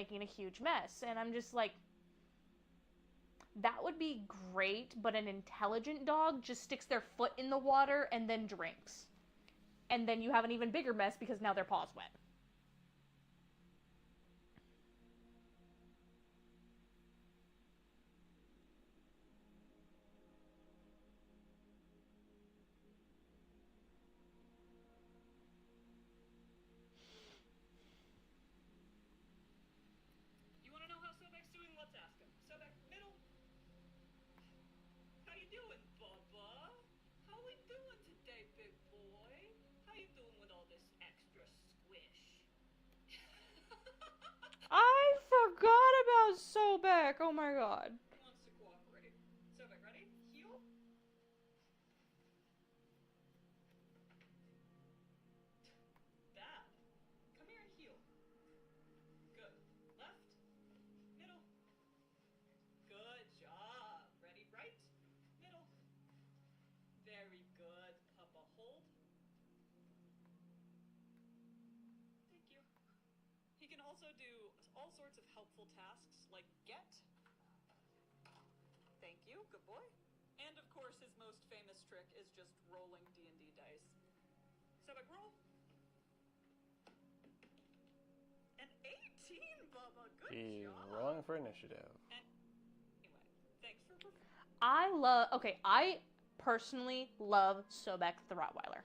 making a huge mess. And I'm just like, that would be great, but an intelligent dog just sticks their foot in the water and then drinks. And then you have an even bigger mess because now their paw's wet. You want to know how Sobek's doing? Let's ask him. Sobek, middle. How you doing, Bubba? How we doing today, big boy? How you doing with all this extra squish? I forgot about Sobek. Oh my god. Who wants to cooperate? Sobek, ready? Heel. Bad. Come here and heel. Good. Left. Middle. Good job. Ready? Right. Middle. Very good. Papa, hold. Thank you. He can also do all sorts of helpful tasks like get. Thank you. Good boy. And of course, his most famous trick is just rolling D&D dice. Sobek, roll. An 18, Bubba. Good He's job. rolling for initiative. And anyway, thanks for I personally love Sobek the Rottweiler.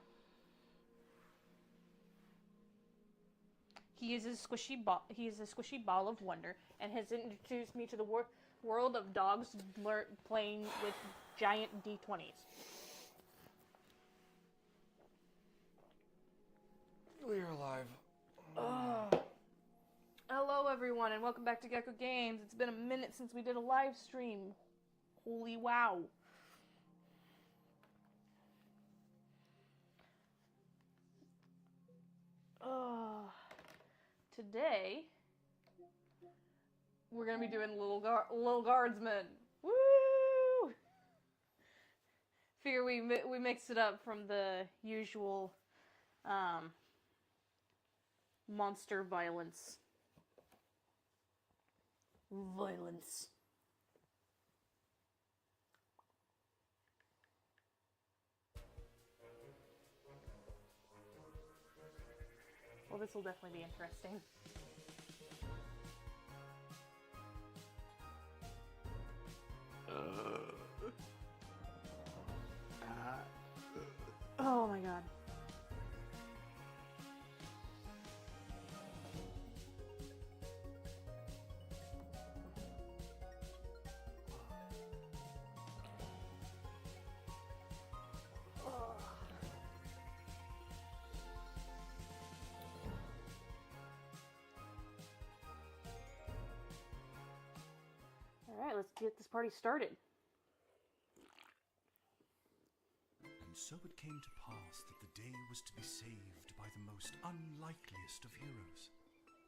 He is a squishy ball of wonder, and has introduced me to the world of dogs playing with giant D20s. We're alive. Hello, everyone, and welcome back to Gecko Games. It's been a minute since we did a live stream. Holy wow. Today, we're going to be doing Lil Guardsman. Woo! Figure we mixed it up from the usual monster violence. Well, this will definitely be interesting. Oh my god. Alright, let's get this party started. And so it came to pass that the day was to be saved by the most unlikeliest of heroes,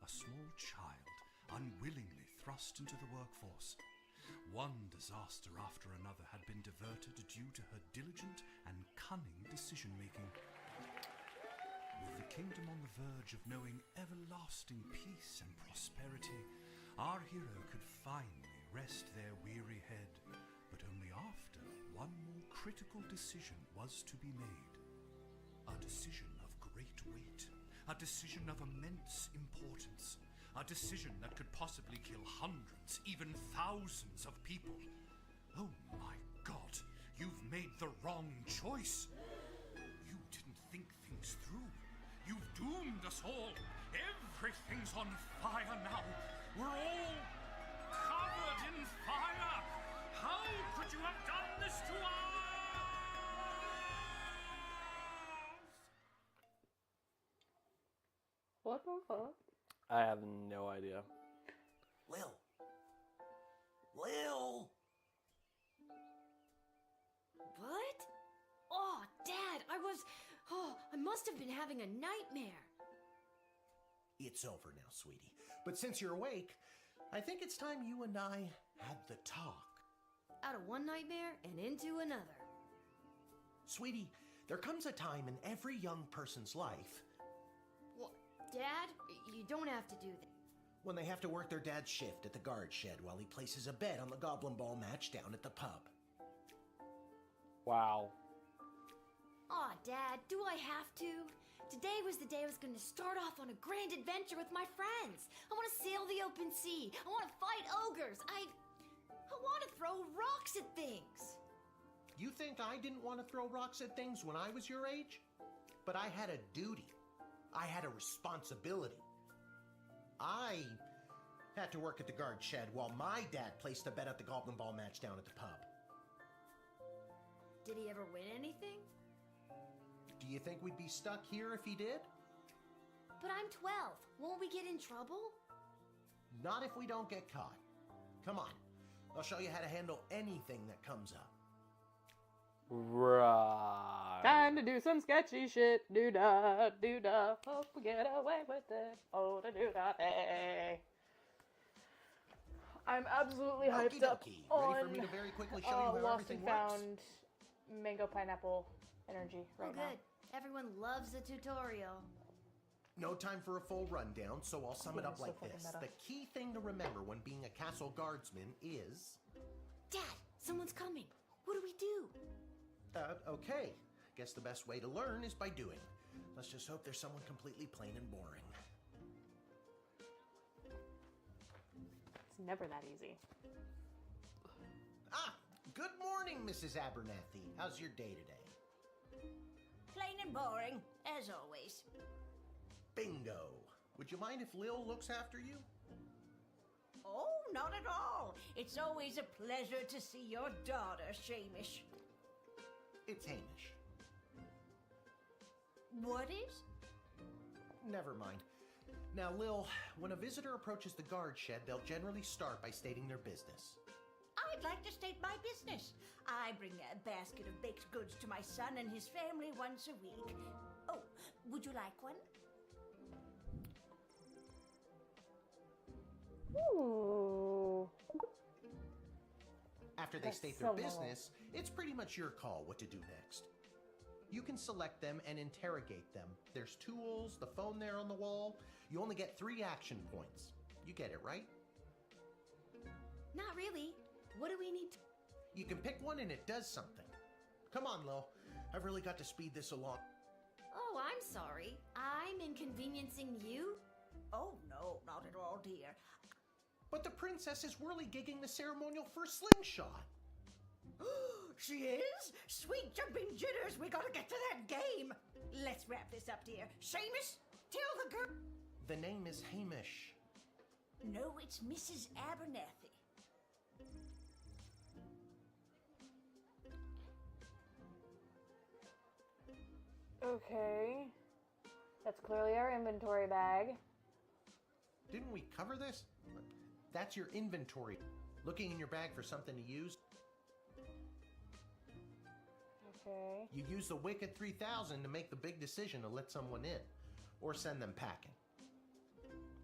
a small child unwillingly thrust into the workforce. One disaster after another had been diverted due to her diligent and cunning decision-making. With the kingdom on the verge of knowing everlasting peace and prosperity, our hero could finally rest their weary head, but only after one more critical decision was to be made. A decision of great weight, a decision of immense importance, a decision that could possibly kill hundreds, even thousands of people. Oh my God, you've made the wrong choice. You didn't think things through. You've doomed us all. Everything's on fire now. We're all covered in fire. How could you have done this to us? What the fuck? I have no idea. Lil. What? Oh, Dad, I must have been having a nightmare. It's over now, sweetie. But since you're awake, I think it's time you and I had the talk. Out of one nightmare and into another. Sweetie, there comes a time in every young person's life. Well, Dad, you don't have to do that. When they have to work their dad's shift at the guard shed while he places a bet on the Goblin Ball match down at the pub. Wow. Aw, Dad, do I have to? Today was the day I was going to start off on a grand adventure with my friends. I want to sail the open sea. I want to fight ogres. I want to throw rocks at things. You think I didn't want to throw rocks at things when I was your age? But I had a duty. I had a responsibility. I had to work at the guard shed while my dad placed a bet at the Goblin Ball match down at the pub. Did he ever win anything? Do you think we'd be stuck here if he did? But I'm 12. Won't we get in trouble? Not if we don't get caught. Come on. I'll show you how to handle anything that comes up. Right. Time to do some sketchy shit. Do-da, do-da. Hope we get away with it. Oh, da do-da, hey. I'm absolutely hyped up Okie dokie. on Ready for me to very quickly show you how Lost everything and works? Found mango pineapple energy right Oh, now. good. Everyone loves the tutorial. No time for a full rundown, so I'll sum it Yeah, up so like fucking this. meta. The key thing to remember when being a castle guardsman is... Dad, someone's coming. What do we do? Okay. Guess the best way to learn is by doing. Let's just hope there's someone completely plain and boring. It's never that easy. Ah! Good morning, Mrs. Abernathy. How's your day today? Plain and boring, as always. Bingo! Would you mind if Lil looks after you? Oh, not at all. It's always a pleasure to see your daughter, Shamish. It's Hamish. What is? Never mind. Now, Lil, when a visitor approaches the guard shed, they'll generally start by stating their business. I'd like to state my business. I bring a basket of baked goods to my son and his family once a week. Oh, would you like one? Ooh. After they That's state so their moral. business, it's pretty much your call what to do next. You can select them and interrogate them. There's tools, the phone there on the wall. You only get 3 action points. You get it, right? Not really. What do we need to... You can pick one and it does something. Come on, Lil. I've really got to speed this along. Oh, I'm sorry. I'm inconveniencing you? Oh, no, not at all, dear. But the princess is whirly-gigging the ceremonial for slingshot. She is? Sweet jumping jitters, we gotta get to that game. Let's wrap this up, dear. Seamus, tell the girl. The name is Hamish. No, it's Mrs. Abernathy. Okay. That's clearly our inventory bag. Didn't we cover this? That's your inventory. Looking in your bag for something to use. Okay. You use the Wicked 3000 to make the big decision to let someone in, or send them packing.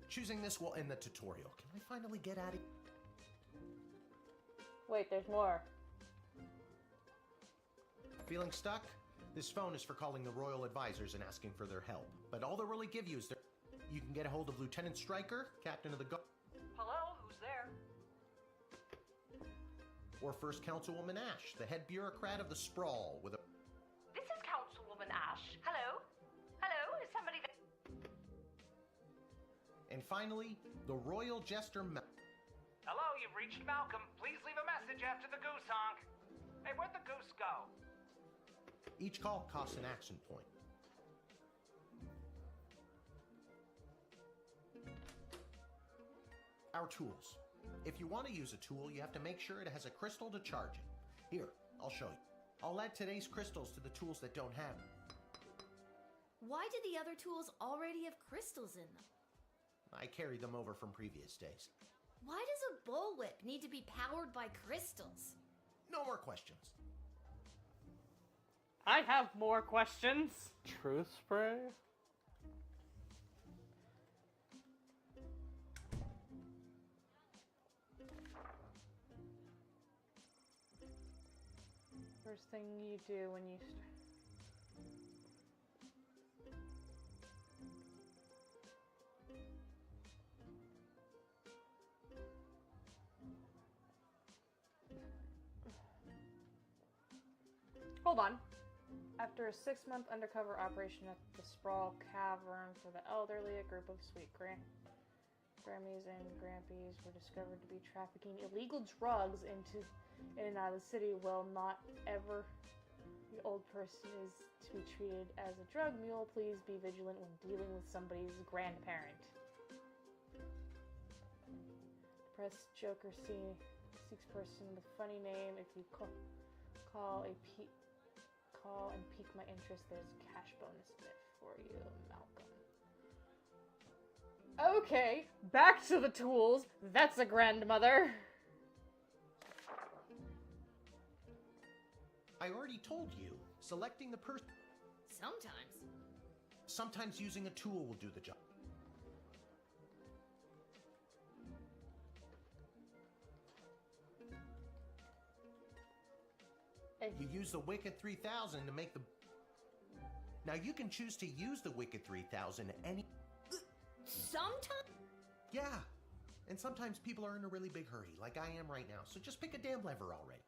Choosing this will end the tutorial. Can I finally get out of here? Wait, there's more. Feeling stuck? This phone is for calling the royal advisors and asking for their help. But all they'll really give you is you can get a hold of Lieutenant Stryker, Captain of the Guard, Hello, who's there? or First Councilwoman Ash, the head bureaucrat of the Sprawl, with a... This is Councilwoman Ash. Hello? Hello, is somebody there? And finally, the Royal Jester Hello, you've reached Malcolm. Please leave a message after the goose honk. Hey, where'd the goose go? Each call costs an action point. Our tools. If you want to use a tool, you have to make sure it has a crystal to charge it. Here, I'll show you. I'll add today's crystals to the tools that don't have them. Why do the other tools already have crystals in them? I carried them over from previous days. Why does a bullwhip need to be powered by crystals? No more questions. I have more questions. Truth spray? First thing you do when you start. Hold on. After a 6-month undercover operation at the Sprawl Cavern for the elderly, a group of sweet Grammies and Grampies were discovered to be trafficking illegal drugs in and out of the city. Well, not ever the old person is to be treated as a drug mule. Please be vigilant when dealing with somebody's grandparent. Depressed Joker seeks person with funny name. If you call and pique my interest, there's a cash bonus in it for you, Malcolm. Okay, back to the tools. That's a grandmother. I already told you, selecting the person. Sometimes using a tool will do the job. You use the Wicked 3000 to make the... Now you can choose to use the Wicked 3000 any... Sometimes? Yeah. And sometimes people are in a really big hurry, like I am right now. So just pick a damn lever already.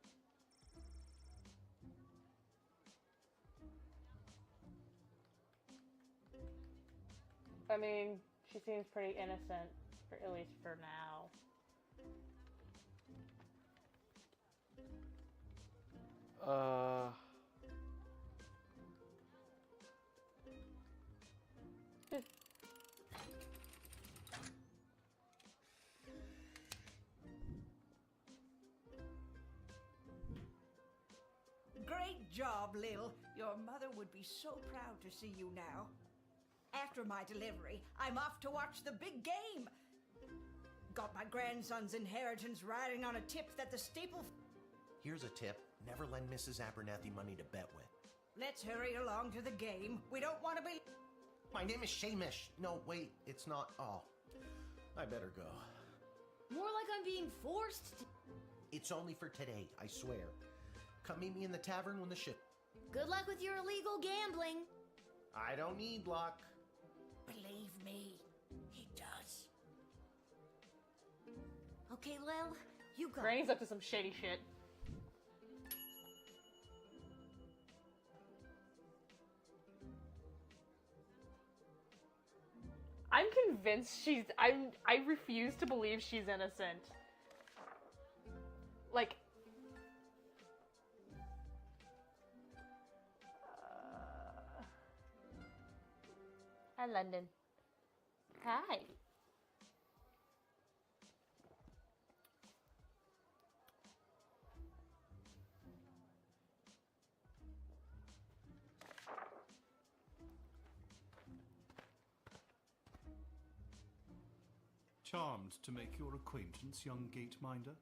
I mean, she seems pretty innocent, at least for now. Great job, Lil. Your mother would be so proud to see you now. After my delivery, I'm off to watch the big game. Got my grandson's inheritance riding on a tip that the staple... Here's a tip. Never lend Mrs. Abernathy money to bet with. Let's hurry along to the game. We don't want to be... My name is Shamish. No, wait, it's not. Oh, I better go. More like I'm being forced to... It's only for today, I swear. Come meet me in the tavern when the ship... Good luck with your illegal gambling. I don't need luck. Believe me, he does. Okay, Lil, you go. Granny's up to some shady shit. I'm convinced she's... I refuse to believe she's innocent. Like... Hi, London. Hi. Charmed to make your acquaintance, young gate-minder.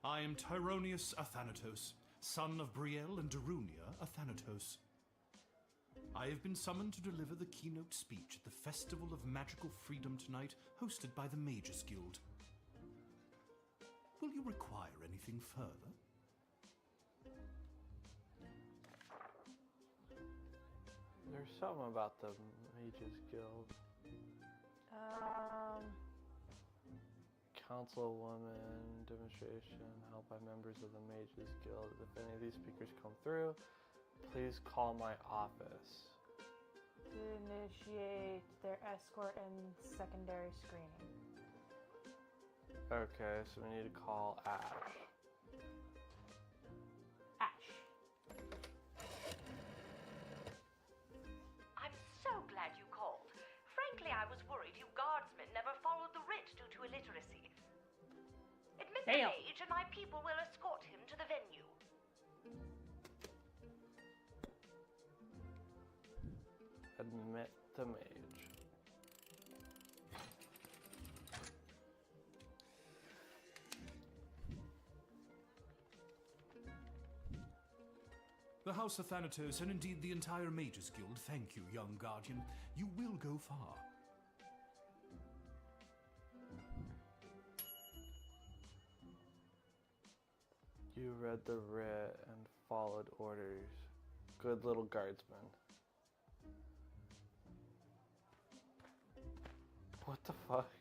I am Tyronius Athanatos, son of Brielle and Darunia Athanatos. I have been summoned to deliver the keynote speech at the Festival of Magical Freedom tonight, hosted by the Mages Guild. Will you require anything further? There's something about the Mages Guild. Councilwoman, demonstration, held by members of the Mages Guild. If any of these speakers come through, please call my office. To initiate their escort and secondary screening. Okay, so we need to call Ash. Ash. I'm so glad you called. Frankly, I was worried you guardsmen never followed the writ due to illiteracy. Admit the Damn. mage and my people will escort him to the venue. Admit the mage. The House of Thanatos, and indeed the entire Mages Guild, thank you, young guardian. You will go far. You read the writ and followed orders. Good little guardsman. What the fuck?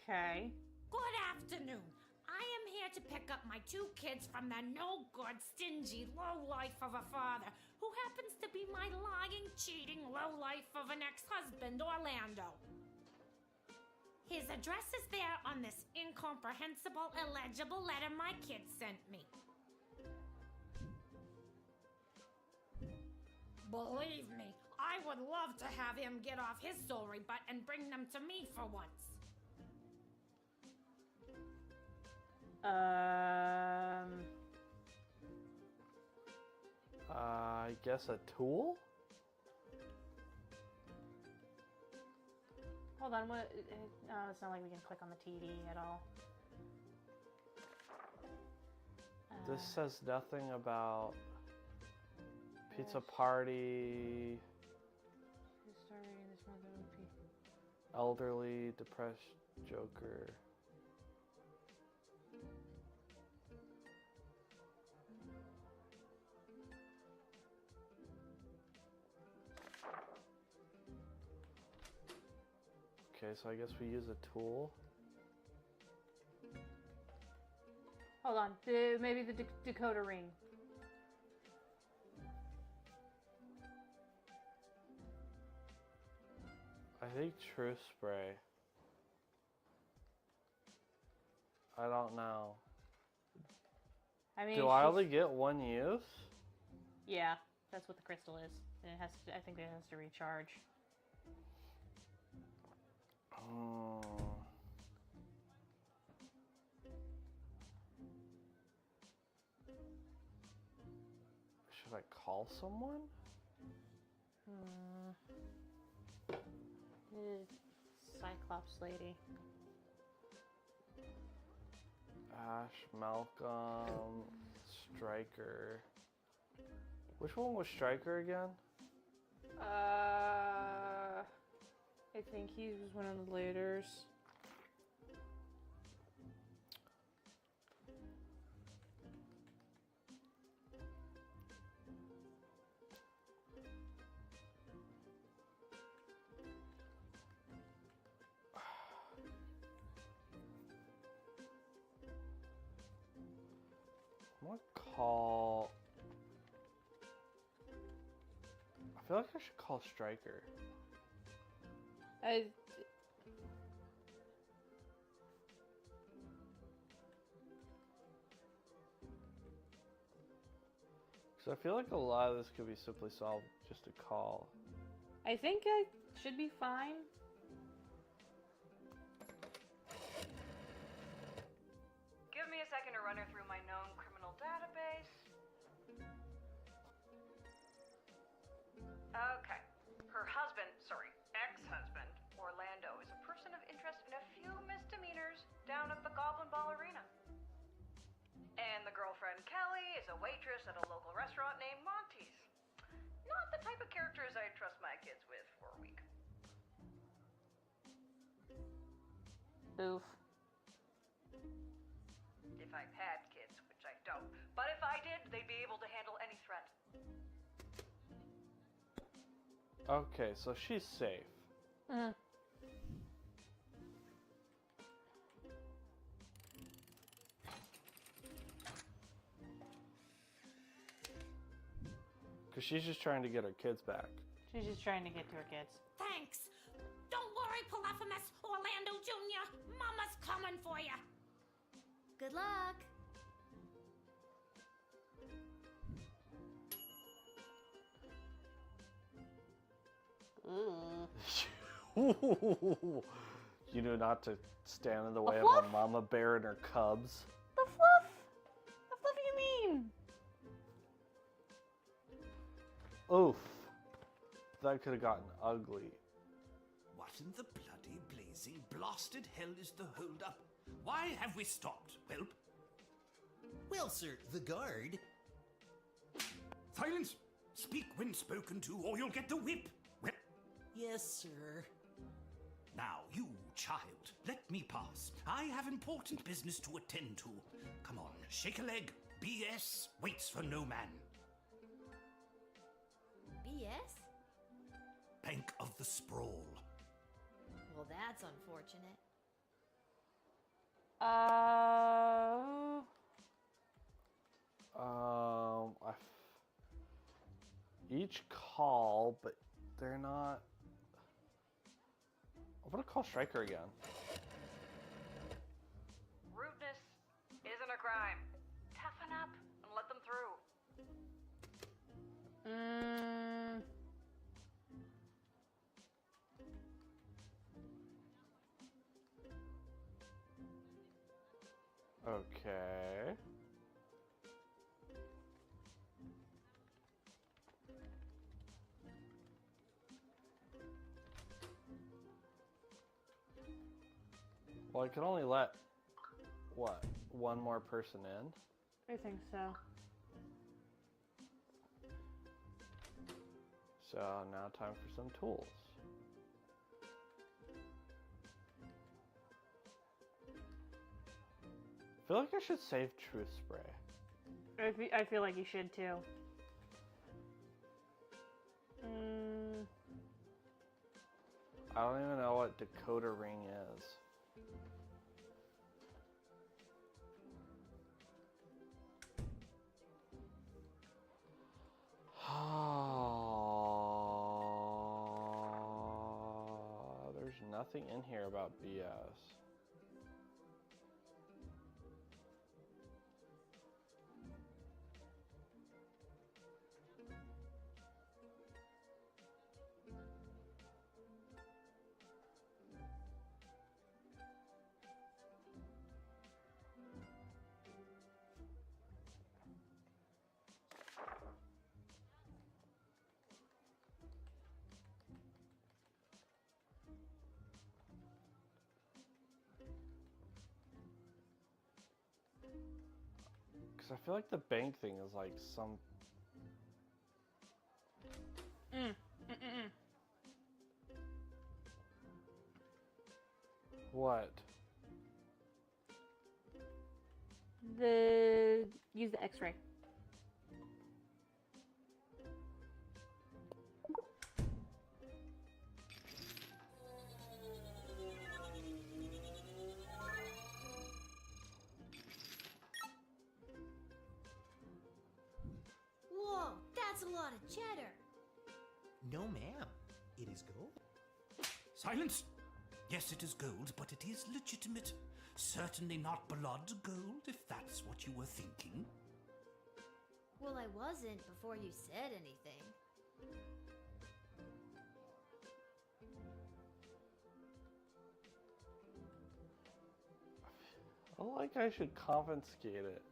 Okay. Good afternoon. I am here to pick up my 2 kids from the no-good, stingy lowlife of a father who happens to be my lying, cheating lowlife of an ex-husband, Orlando. His address is there on this incomprehensible, illegible letter my kids sent me. Believe me, I would love to have him get off his sorry butt and bring them to me for once. I guess a tool? Hold on, what? No, it's not like we can click on the TD at all. This says nothing about pizza party, elderly, depressed Joker. Okay, so I guess we use a tool. Hold on, maybe the decoder ring. I think True Spray. I don't know. I mean, do I only get one use? Yeah, that's what the crystal is. And it has to, I think it has to recharge. Oh. Should I call someone? Cyclops lady. Ash, Malcolm, Stryker. Which one was Stryker again? I think he was one of the leaders. I'm gonna call... I feel like I should call Stryker. Because I feel like a lot of this could be simply solved just a call. I think I should be fine. Give me a second to run her through my known criminal database. Okay. Her husband, ex-husband, Orlando, is a person of interest in a few misdemeanors down at the Goblin Ball Arena. And the girlfriend, Kelly, is a waitress at a local restaurant named Monty's. Not the type of characters I'd trust my kids with for a week. Oof. If I had kids, which I don't. But if I did, they'd be able to handle any threat. Okay, so she's safe. Because she's just trying to get her kids back. She's just trying to get to her kids. Thanks. Don't worry, Polyphemus, Orlando Jr. Mama's coming for you. Good luck. You know not to stand in the way of fluff? a mama bear and her cubs. The fluff? The fluff you mean? Oof. That could have gotten ugly. What in the bloody blazing blasted hell is the hold-up? Why have we stopped, whelp? Well, sir, the guard. Silence! Speak when spoken to, or you'll get the whip. Whip. Yes, sir. Now, you child, let me pass. I have important business to attend to. Come on, shake a leg. BS waits for no man. BS? Bank of the Sprawl. Well, that's unfortunate. Leech Call, but they're not... I'm gonna call Striker again. Rudeness isn't a crime. Toughen up and let them through. Okay. Well, I can only let, what, one more person in? I think so. So now time for some tools. I feel like I should save Truth Spray. I feel like you should too. I don't even know what Dakota Ring is. There's nothing in here about BS. I feel like the bank thing is like some... What? Use the X-ray. Whoa, that's a lot of cheddar. No, ma'am. It is gold. Silence! Yes, it is gold, but it is legitimate. Certainly not blood gold, if that's what you were thinking. Well, I wasn't before you said anything. I feel like I should confiscate it.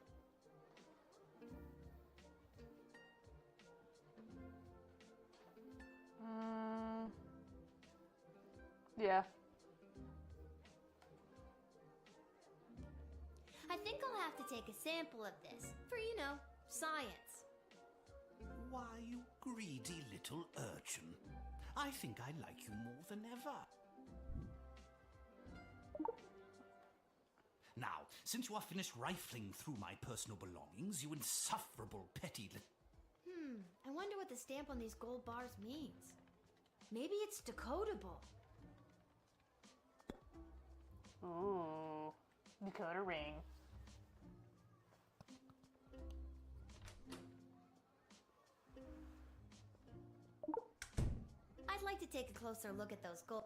Yeah. I think I'll have to take a sample of this for, you know, science. Why, you greedy little urchin. I think I like you more than ever. Now, since you are finished rifling through my personal belongings, you insufferable petty I wonder what the stamp on these gold bars means. Maybe it's decodable. Ooh, Dakota Ring. I'd like to take a closer look at those gold...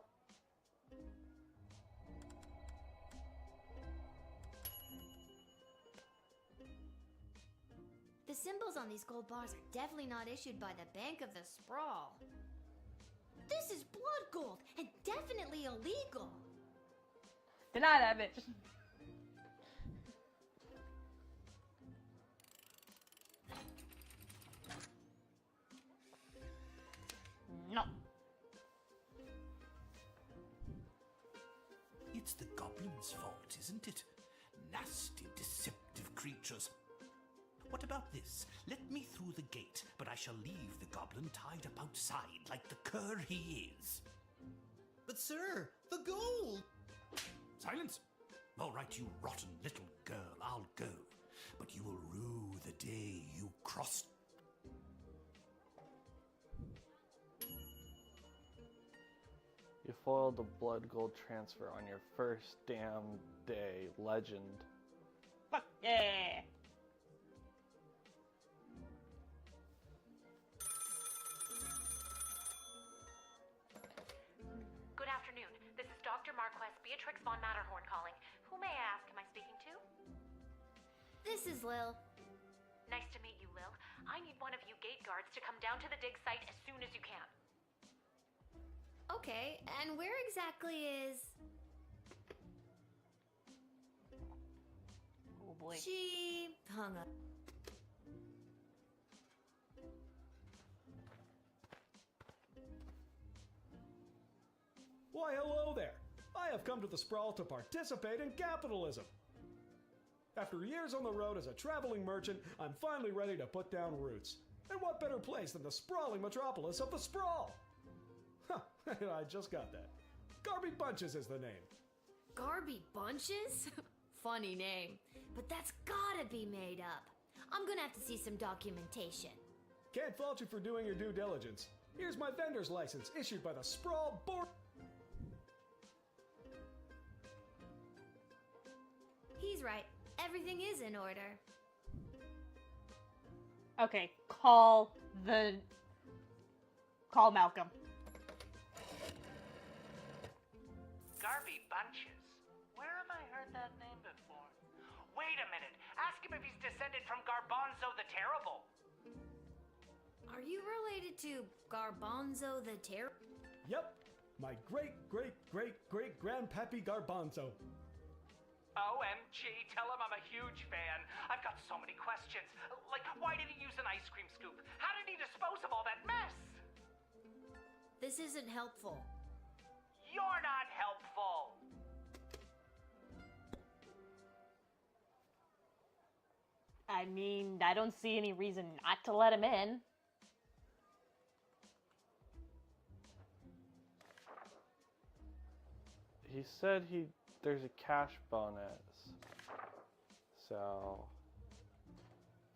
The symbols on these gold bars are definitely not issued by the Bank of the Sprawl. This is blood gold and definitely illegal. Deny that bitch. No. It's the goblin's fault, isn't it? Nasty, deceptive creatures. What about this? Let me through the gate, but I shall leave the goblin tied up outside like the cur he is. But sir, the gold! Silence! All right, you rotten little girl, I'll go. But you will rue the day you crossed... You foiled the blood gold transfer on your first damn day. Legend. Fuck yeah. Marquess, Beatrix von Matterhorn calling. Who may I ask am I speaking to? This is Lil. Nice to meet you, Lil. I need one of you gate guards to come down to the dig site as soon as you can. Okay, and where exactly is... Oh boy. She hung up. Why, hello there. I have come to the Sprawl to participate in capitalism. After years on the road as a traveling merchant, I'm finally ready to put down roots. And what better place than the sprawling metropolis of the Sprawl? Huh, I just got that. Garby Bunches is the name. Garby Bunches? Funny name. But that's gotta be made up. I'm gonna have to see some documentation. Can't fault you for doing your due diligence. Here's my vendor's license issued by the Sprawl Board. He's right. Everything is in order. Okay, call Malcolm. Garby Bunches. Where have I heard that name before? Wait a minute. Ask him if he's descended from Garbanzo the Terrible. Are you related to Garbanzo the Terrible? Yep, my great-great-great-great-grandpappy Garbanzo. OMG, tell him I'm a huge fan. I've got so many questions. Like, why did he use an ice cream scoop? How did he dispose of all that mess? This isn't helpful. You're not helpful. I mean, I don't see any reason not to let him in. He said there's a cash bonus. So,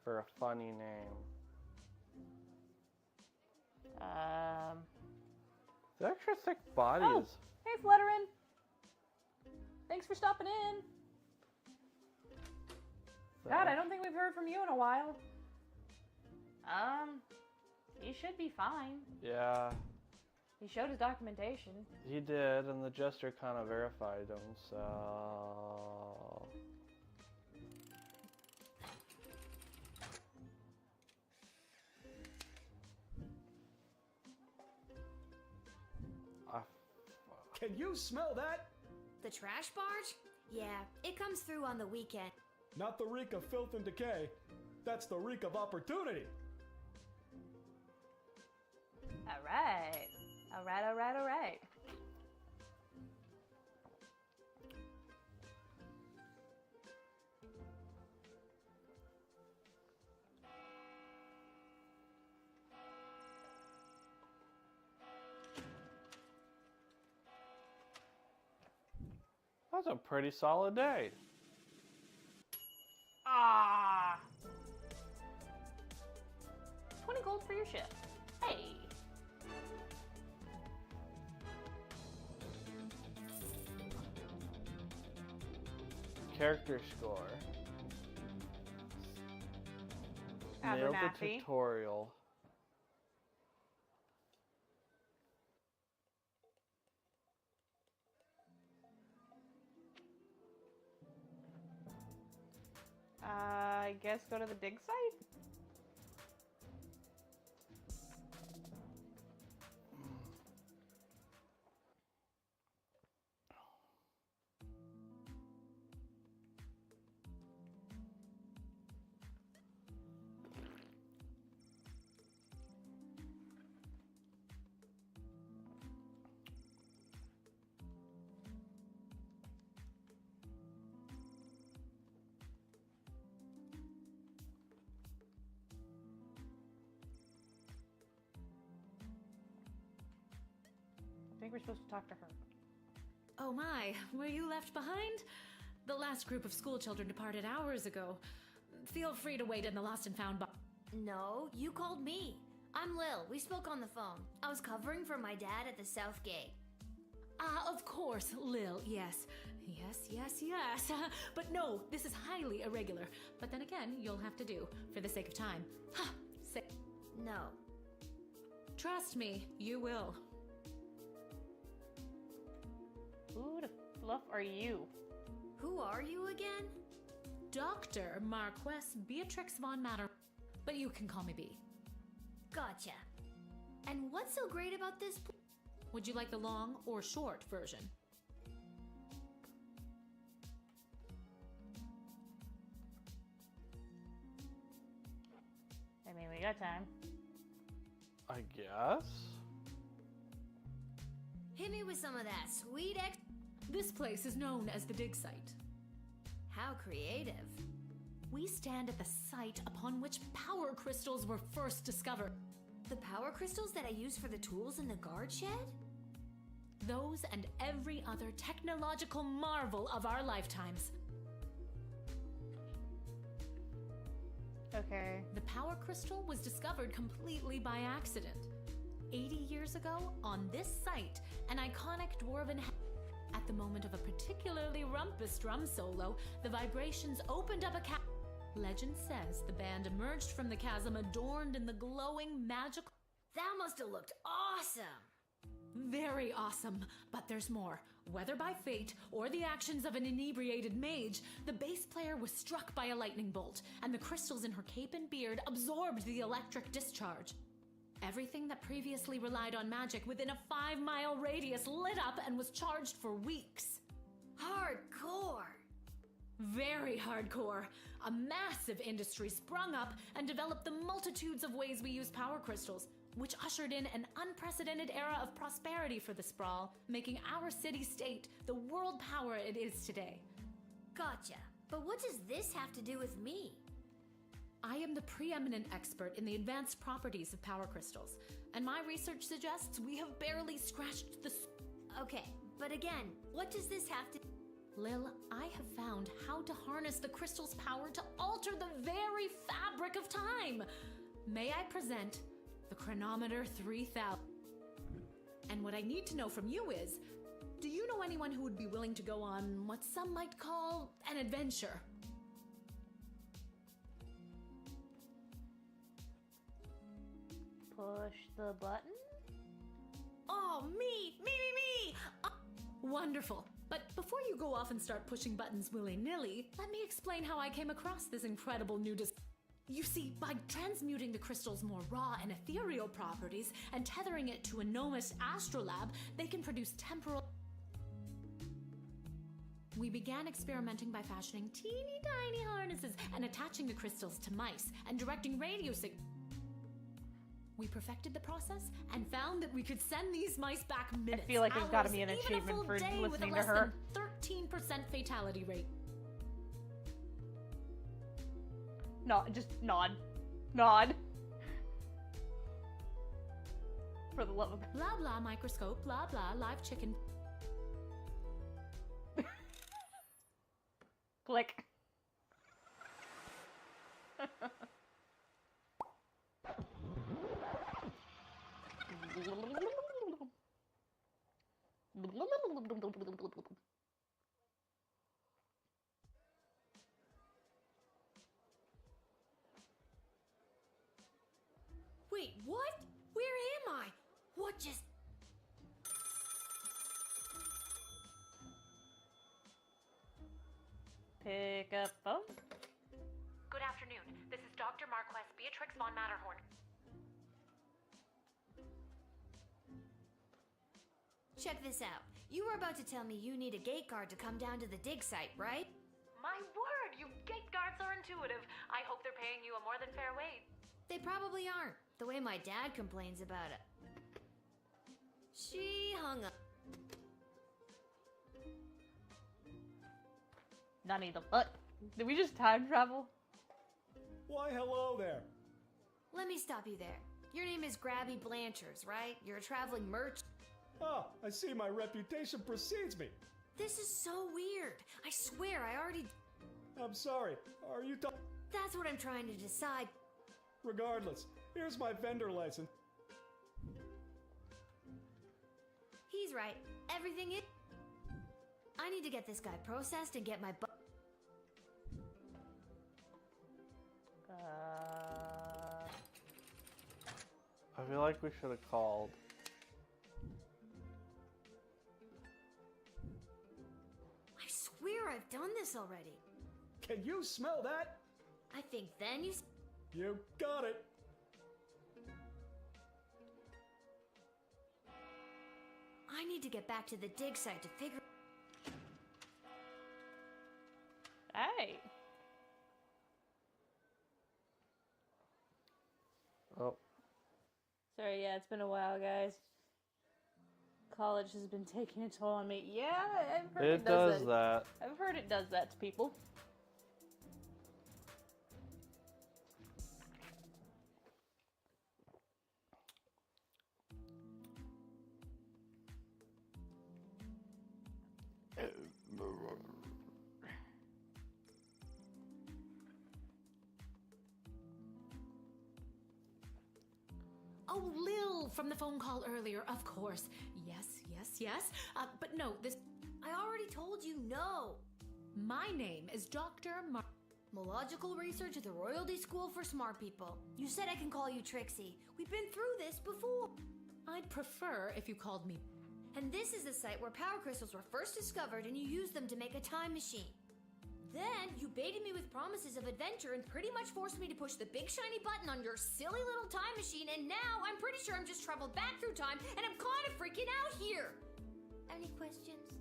for a funny name. The extra thick body Oh, is... hey Flutterin. Thanks for stopping in. God, I don't think we've heard from you in a while. He should be fine. Yeah, He showed his documentation. he did, and the jester kind of verified him, so... Can you smell that? The trash barge? Yeah, it comes through on the weekend. Not the reek of filth and decay. That's the reek of opportunity. Alright. Alright. That's a pretty solid day. Ah. 20 gold for your ship. Hey. Character score. Nailed the Abernathy. tutorial. I guess go to the dig site? I think we're supposed to talk to her. Oh my, were you left behind? The last group of school children departed hours ago. Feel free to wait in the lost and found box. No, you called me. I'm Lil. We spoke on the phone. I was covering for my dad at the South Gate. Ah, of course, Lil, yes. Yes. But no, this is highly irregular. But then again, you'll have to do, for the sake of time. Ha! No. Trust me, you will. Who the fluff are you? Who are you again? Dr. Marquess Beatrix von Matter. But you can call me B. Gotcha. And what's so great about this? Would you like the long or short version? I mean, we got time. I guess? Hit me with some of that sweet This place is known as the dig site. How creative. We stand at the site upon which power crystals were first discovered. The power crystals that I use for the tools in the guard shed? Those and every other technological marvel of our lifetimes. Okay. The power crystal was discovered completely by accident. 80 years ago, on this site, an iconic dwarven at the moment of a particularly rumpus drum solo, the vibrations opened up a Legend says the band emerged from the chasm adorned in the glowing magical... That must have looked awesome! Very awesome, but there's more. Whether by fate or the actions of an inebriated mage, the bass player was struck by a lightning bolt, and the crystals in her cape and beard absorbed the electric discharge. Everything that previously relied on magic within a 5-mile radius lit up and was charged for weeks. Hardcore! Very hardcore. A massive industry sprung up and developed the multitudes of ways we use power crystals, which ushered in an unprecedented era of prosperity for the Sprawl, making our city-state the world power it is today. Gotcha. But what does this have to do with me? I am the preeminent expert in the advanced properties of power crystals, and my research suggests we have barely scratched the... Okay, but again, what does this have to... Lil, I have found how to harness the crystal's power to alter the very fabric of time. May I present the Chronometer 3000? And what I need to know from you is, do you know anyone who would be willing to go on what some might call an adventure? Push the button? Oh, me! Wonderful. But before you go off and start pushing buttons willy-nilly, let me explain how I came across this incredible new You see, by transmuting the crystal's more raw and ethereal properties and tethering it to a Nomus astrolab, they can produce temporal... We began experimenting by fashioning teeny tiny harnesses and attaching the crystals to mice and directing radio signals. We perfected the process and found that we could send these mice back minutes, I feel like there's gotta be an hours, even a achievement full for day listening with a to less her. than 13% fatality rate. No, just nod. Nod. For the love of... Blah blah microscope, blah blah live chicken. Click. Wait, what? Where am I? What just... Pick up phone. Good afternoon. This is Dr. Marquess Beatrix von Matterhorn. Check this out. You were about to tell me you need a gate guard to come down to the dig site, right? My word, you gate guards are intuitive. I hope they're paying you a more than fair wage. They probably aren't, the way my dad complains about it. She hung up. Nani the what? Did we just time travel? Why, hello there. Let me stop you there. Your name is Grabby Blanchers, right? You're a traveling merchant. Ah, I see my reputation precedes me. This is so weird. I swear I already... I'm sorry. Are you That's what I'm trying to decide. Regardless, here's my vendor license. He's right. Everything is... I need to get this guy processed and get my I feel like we should have called. I've done this already. Can you smell that? I think then you... You got it. I need to get back to the dig site to figure... Hey. Oh. Sorry, yeah, it's been a while, guys. College has been taking a toll on me. Yeah, I've heard It does that. I've heard it does that to people. Oh, Lil from the phone call earlier, of course. Yes. But no, this... I already told you no. My name is Dr. Mological research at the Royalty School for Smart People. You said I can call you Trixie. We've been through this before. I'd prefer if you called me... And this is the site where power crystals were first discovered and you used them to make a time machine. Then you baited me with promises of adventure and pretty much forced me to push the big shiny button on your silly little time machine, and now I'm pretty sure I'm just traveled back through time and I'm kind of freaking out here. Any questions?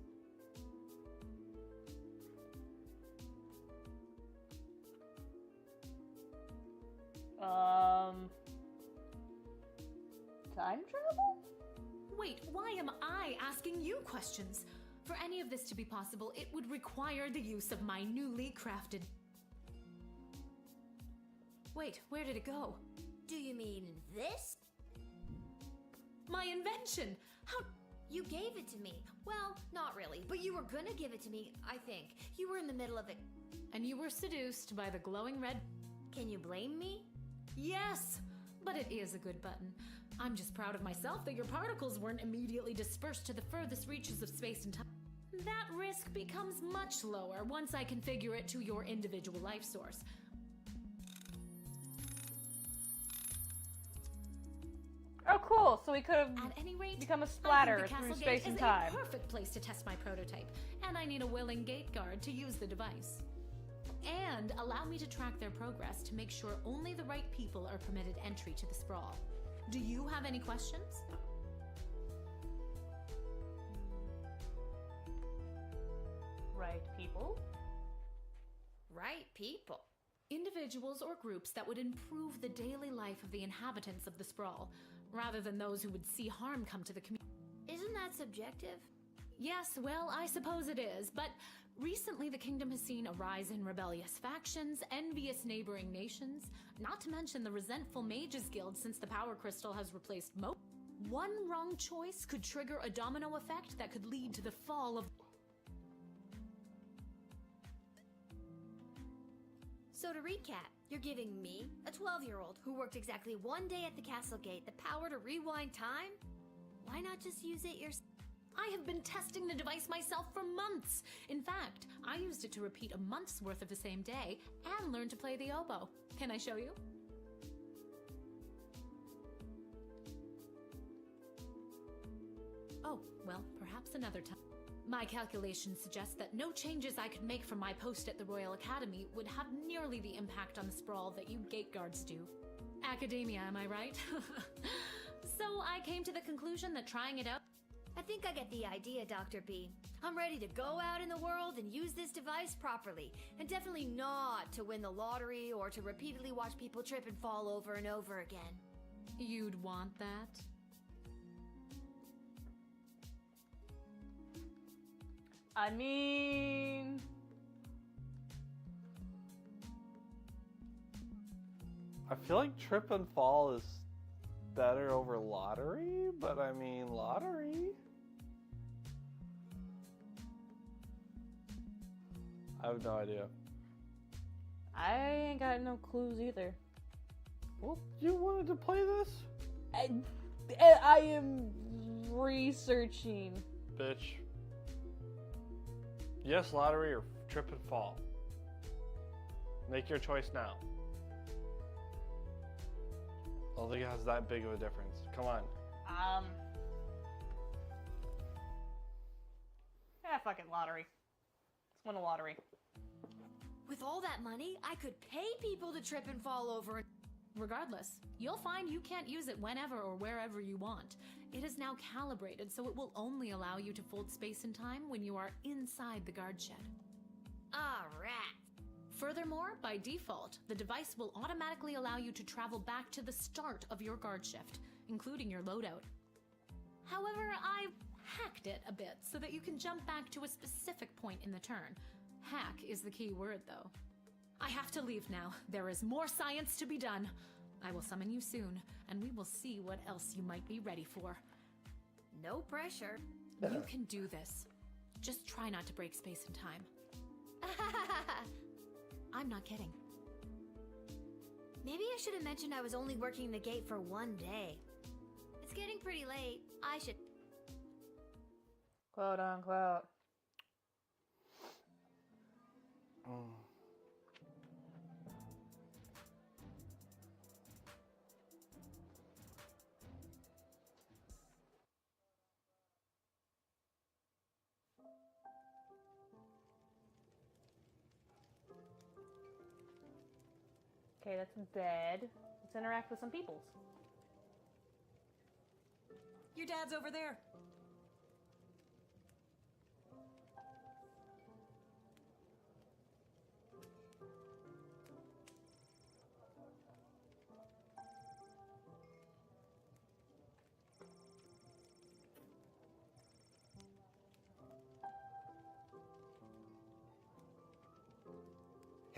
Time travel? Wait, why am I asking you questions? For any of this to be possible, it would require the use of my newly crafted... Wait, where did it go? Do you mean this? My invention! How... You gave it to me. Well, not really, but you were gonna give it to me, I think. You were in the middle of it. And you were seduced by the glowing red... Can you blame me? Yes! But it is a good button. I'm just proud of myself that your particles weren't immediately dispersed to the furthest reaches of space and time. That risk becomes much lower once I configure it to your individual life source. Oh, cool. So we could have At any rate, become a I splatter think the through castle space gate and is time. a perfect place to test my prototype, and I need a willing gate guard to use the device. And allow me to track their progress to make sure only the right people are permitted entry to the sprawl. Do you have any questions? Right people? Right people. Individuals or groups that would improve the daily life of the inhabitants of the sprawl, rather than those who would see harm come to the community. Isn't that subjective? Yes, well, I suppose it is, but recently the kingdom has seen a rise in rebellious factions, envious neighboring nations, not to mention the resentful mages guild since the power crystal has replaced One wrong choice could trigger a domino effect that could lead to the fall of... So to recap, you're giving me, a 12-year-old who worked exactly one day at the castle gate, the power to rewind time? Why not just use it yourself? I have been testing the device myself for months. In fact, I used it to repeat a month's worth of the same day and learn to play the oboe. Can I show you? Oh, well, perhaps another time. My calculations suggest that no changes I could make from my post at the Royal Academy would have nearly the impact on the sprawl that you gate guards do. Academia, am I right? So I came to the conclusion that trying it out... I think I get the idea, Dr. B. I'm ready to go out in the world and use this device properly, and definitely not to win the lottery or to repeatedly watch people trip and fall over and over again. You'd want that? I mean... I feel like trip and fall is better over lottery, but I mean, lottery? I have no idea. I ain't got no clues either. Well, you wanted to play this? I am researching. Bitch. Yes, lottery or trip and fall. Make your choice now. I don't think it has that big of a difference. Come on. Yeah, fucking lottery. It's Win a lottery. With all that money, I could pay people to trip and fall over. Regardless, you'll find you can't use it whenever or wherever you want. It is now calibrated, so it will only allow you to fold space and time when you are inside the guard shed. Alright. Furthermore, by default, the device will automatically allow you to travel back to the start of your guard shift, including your loadout. However, I've hacked it a bit so that you can jump back to a specific point in the turn. Hack is the key word, though. I have to leave now. There is more science to be done. I will summon you soon, and we will see what else you might be ready for. No pressure. You can do this. Just try not to break space and time. I'm not kidding. Maybe I should have mentioned I was only working the gate for one day. It's getting pretty late. I should... Quote unquote. Okay, that's bed. Let's interact with some peoples. Your dad's over there.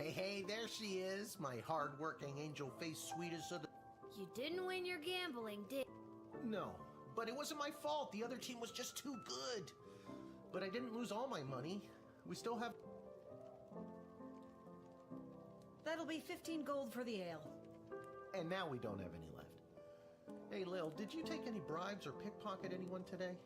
Hey, there she is, my hard-working angel-faced sweetest of the... You didn't win your gambling, did... No, but it wasn't my fault. The other team was just too good. But I didn't lose all my money. We still have... That'll be 15 gold for the ale. And now we don't have any left. Hey, Lil, did you take any bribes or pickpocket anyone today?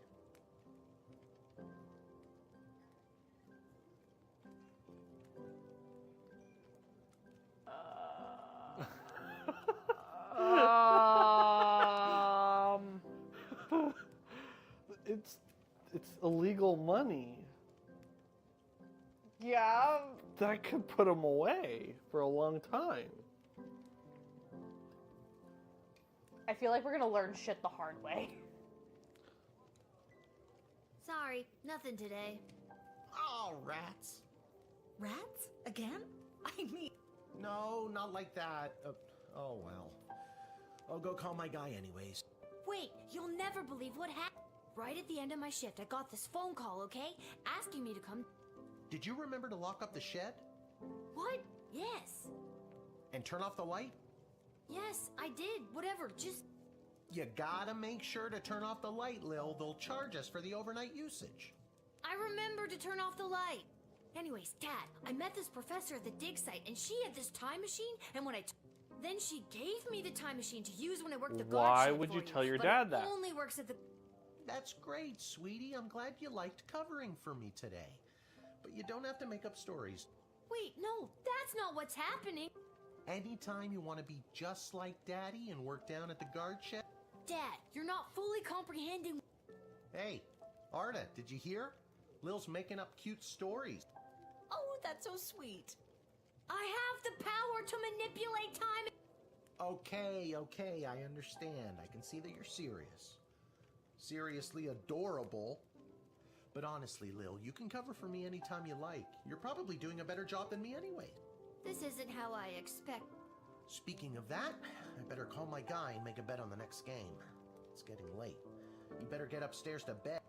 It's illegal money. Yeah. That could put them away for a long time. I feel like we're gonna learn shit the hard way. Sorry, nothing today. Oh, rats. Rats? Again? I mean... No, not like that. Oh, well. I'll go call my guy anyways. Wait, you'll never believe what happened. Right at the end of my shift, I got this phone call, okay? Asking me to come... Did you remember to lock up the shed? What? Yes. And turn off the light? Yes, I did. Whatever, just... You gotta make sure to turn off the light, Lil. They'll charge us for the overnight usage. I remember to turn off the light. Anyways, Dad, I met this professor at the dig site, and she had this time machine, and when then she gave me the time machine to use when I worked the guard Why shed would for you tell your but dad it that? only works at the... That's great, sweetie. I'm glad you liked covering for me today. But you don't have to make up stories. Wait, no, that's not what's happening. Anytime you want to be just like Daddy and work down at the guard shed... Dad, you're not fully comprehending... Hey, Arda, did you hear? Lil's making up cute stories. Oh, that's so sweet. I have the power to manipulate time... Okay, I understand. I can see that you're serious. Seriously adorable. But honestly, Lil, you can cover for me anytime you like. You're probably doing a better job than me anyway. This isn't how I expect... Speaking of that, I better call my guy and make a bet on the next game. It's getting late. You better get upstairs to bed.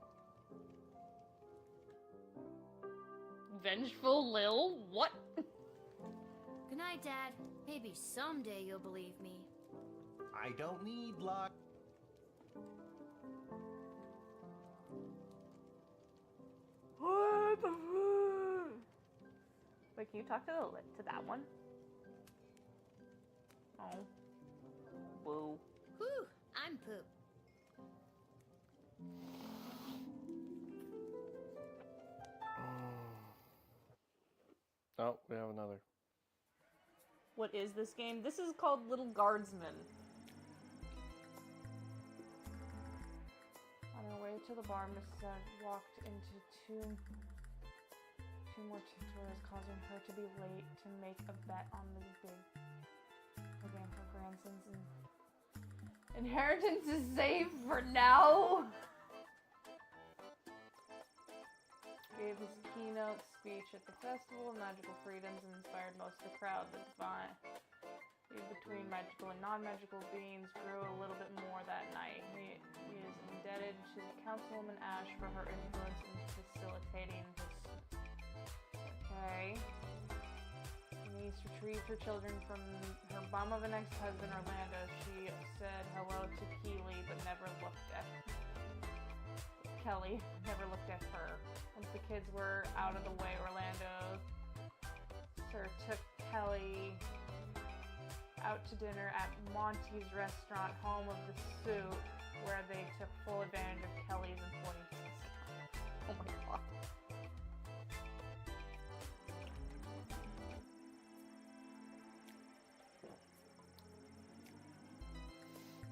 Vengeful Lil? What? Good night, Dad. Maybe someday you'll believe me. I don't need luck. What the fuck? Wait, can you talk to that one? Oh. Whoa. Whew, I'm poop. Oh, we have another. What is this game? This is called Lil Guardsman. On our way to the bar, Miss Zac walked into 2 more tutorials, causing her to be late to make a bet on the big game. Her grandson's inheritance is safe for now. Gave his keynote speech at the Festival of Magical Freedoms and inspired most of the crowd. The divine between magical and non-magical beings grew a little bit more that night. He is indebted to Councilwoman Ash for her influence in facilitating this. Okay. Denise retrieved her children from her bum of an ex-husband, Orlando. She said hello to Keely, but never looked at Kelly. Never looked at her. Once the kids were out of the way, Orlando took Kelly out to dinner at Monty's restaurant, home of the suit, where they took full advantage of Kelly's employees. Oh my god.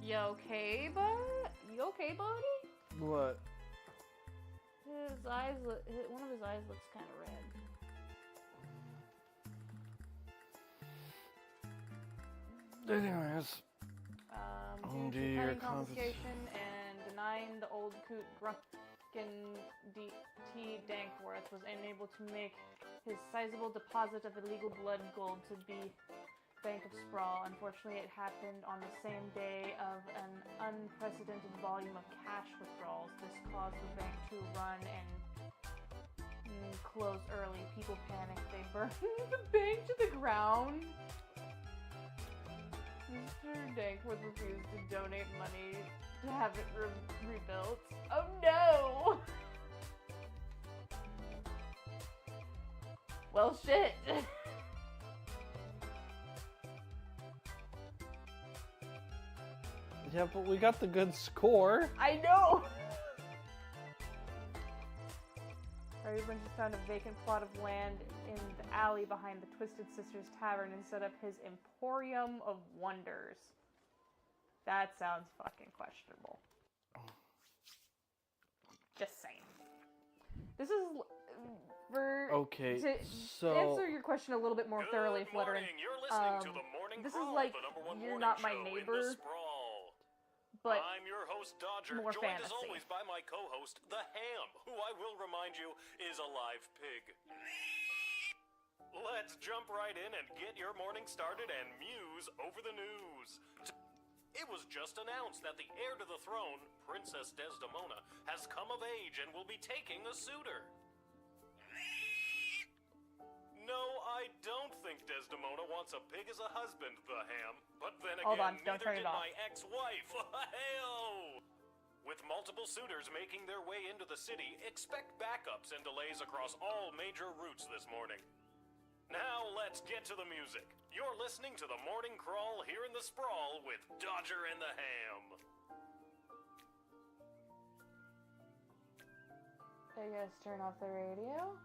You okay, bud? You okay, buddy? What? His eyes one of his eyes looks kind of red. Anyways. Due to pending confiscation and denying the old coot Grunkin T. Dankworth was unable to make his sizable deposit of illegal blood gold to be Bank of Sprawl. Unfortunately, it happened on the same day of an unprecedented volume of cash withdrawals. This caused the bank to run and close early. People panicked. They burned the bank to the ground. Mr. Dankworth refused to donate money to have it rebuilt. Oh no! Well, shit. Yeah, but we got the good score. I know! Harry Brent has found a vacant plot of land in the alley behind the Twisted Sisters Tavern and set up his Emporium of Wonders. That sounds fucking questionable. Just saying. This is for okay. To answer your question a little bit more thoroughly, Flutterin. This is like You're Not My Neighbor, but I'm your host, Dodger, more joined fantasy. as always by my co-host, The Ham, who I will remind you is a live pig. Let's jump right in and get your morning started and muse over the news. It was just announced that the heir to the throne, Princess Desdemona, has come of age and will be taking a suitor. No, I don't think Desdemona wants a pig as a husband, The Ham. But then again, Hold on, don't neither turn it did off. my ex-wife. Hell! With multiple suitors making their way into the city, expect backups and delays across all major routes this morning. Now let's get to the music. You're listening to the Morning Crawl here in the Sprawl with Dodger and the Ham. I guess turn off the radio.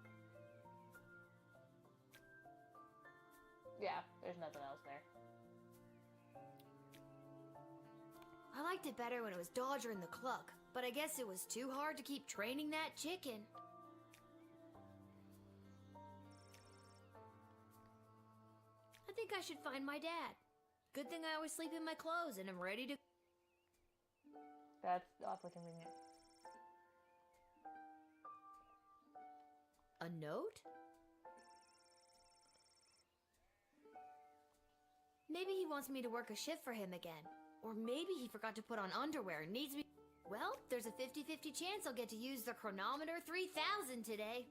Yeah, there's nothing else there. I liked it better when it was Dodger and the Cluck, but I guess it was too hard to keep training that chicken. I think I should find my dad. Good thing I always sleep in my clothes and I'm ready to... That's awfully convenient. A note? Maybe he wants me to work a shift for him again. Or maybe he forgot to put on underwear and needs me... Well, there's a 50-50 chance I'll get to use the chronometer 3000 today.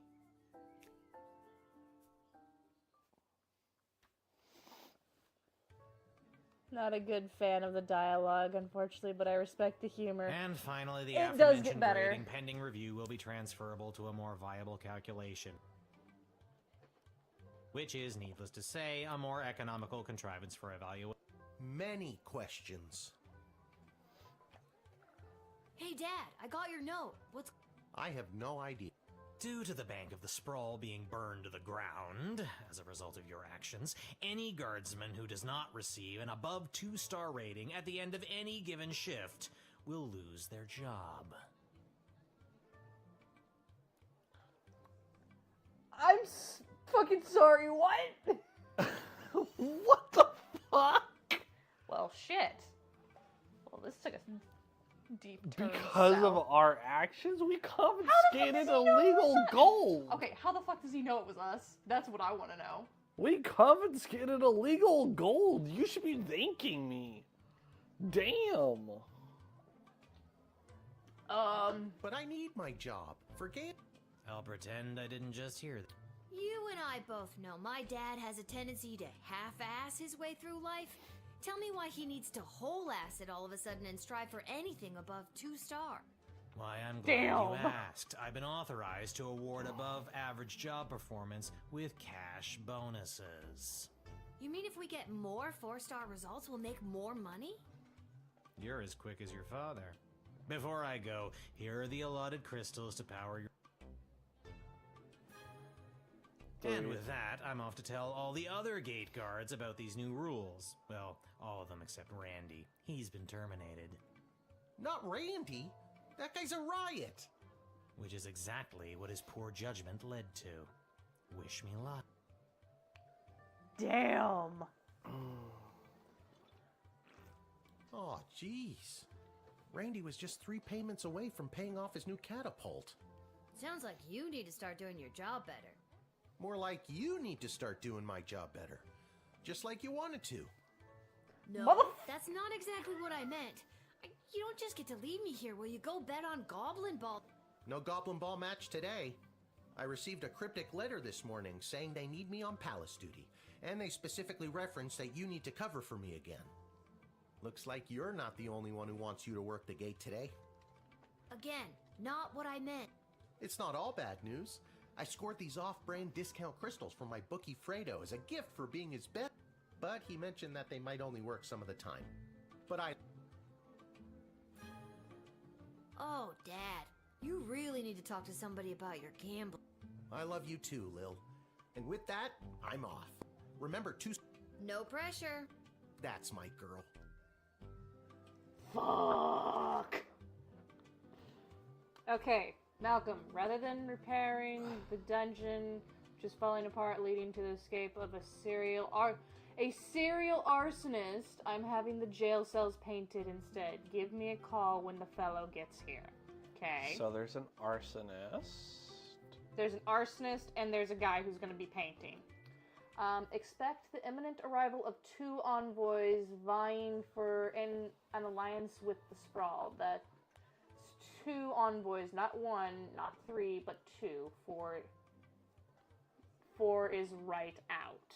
Not a good fan of the dialogue, unfortunately, but I respect the humor. And finally, the It does get aforementioned better. grading pending review will be transferable to a more viable calculation. Which is, needless to say, a more economical contrivance for evaluation. Many questions. Hey, Dad, I got your note. What's... I have no idea. Due to the Bank of the Sprawl being burned to the ground as a result of your actions, any guardsman who does not receive an above 2-star rating at the end of any given shift will lose their job. I'm fucking sorry, what? What the fuck? Well, shit. Well, this took a deep turn. Because south. of our actions, we How the fuck confiscated does he know it illegal was us? gold. Okay, how the fuck does he know it was us? That's what I want to know. We confiscated illegal gold. You should be thanking me. Damn. But I need my job. Forget. I'll pretend I didn't just hear that. You and I both know my dad has a tendency to half-ass his way through life. Tell me why he needs to whole-ass it all of a sudden and strive for anything above 2-star. Why, I'm glad you Damn. asked. I've been authorized to award above-average job performance with cash bonuses. You mean if we get more 4-star results, we'll make more money? You're as quick as your father. Before I go, here are the allotted crystals to power your... And with that, I'm off to tell all the other gate guards about these new rules. Well, all of them except Randy. He's been terminated. Not Randy. That guy's a riot. Which is exactly what his poor judgment led to. Wish me luck. Damn. Oh, jeez. Randy was just 3 payments away from paying off his new catapult. Sounds like you need to start doing your job better. More like you need to start doing my job better. Just like you wanted to. No, that's not exactly what I meant. You don't just get to leave me here. Will you go bet on Goblin Ball? No Goblin Ball match today. I received a cryptic letter this morning saying they need me on palace duty. And they specifically referenced that you need to cover for me again. Looks like you're not the only one who wants you to work the gate today. Again, not what I meant. It's not all bad news. I scored these off-brand discount crystals from my bookie Fredo as a gift for being his best. But he mentioned that they might only work some of the time. But Oh, Dad, you really need to talk to somebody about your gambling. I love you too, Lil. And with that, I'm off. Remember, No pressure. That's my girl. Fuck. Okay, Malcolm, rather than repairing the dungeon just falling apart leading to the escape of a serial arsonist, I'm having the jail cells painted instead. Give me a call when the fellow gets here. Okay. So there's an arsonist. There's an arsonist and there's a guy who's going to be painting. Expect the imminent arrival of 2 envoys vying for an alliance with the Sprawl. That's 2 envoys, not 1, not 3, but 2. 4 is right out.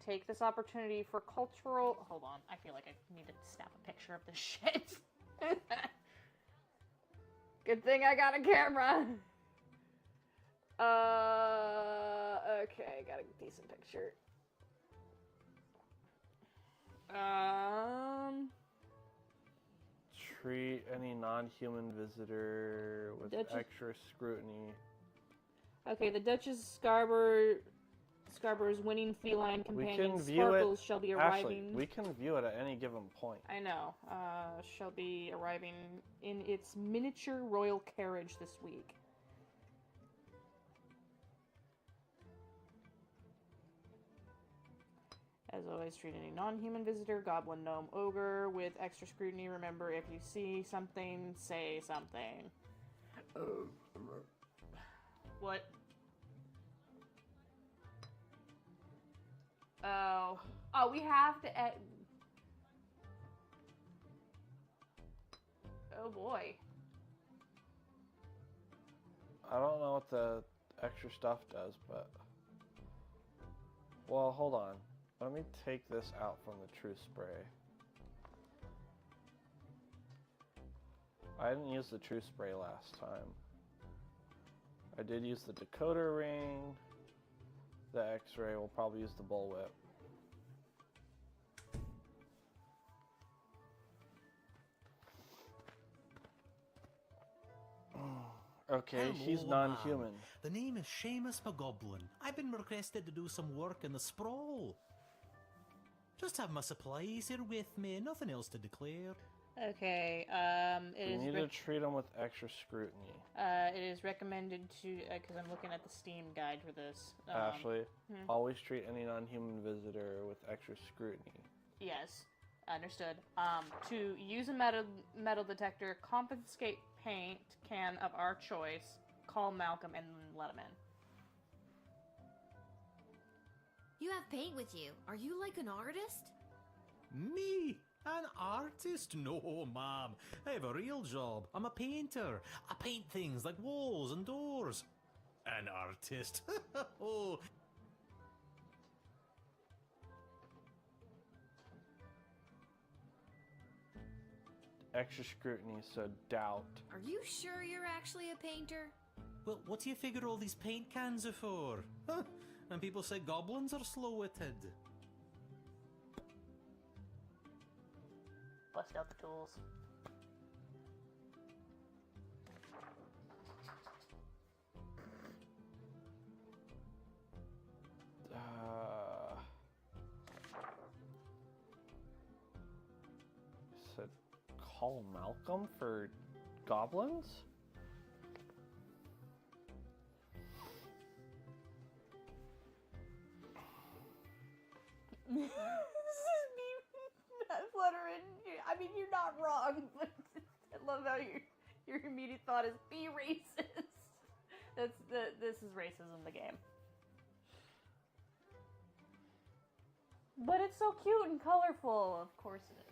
Take this opportunity for cultural... Hold on, I feel like I need to snap a picture of this shit. Good thing I got a camera. Okay, got a decent picture. Treat any non-human visitor with Duchess- extra scrutiny. Okay, the Duchess Scarborough's winning feline companion view Sparkles it. shall be Ashley, arriving. we can view it at any given point. I know. Shall be arriving in its miniature royal carriage this week. As always, treat any non-human visitor, goblin, gnome, ogre with extra scrutiny. Remember, if you see something, say something. What? Oh. Oh, we have to... Oh, boy. I don't know what the extra stuff does, but... Well, hold on. Let me take this out from the true spray. I didn't use the true spray last time. I did use the decoder ring. The x-ray. We'll probably use the bullwhip. Okay, he's Hello, non-human. ma'am. The name is Seamus McGoblin. I've been requested to do some work in the sprawl. Just have my supplies here with me, nothing else to declare. Okay, You need to treat them with extra scrutiny. it is recommended to, because I'm looking at the Steam guide for this. Ashley, always treat any non-human visitor with extra scrutiny. Yes, understood. To use a metal detector, confiscate paint can of our choice, call Malcolm, and let him in. You have paint with you. Are you like an artist? Me? An artist? No, Mom. I have a real job. I'm a painter. I paint things like walls and doors. An artist? Oh. Extra scrutiny, so doubt. Are you sure you're actually a painter? Well, what do you figure all these paint cans are for? Huh? And people say goblins are slow-witted. Bust out the tools. Said call Malcolm for goblins? This is me fluttering. I mean, you're not wrong, but I love how your immediate thought is be racist. This is racism in the game. But it's so cute and colorful. Of course it is.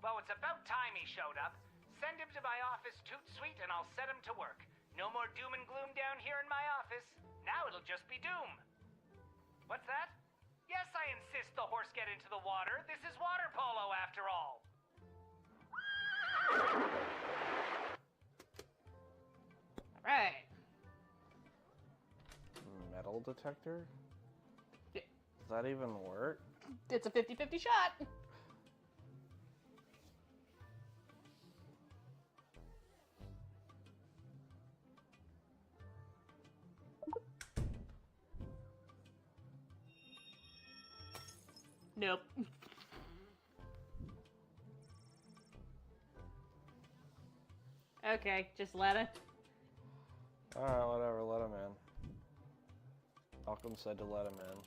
Well, it's about time he showed up. Send him to my office toot sweet and I'll set him to work. No more doom and gloom down here in my office. Now it'll just be doom. What's that? Yes, I insist the horse get into the water. This is water polo after all. Alright. Metal detector? Yeah. Does that even work? It's a 50-50 shot. Nope. Okay, just let it. Alright, whatever, let him in. Malcolm said to let him in.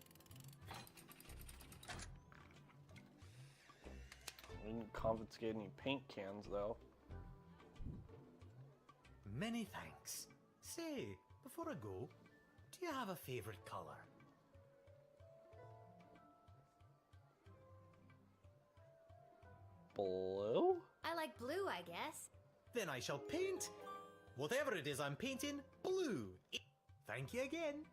We didn't confiscate any paint cans, though. Many thanks. Say, before I go, do you have a favorite color? Blue? I like blue, I guess. Then I shall paint whatever it is I'm painting blue. Thank you again.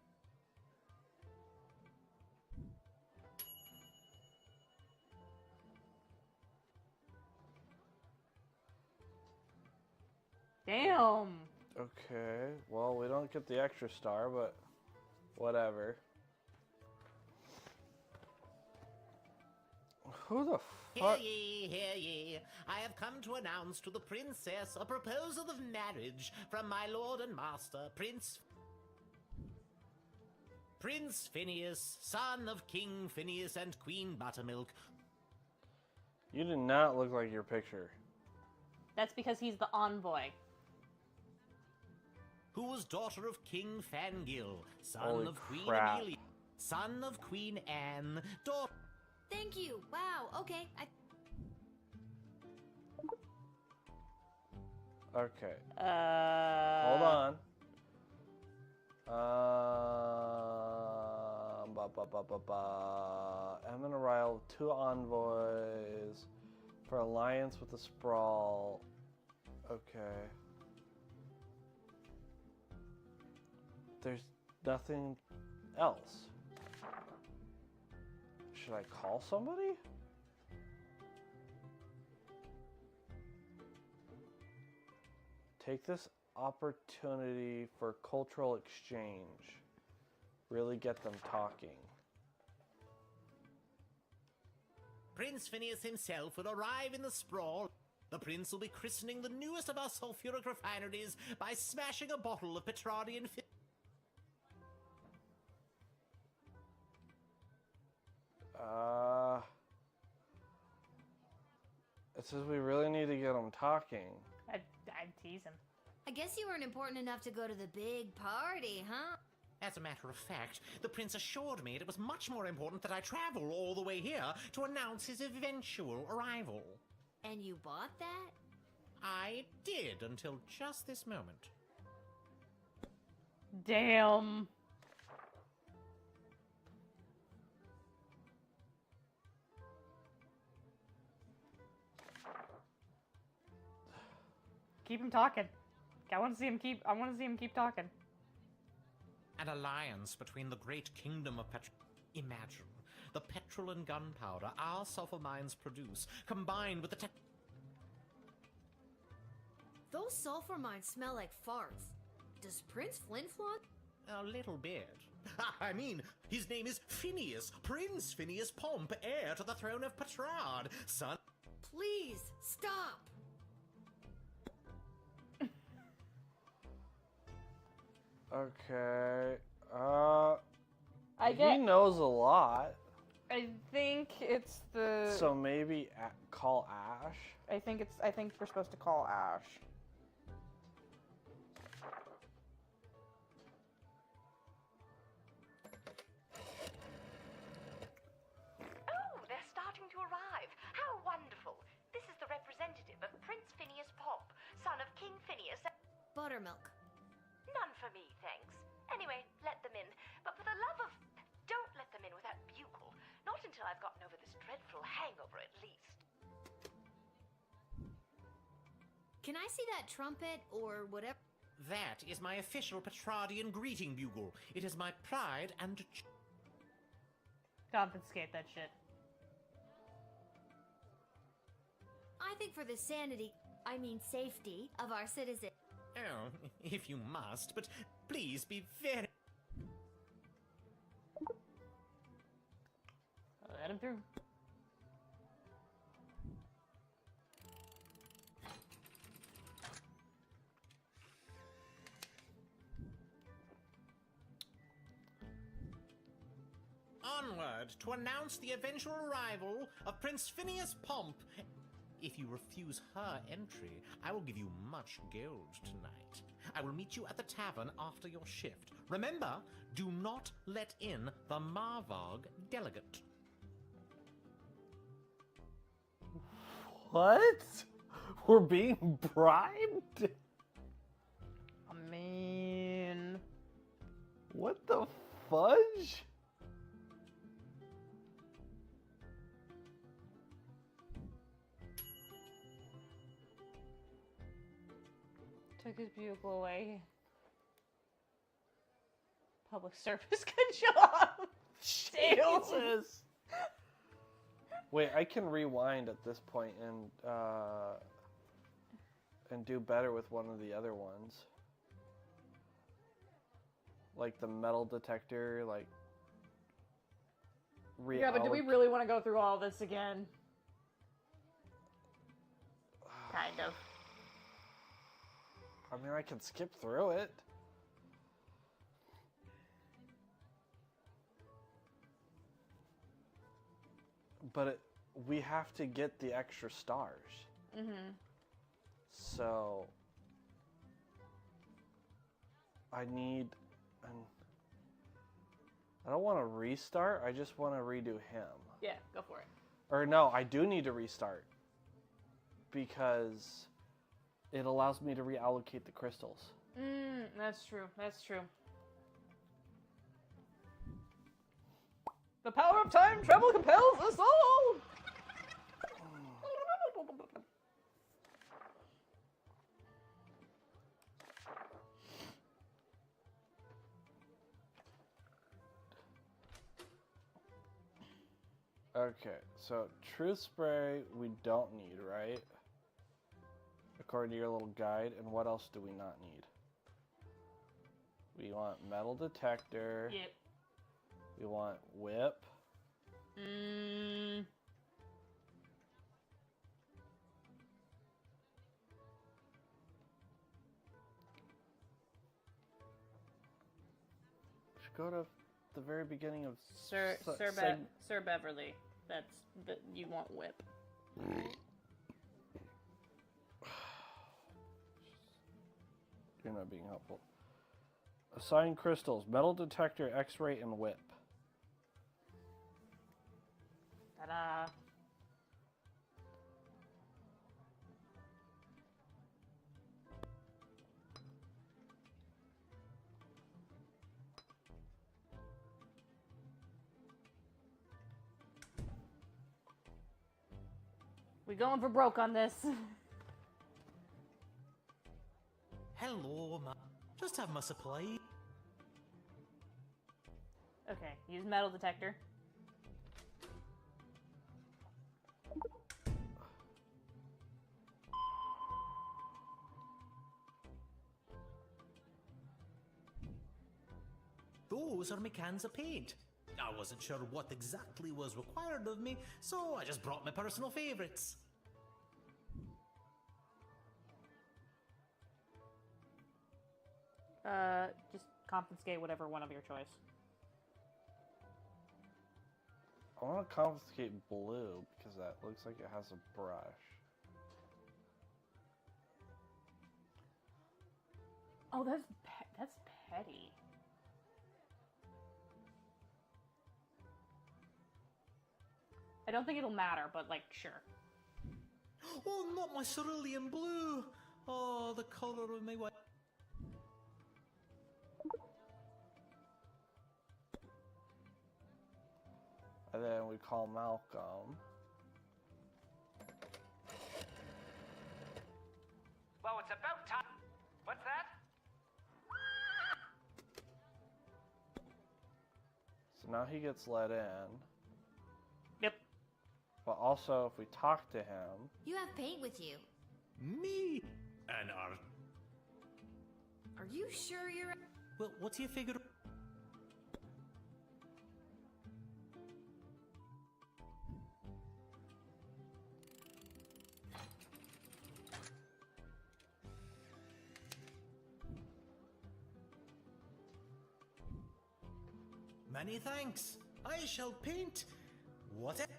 Damn. Okay, well, we don't get the extra star, but whatever. Who the fuck? Hear ye. I have come to announce to the princess a proposal of marriage from my lord and master, Prince Phineas, son of King Phineas and Queen Buttermilk. You do not look like your picture. That's because he's the envoy. Who was daughter of King Fangil, son Holy of Queen crap. Amelia, son of Queen Anne, daughter... Thank you. Wow. Okay. Okay. Hold on. Emin arrival, 2 envoys for alliance with the Sprawl. Okay. There's nothing else. Should I call somebody? Take this opportunity for cultural exchange. Really get them talking. Prince Phineas himself will arrive in the sprawl. The prince will be christening the newest of our sulfuric refineries by smashing a bottle of Petrardian. It says we really need to get them talking. I'd tease him. I guess you weren't important enough to go to the big party, huh? As a matter of fact, the prince assured me it was much more important that I travel all the way here to announce his eventual arrival. And you bought that? I did, until just this moment. Damn. Keep him talking. I want to see him keep talking. An alliance between the great kingdom of Imagine the petrol and gunpowder our sulfur mines produce, combined with the Those sulfur mines smell like farts. Does Prince Flinflon? A little bit. I mean, his name is Phineas, Prince Phineas Pomp, heir to the throne of Petrard, son. Please, stop! Okay. I He knows a lot. I think it's the. So maybe call Ash. I think we're supposed to call Ash. Oh, they're starting to arrive. How wonderful. This is the representative of Prince Phineas Pomp, son of King Phineas. Buttermilk. None for me, thanks. Anyway, let them in. But for the love of... Don't let them in without bugle. Not until I've gotten over this dreadful hangover, at least. Can I see that trumpet or whatever? That is my official Petrardian greeting bugle. It is my pride and... Confiscate that shit. I think for the safety of our citizens. Oh, if you must, but please be very... Let him through. Onward to announce the eventual arrival of Prince Phineas Pomp. If you refuse her entry, I will give you much gold tonight. I will meet you at the tavern after your shift. Remember, do not let in the Marvog delegate. What? We're being bribed? I mean... What the fudge? Took his bugle away. Public service, good job! Jesus! Wait, I can rewind at this point and do better with one of the other ones. Like the metal detector, like... Yeah, but do we really want to go through all this again? Kind of. I mean, I can skip through it. But we have to get the extra stars. Mm-hmm. So... I don't want to restart, I just want to redo him. Yeah, go for it. Or no, I do need to restart. Because it allows me to reallocate the crystals. That's true. That's true. The power of time travel compels us all! Okay, so Truth Spray we don't need, right? according to your little guide. And what else do we not need? We want metal detector. Yep. We want whip. Should go to the very beginning of Sir Beverly. You want whip. You're not being helpful. Assign crystals, metal detector, X-ray, and whip. Ta-da. We going for broke on this. Hello, ma. Just have my supply. Okay, use metal detector. Those are my cans of paint. I wasn't sure what exactly was required of me, so I just brought my personal favorites. Just confiscate whatever one of your choice. I want to confiscate blue because that looks like it has a brush. Oh, that's petty. I don't think it'll matter, but like, sure. Oh, not my cerulean blue! Oh, the color of my white. And then we call Malcolm. Well, it's about time. What's that? So now he gets let in. Yep. But also, if we talk to him... You have paint with you. Me? And art. Are you sure you're... Well, what do you figure... Many thanks. I shall paint whatever.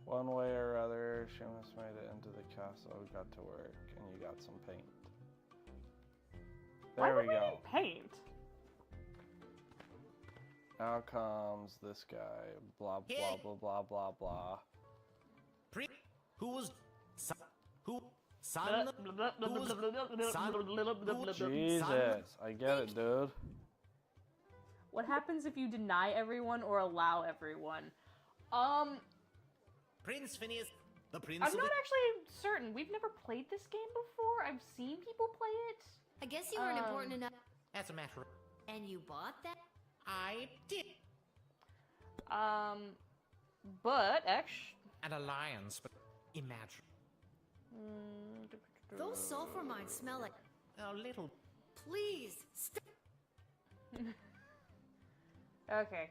One way or other, Seamus made it into the castle, got to work, and you got some paint. There we go. Paint. Now comes this guy. Blah blah blah blah blah blah. Who was who? Son? Jesus, I get it, dude. What happens if you deny everyone or allow everyone? Prince Phineas, the prince. I'm not actually certain. We've never played this game before. I've seen people play it. I guess you weren't important enough. That's a matter of... And you bought that? I did. But an alliance, but imagine. Those sulfur mines smell like a little. Please stop. Okay.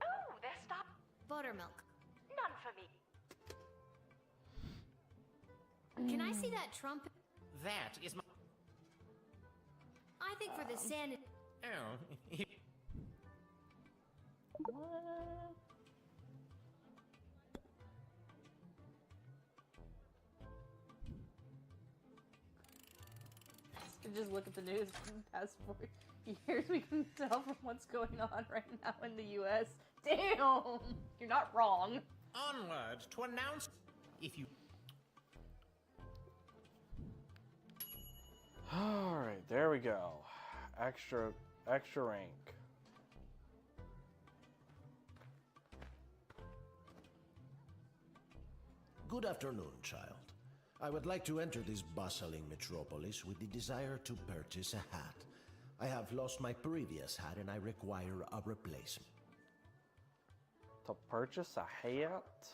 Oh, they're stop. Buttermilk. None for me. Can I see that trumpet? That is my... I think for the sand... Oh. What? Just look at the news in the past 4 years. We can tell from what's going on right now in the U.S. Damn! You're not wrong. Onward to announce... If you... Alright, there we go. Extra rank. Good afternoon, child. I would like to enter this bustling metropolis with the desire to purchase a hat. I have lost my previous hat and I require a replacement. To purchase a hat?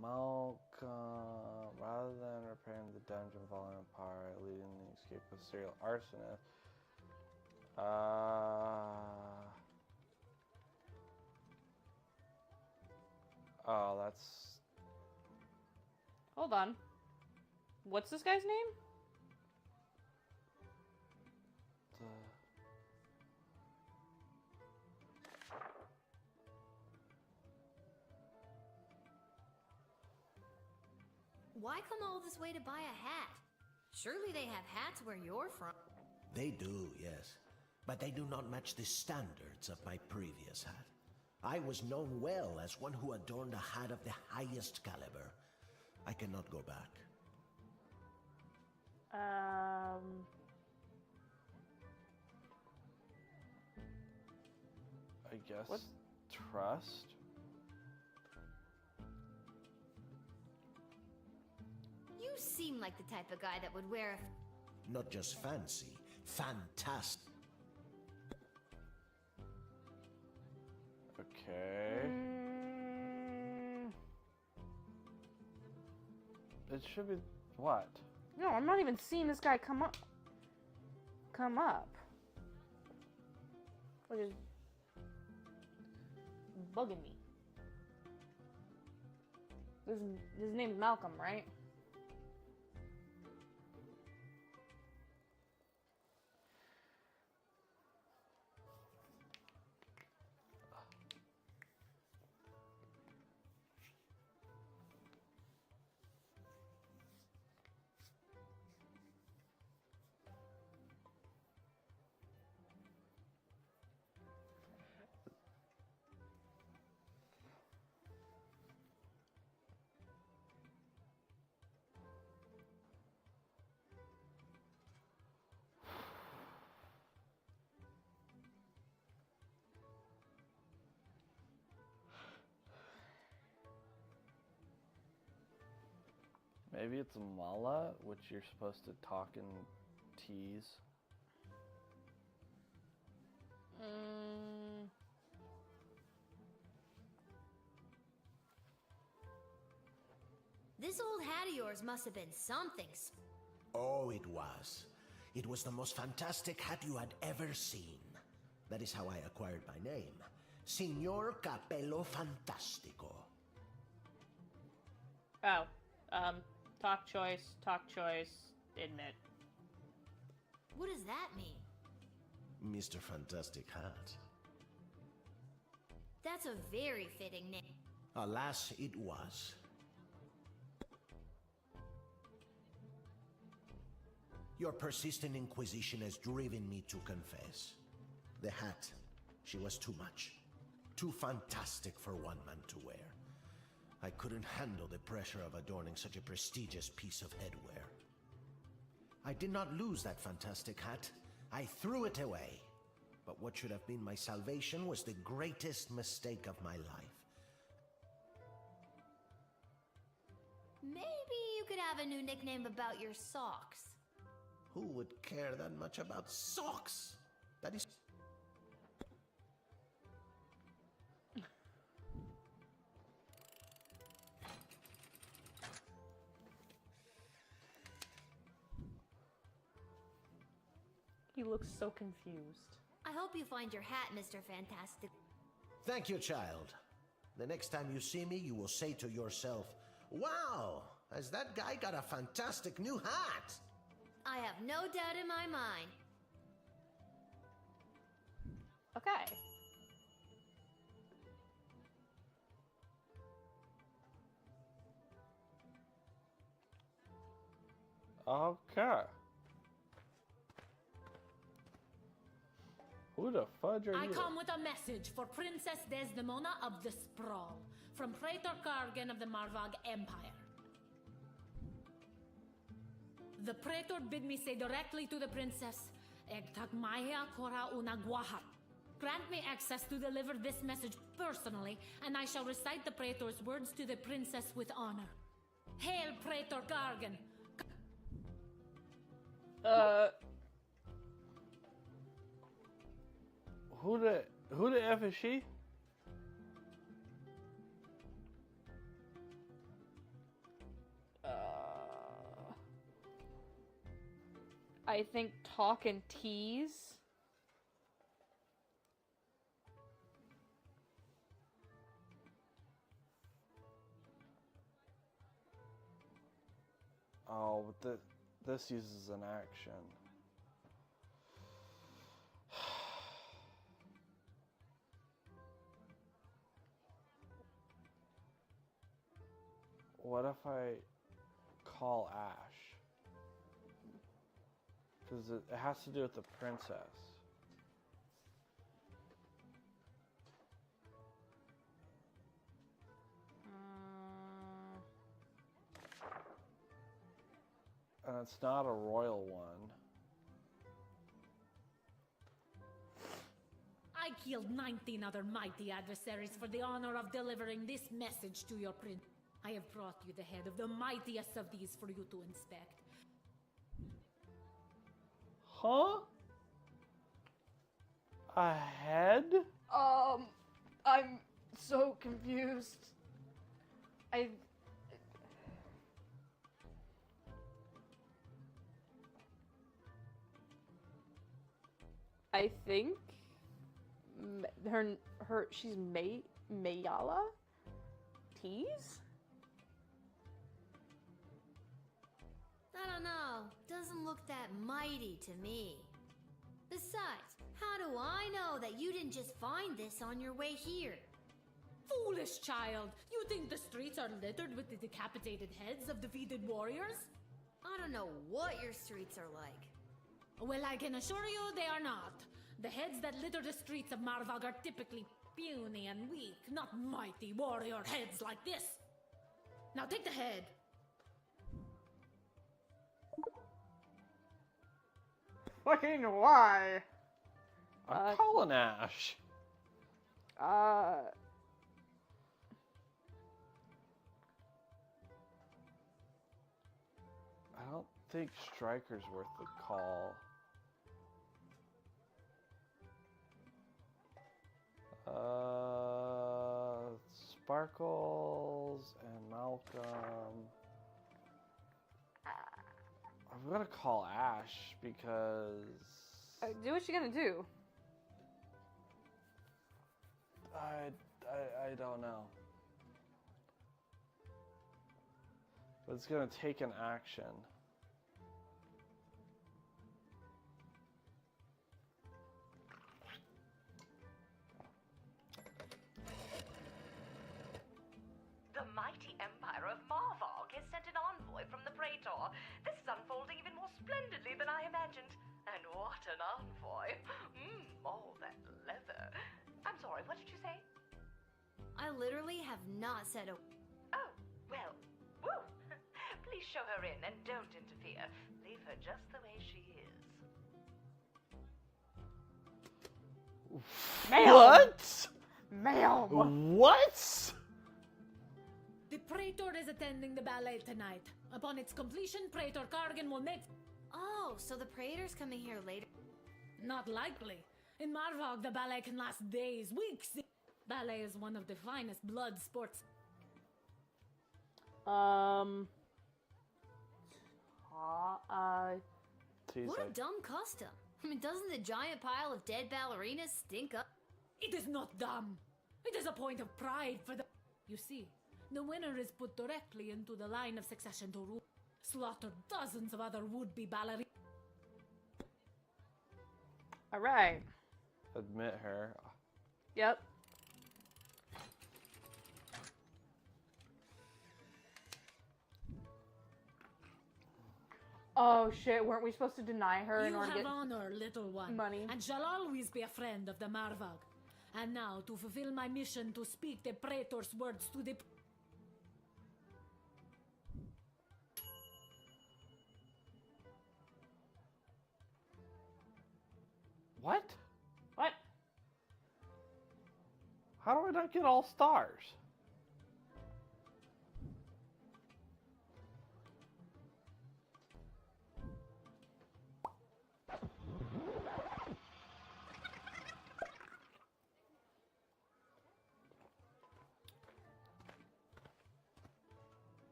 Malcolm, rather than repairing the dungeon falling apart, leading the escape of serial arsonist. Oh, that's... Hold on. What's this guy's name? Why come all this way to buy a hat? Surely they have hats where you're from. They do, yes. But they do not match the standards of my previous hat. I was known well as one who adorned a hat of the highest caliber. I cannot go back. I guess... What? Trust? You seem like the type of guy that would wear a... Not just fancy, fantastic. Okay. It should be... What? No, I'm not even seeing this guy come up. Which is bugging me. His name's Malcolm, right? Maybe it's Mala, which you're supposed to talk and tease. This old hat of yours must have been something. Oh, it was. It was the most fantastic hat you had ever seen. That is how I acquired my name. Signor Capello Fantastico. Oh, talk choice, admit. What does that mean? Mr. Fantastic Hat. That's a very fitting name. Alas, it was. Your persistent inquisition has driven me to confess. The hat, she was too much. Too fantastic for one man to wear. I couldn't handle the pressure of adorning such a prestigious piece of headwear. I did not lose that fantastic hat. I threw it away. But what should have been my salvation was the greatest mistake of my life. Maybe you could have a new nickname about your socks. Who would care that much about socks? That is... He looks so confused. I hope you find your hat, Mr. Fantastic. Thank you, child. The next time you see me, you will say to yourself, "Wow, has that guy got a fantastic new hat?" I have no doubt in my mind. Okay. Okay. Who the fudge are I you? come with a message for Princess Desdemona of the Sprawl, from Praetor Gargan of the Marvog Empire. The Praetor bid me say directly to the Princess, Egtag Maya Kora Unaguahat. Grant me access to deliver this message personally, and I shall recite the Praetor's words to the Princess with honor. Hail, Praetor Gargan! Who the F is she? I think talk and tease. Oh, but this uses an action. What if I call Ash? Because it has to do with the princess. And it's not a royal one. I killed 19 other mighty adversaries for the honor of delivering this message to your prince. I have brought you the head of the mightiest of these for you to inspect. Huh? A head? I'm so confused. I think she's Mayala? Tease? I don't know. Doesn't look that mighty to me. Besides, how do I know that you didn't just find this on your way here? Foolish child! You think the streets are littered with the decapitated heads of defeated warriors? I don't know what your streets are like. Well, I can assure you they are not. The heads that litter the streets of Marvog are typically puny and weak, not mighty warrior heads like this. Now take the head. Fucking why? I'm calling Ash. I don't think Striker's worth the call. Sparkles and Malcolm. I'm gonna call Ash because do what you're gonna do. I don't know. But it's gonna take an action. The mighty empire of Marvog has sent an envoy from the Praetor. This is unfolding even more splendidly than I imagined. And what an envoy. All that leather. I'm sorry, what did you say? I literally have not said a... Oh, well, woo! Please show her in and don't interfere. Leave her just the way she is. What? Ma'am! What? The Praetor is attending the ballet tonight. Upon its completion, Praetor Kargan will make... Oh, so the Praetor's coming here later. Not likely. In Marvog, the ballet can last days, weeks. Ballet is one of the finest blood sports. What a dumb custom. I mean, doesn't the giant pile of dead ballerinas stink up? It is not dumb. It is a point of pride for the... You see, the winner is put directly into the line of succession to rule. Slaughter dozens of other would-be ballerinas. Alright. Admit her. Yep. Oh shit, weren't we supposed to deny her in You order to have get honor, little one, money? and shall always be a friend of the Marvog. And now, to fulfill my mission to speak the Praetor's words to the... What? What? How do I not get all stars?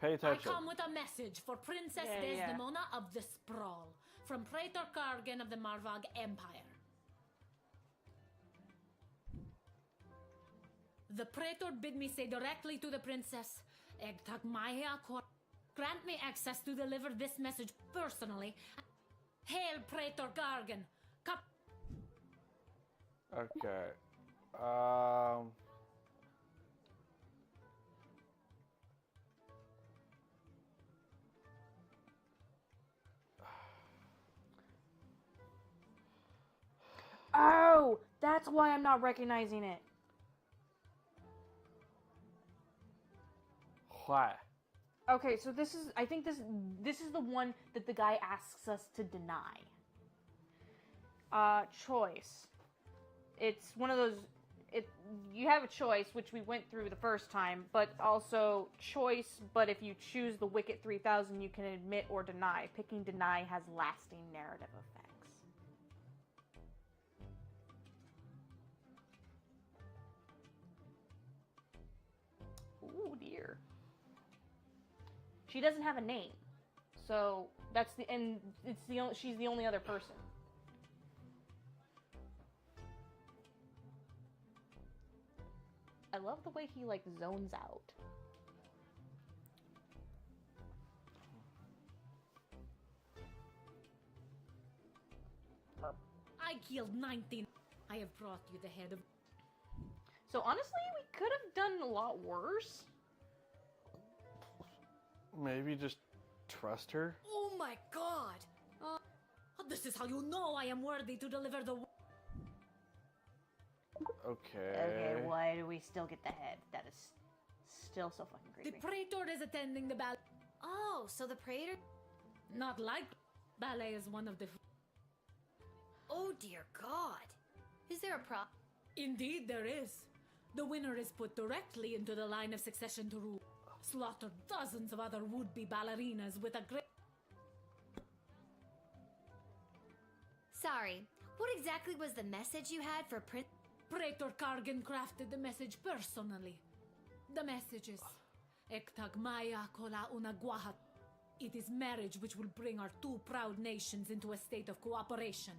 Pay attention. I come with a message for Princess Desdemona of the Sprawl, from Praetor Kargan of the Marvog Empire. The Praetor bid me say directly to the Princess, grant me access to deliver this message personally. Hail Praetor Kargan! Okay. Oh, that's why I'm not recognizing it. Why? Okay, so I think this is the one that the guy asks us to deny. Choice. It's one of those, you have a choice, which we went through the first time, but also choice, but if you choose the Wicket 3000, you can admit or deny. Picking deny has lasting narrative effects. Ooh, dear. She doesn't have a name, so that's she's the only other person. I love the way he like zones out. I killed 19. I have brought you the head of... So honestly, we could have done a lot worse. Maybe just trust her? Oh my god! This is how you know I am worthy to deliver the... Okay. Okay, why do we still get the head? That is still so fucking creepy. The Praetor is attending the ballet. Oh, so the Praetor? Not like ballet is one of the... Oh dear god. Is there a prop? Indeed there is. The winner is put directly into the line of succession to rule. Slaughter dozens of other would-be ballerinas with a great... Sorry, what exactly was the message you had for Prince? Praetor Kargan crafted the message personally. The message is... Ektagmaya kola unagwahat. It is marriage which will bring our two proud nations into a state of cooperation.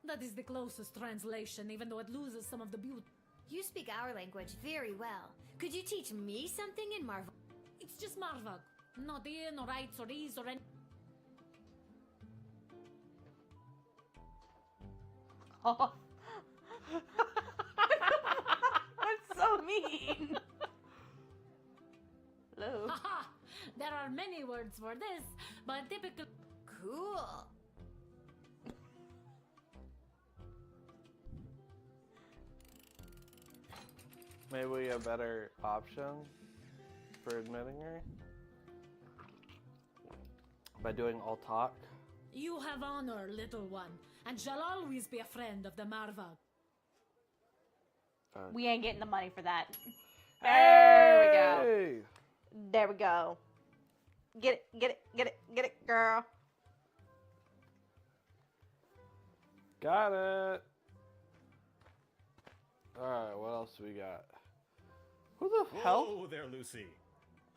That is the closest translation, even though it loses some of the beauty. You speak our language very well. Could you teach me something in Marvel? It's just Marvog. Not in or rights or ease or any... Oh. That's so mean. Hello. Haha! There are many words for this, but typical... Cool. Maybe we have better options for admitting her? By doing all talk? You have honor, little one, and shall always be a friend of the Marvog. We ain't getting the money for that. There we go. There we go. Get it, get it, get it, get it, girl. Got it. Alright, what else do we got? Who the hell? Hello there, Lucy.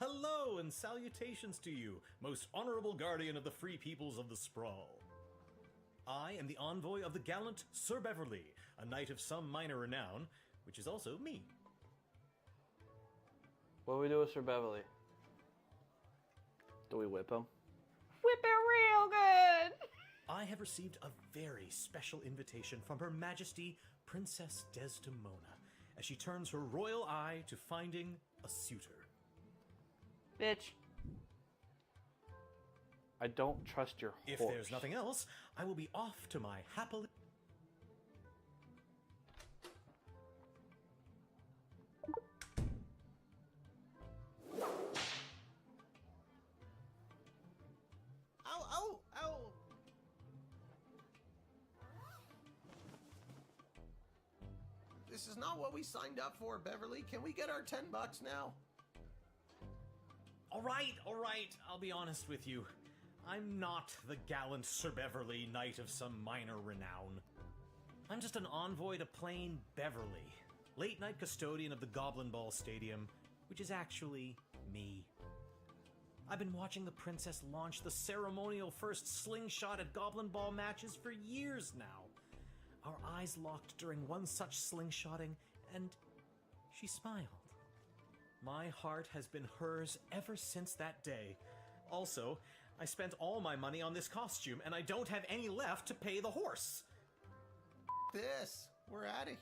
Hello and salutations to you, most honorable guardian of the free peoples of the Sprawl. I am the envoy of the gallant Sir Beverly, a knight of some minor renown, which is also me. What do we do with Sir Beverly? Do we whip him? Whip it real good. I have received a very special invitation from Her Majesty Princess Desdemona as she turns her royal eye to finding a suitor. Bitch. I don't trust your horse. If there's nothing else, I will be off to my happily... Ow, ow, ow! This is not what we signed up for, Beverly. Can we get our $10 now? All right, I'll be honest with you. I'm not the gallant Sir Beverly, knight of some minor renown. I'm just an envoy to plain Beverly, late-night custodian of the Goblin Ball Stadium, which is actually me. I've been watching the princess launch the ceremonial first slingshot at Goblin Ball matches for years now. Our eyes locked during one such slingshotting, and she smiled. My heart has been hers ever since that day. Also, I spent all my money on this costume, and I don't have any left to pay the horse. This. We're at it.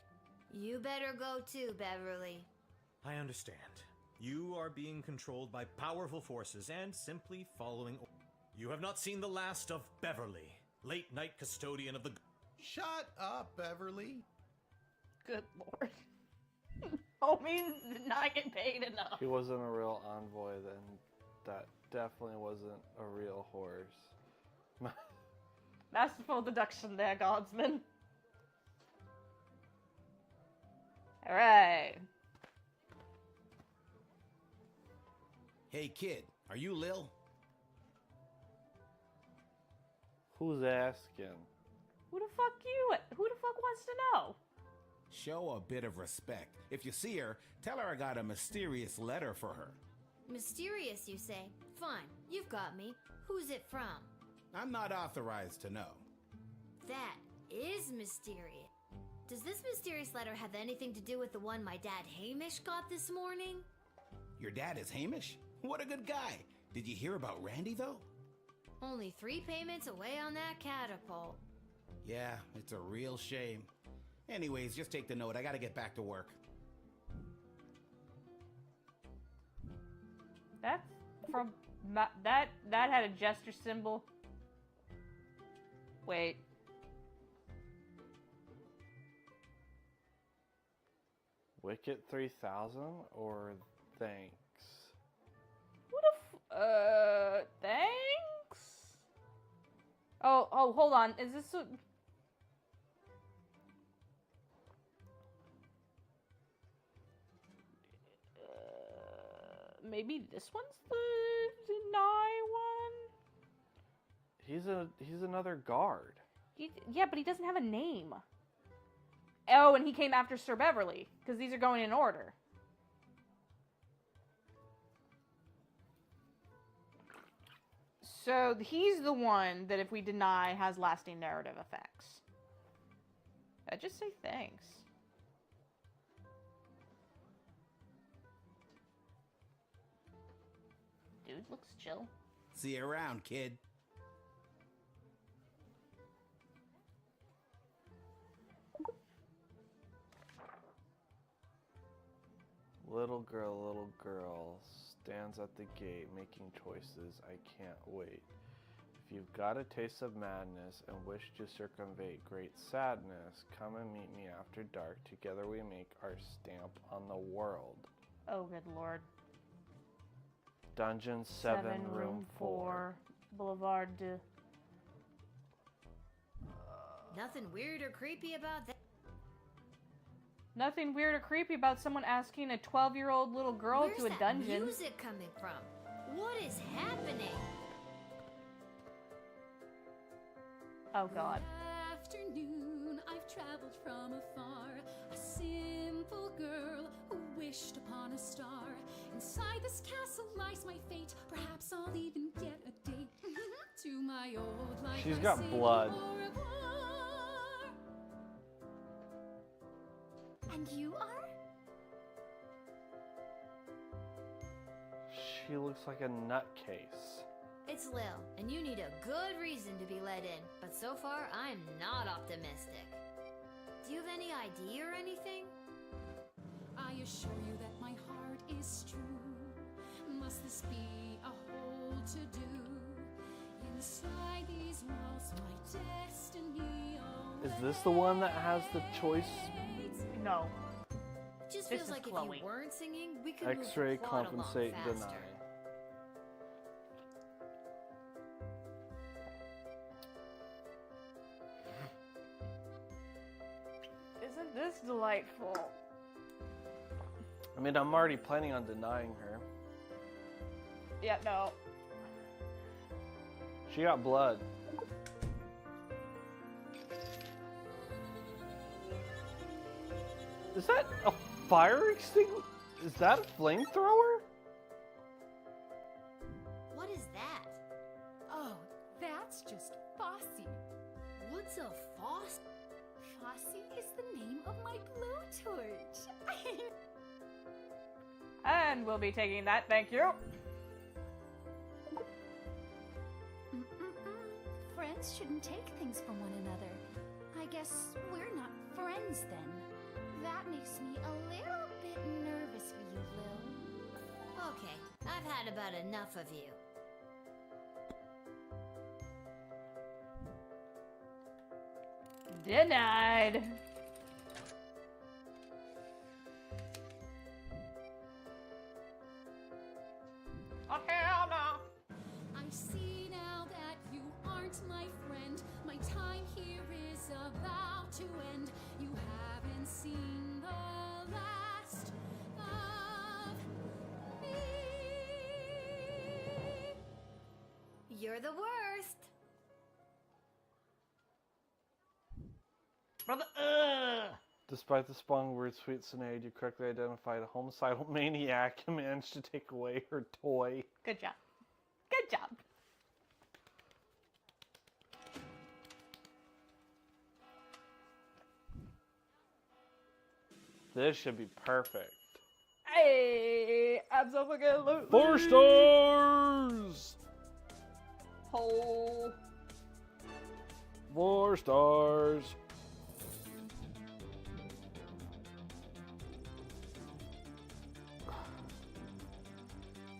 You better go too, Beverly. I understand. You are being controlled by powerful forces and simply following. You have not seen the last of Beverly, late night custodian of the. Shut up, Beverly. Good lord. Homies did not get paid enough. He wasn't a real envoy, then that definitely wasn't a real horse. Masterful deduction there, Guardsman. Alright. Hey kid, are you Lil? Who's asking? Who the fuck wants to know? Show a bit of respect. If you see her, tell her I got a mysterious letter for her. Mysterious, you say? Fine, you've got me. Who's it from? I'm not authorized to know. That is mysterious. Does this mysterious letter have anything to do with the one my dad Hamish got this morning? Your dad is Hamish? What a good guy. Did you hear about Randy, though? Only 3 payments away on that catapult. Yeah, it's a real shame. Anyways, just take the note. I gotta get back to work. That's from... That had a gesture symbol. Wait. Wicket 3000 or thanks? Thanks? Oh, hold on. Is this a... maybe this one's the deny one? He's another guard. Yeah, but he doesn't have a name. Oh, and he came after Sir Beverly, because these are going in order. So he's the one that if we deny has lasting narrative effects. I just say thanks. Dude looks chill. See you around, kid. Little girl stands at the gate making choices. I can't wait. If you've got a taste of madness and wish to circumvent great sadness, come and meet me after dark. Together we make our stamp on the world. Oh, good lord. Dungeon 7, room 4. Boulevard de... Nothing weird or creepy about that. Nothing weird or creepy about someone asking a 12-year-old little girl Where's to a that dungeon. music coming from? What is happening? Oh god. Afternoon, I've traveled from afar. A simple girl who wished upon a star. Inside this castle lies my fate. Perhaps I'll even get a date to my old life. She's got blood. And you are? She looks like a nutcase. It's Lil, and you need a good reason to be let in. But so far, I'm not optimistic. Do you have any ID or anything? I assure you that my heart is true. Must this be a whole to-do? Inside these walls, my destiny Is this the one that has the choice? No. Just This feels is like Chloe. if you weren't singing, we could X-ray, move the plot compensate, along deny. faster. Isn't this delightful? I mean, I'm already planning on denying her. Yeah, no. She got blood. Is that a fire extinguisher? Is that a flamethrower? So Fossy is the name of my blowtorch. And we'll be taking that, thank you. Friends shouldn't take things from one another. I guess we're not friends then. That makes me a little bit nervous for you, Lil. Okay, I've had about enough of you. Denied. Oh, hell no. I see now that you aren't my friend. My time here is about to end. You haven't seen the last of me. You're the worst. Brother, Despite the spelling word sweet Sinead, you correctly identified a homicidal maniac and managed to take away her toy. Good job. Good job. This should be perfect. Hey, absolutely. 4 stars! Hole. 4 stars.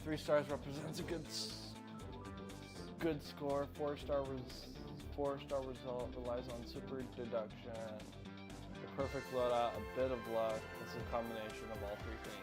Three stars represents a good score. 4-star result relies on super deduction. The perfect loadout, a bit of luck. It's a combination of all 3 things.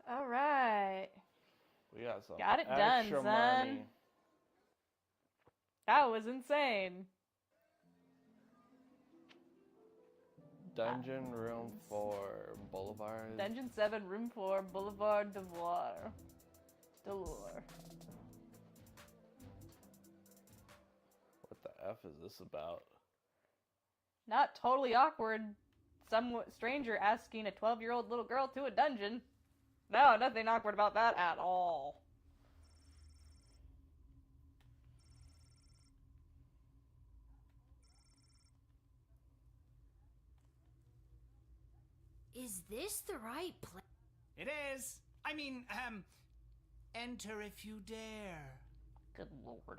All right. We got some Got it done, extra son. money. That was insane. Dungeon room 4, Boulevard. Dungeon 7, room 4, Boulevard Deloire. What the F is this about? Not totally awkward. Some stranger asking a 12-year-old little girl to a dungeon. No, nothing awkward about that at all. Is this the right place? It is. I mean, enter if you dare. Good lord.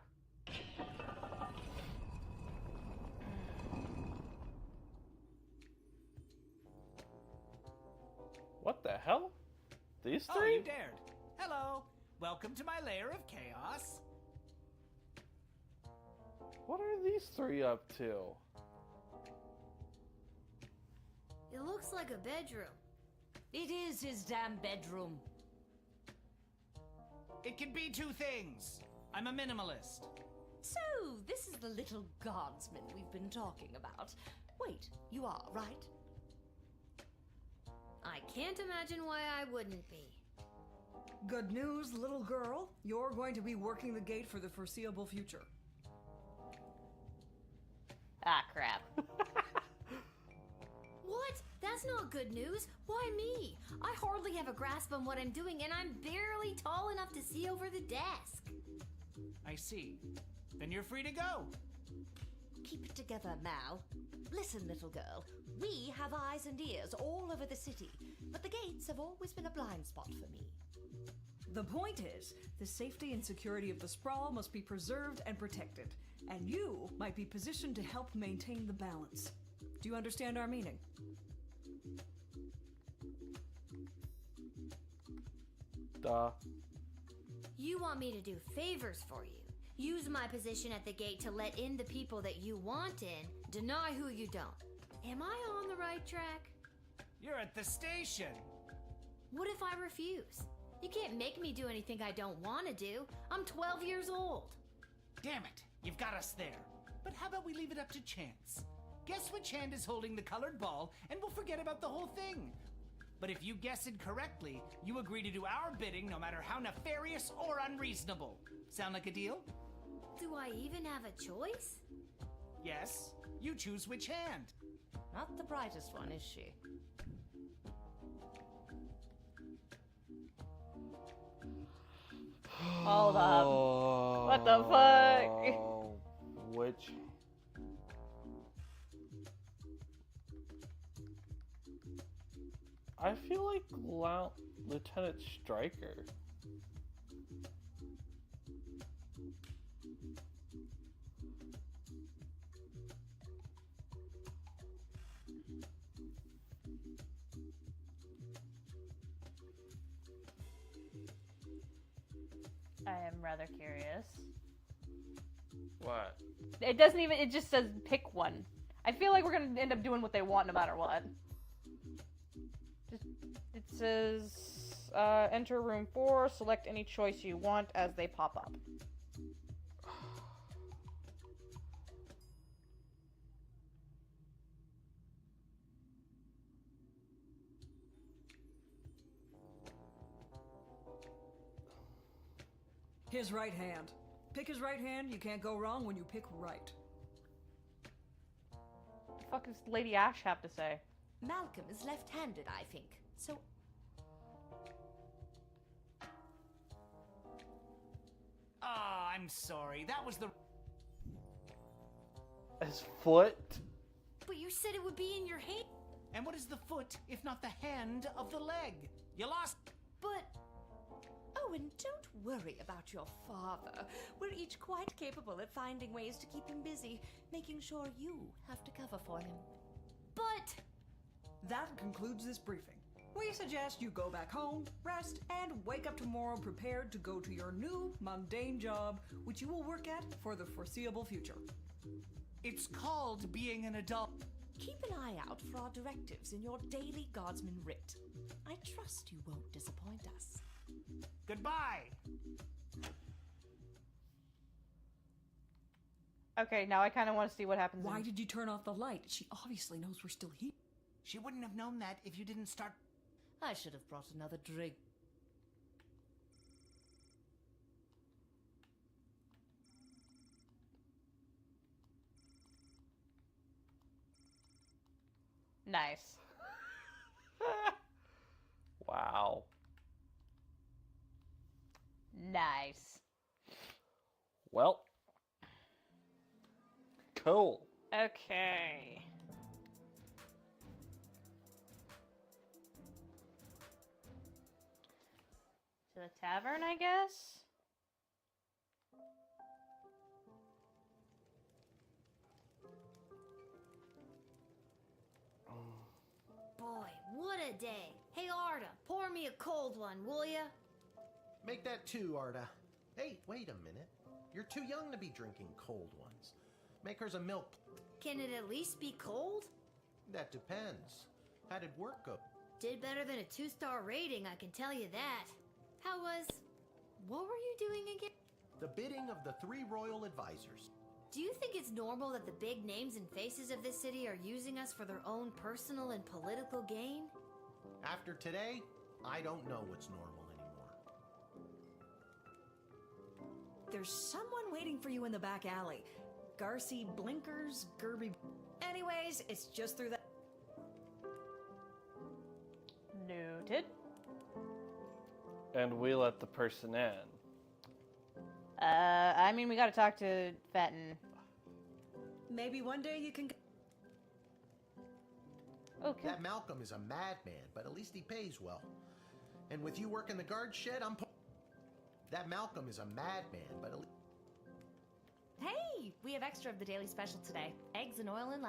What the hell? These Oh, three? you dared. Hello. Welcome to my lair of chaos. What are these 3 up to? It looks like a bedroom. It is his damn bedroom. It can be 2 things. I'm a minimalist. So, this is the little guardsman we've been talking about. Wait, you are, right? I can't imagine why I wouldn't be. Good news, little girl. You're going to be working the gate for the foreseeable future. Ah, crap. What? That's not good news. Why me? I hardly have a grasp on what I'm doing, and I'm barely tall enough to see over the desk. I see. Then you're free to go. Keep it together, Mal. Listen, little girl. We have eyes and ears all over the city, but the gates have always been a blind spot for me. The point is, the safety and security of the sprawl must be preserved and protected, and you might be positioned to help maintain the balance. Do you understand our meaning? Duh. You want me to do favors for you. Use my position at the gate to let in the people that you want in, deny who you don't. Am I on the right track? You're at the station. What if I refuse? You can't make me do anything I don't want to do. I'm 12 years old. Damn it. You've got us there. But how about we leave it up to chance? Guess which hand is holding the colored ball, and we'll forget about the whole thing. But if you guess it correctly, you agree to do our bidding no matter how nefarious or unreasonable. Sound like a deal? Do I even have a choice? Yes. You choose which hand. Not the brightest one, is she? Hold up. What the fuck? Which? I feel like Lieutenant Stryker. I am rather curious. What? It doesn't even, it just says pick one. I feel like we're gonna end up doing what they want no matter what. It says, enter room 4, select any choice you want as they pop up. His right hand. Pick his right hand, you can't go wrong when you pick right. What the fuck does Lady Ash have to say? Malcolm is left-handed, I think. So Oh, I'm sorry. That was the... His foot? But you said it would be in your hand. And what is the foot if not the hand of the leg? You lost... But... Oh, and don't worry about your father. We're each quite capable at finding ways to keep him busy, making sure you have to cover for him. But... That concludes this briefing. We suggest you go back home, rest, and wake up tomorrow prepared to go to your new, mundane job, which you will work at for the foreseeable future. It's called being an adult. Keep an eye out for our directives in your daily Guardsman writ. I trust you won't disappoint us. Goodbye! Okay, now I kind of want to see what happens. Why did you turn off the light? She obviously knows we're still here. She wouldn't have known that if you didn't start... I should have brought another drink. Nice. Wow. Nice. Well. Cool. Okay. To the tavern, I guess? Boy, what a day. Hey, Arda, pour me a cold one, will ya? Make that 2, Arda. Hey, wait a minute. You're too young to be drinking cold ones. Make hers a milk. Can it at least be cold? That depends. How did work go? Did better than a 2-star rating, I can tell you that. How was... What were you doing again? The bidding of the 3 royal advisors. Do you think it's normal that the big names and faces of this city are using us for their own personal and political gain? After today, I don't know what's normal anymore. There's someone waiting for you in the back alley. Garcy Blinkers, Gerby... Anyways, it's just through that... Noted. And we let the person in. I mean, we gotta talk to Fenton. Maybe one day you can... Okay. That Malcolm is a madman, but at least he pays well. And with you working the guard shed, That Malcolm is a madman, but at least... Hey, we have extra of the daily special today. Eggs and oil and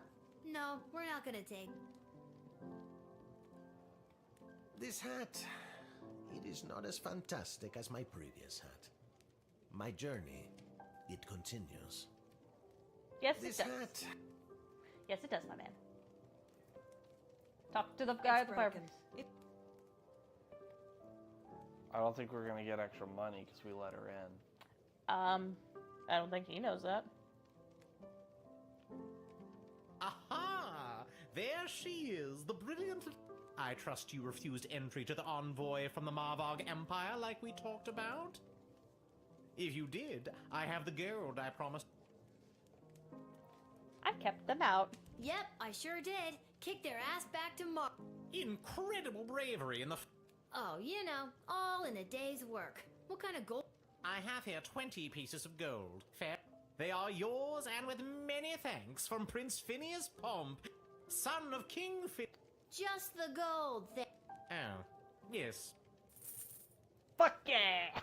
No, we're not gonna take... This hat, it is not as fantastic as my previous hat. My journey, it continues. Yes, This it does. hat... Yes, it does, my man. Talk to the guy at the fireplace. I don't think we're gonna get extra money because we let her in. I don't think he knows that. Aha! There she is, the brilliant... I trust you refused entry to the envoy from the Marvog Empire like we talked about? If you did, I have the gold I promised. I kept them out. Yep, I sure did. Kick their ass back to Mar. Incredible bravery in the... Oh, you know, all in a day's work. What kind of gold? I have here 20 pieces of gold. Fair. They are yours, and with many thanks from Prince Phineas Pomp, son of King Just the gold thing. Oh, yes. Fuck yeah!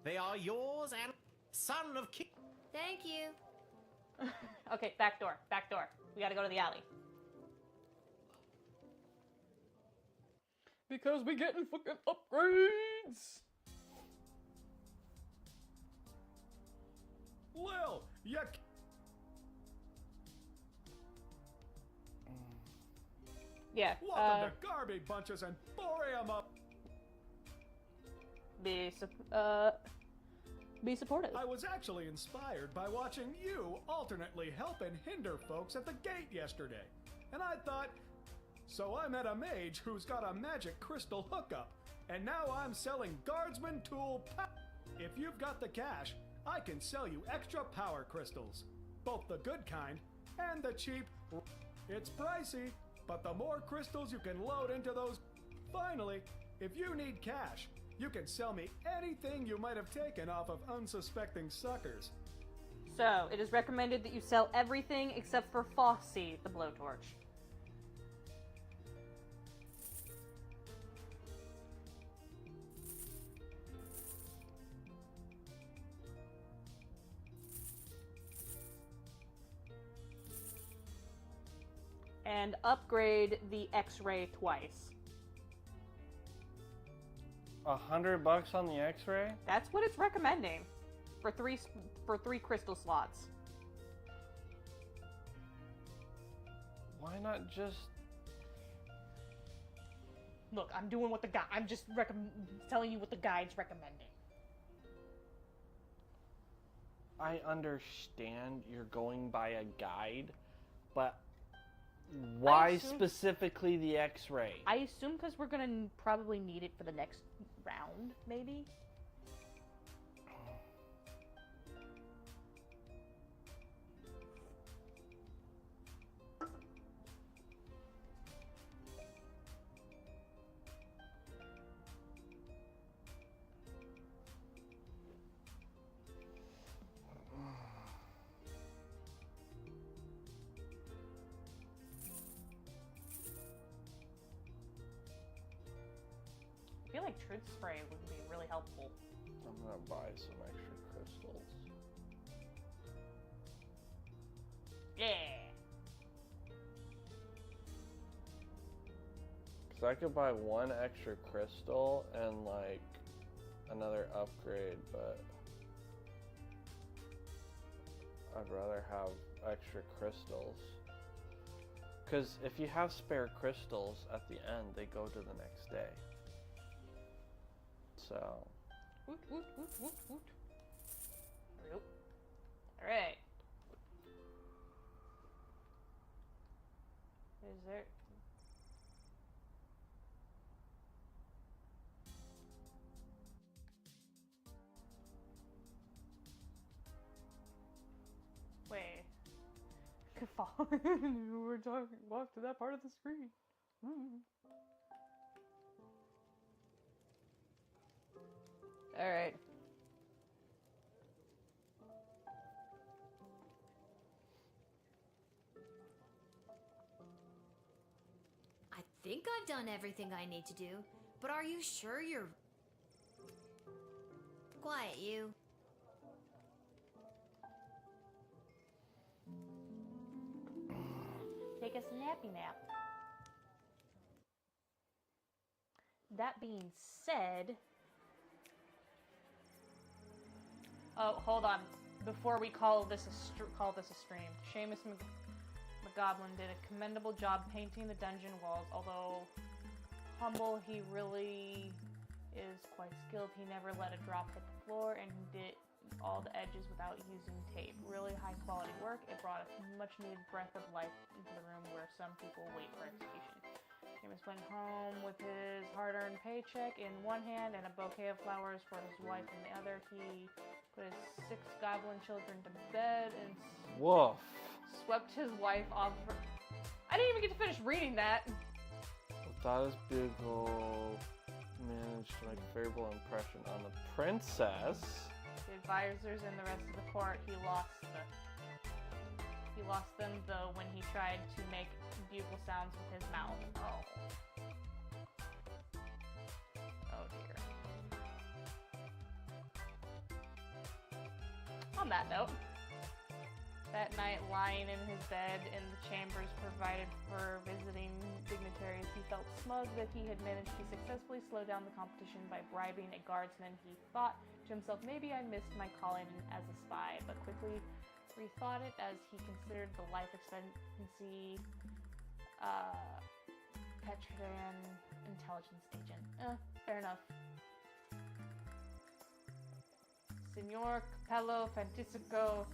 They are yours and son of King. Thank you. Okay, back door. Back door. We gotta go to the alley. Because we getting fucking upgrades! Lil, yuck. Yeah, Welcome to Garby Bunches and Thorium up. Be supportive. I was actually inspired by watching you alternately help and hinder folks at the gate yesterday. And I thought, so I met a mage who's got a magic crystal hookup. And now I'm selling Guardsman tool If you've got the cash, I can sell you extra power crystals. Both the good kind and the cheap. It's pricey, but the more crystals you can load into those... Finally, if you need cash, you can sell me anything you might have taken off of unsuspecting suckers. So, it is recommended that you sell everything except for Fossey, the blowtorch. And upgrade the X-ray twice. $100 on the X-ray? That's what it's recommending for three crystal slots. Why not just... Look, I'm doing what the guy. I'm just telling you what the guide's recommending. I understand you're going by a guide, but why specifically the X-ray? I assume because we're gonna probably need it for the next round, maybe? I feel like truth spray would be really helpful. I'm gonna buy some extra crystals. Yeah! Because I could buy one extra crystal and, like, another upgrade, but I'd rather have extra crystals. Because if you have spare crystals at the end, they go to the next day. So. Woot, woot, woot, woot, woot. Alright. Is there... Wait. Could fall. We're talking. Walk to that part of the screen. Alright. I think I've done everything I need to do, but are you sure you're... Quiet, you. Take a snappy nap. That being said... Oh, hold on. Before we call this a stream, Seamus McGoblin did a commendable job painting the dungeon walls. Although humble, he really is quite skilled. He never let a drop hit the floor, and he did all the edges without using tape. Really high quality work. It brought a much needed breath of life into the room where some people wait for execution. James went home with his hard-earned paycheck in one hand and a bouquet of flowers for his wife in the other. He put his 6 goblin children to bed and Woof. swept his wife off her... I didn't even get to finish reading that. Without his bugle, managed to make a favorable impression on the princess. The advisors and the rest of the court, he lost them though when he tried to make bugle sounds with his mouth. Oh dear. On that note, that night, lying in his bed in the chambers provided for visiting dignitaries, he felt smug that he had managed to successfully slow down the competition by bribing a guardsman. He thought to himself, maybe I missed my calling as a spy, but quickly rethought it as he considered the life expectancy Petrian intelligence agent. Fair enough. Signor Capello Fantisico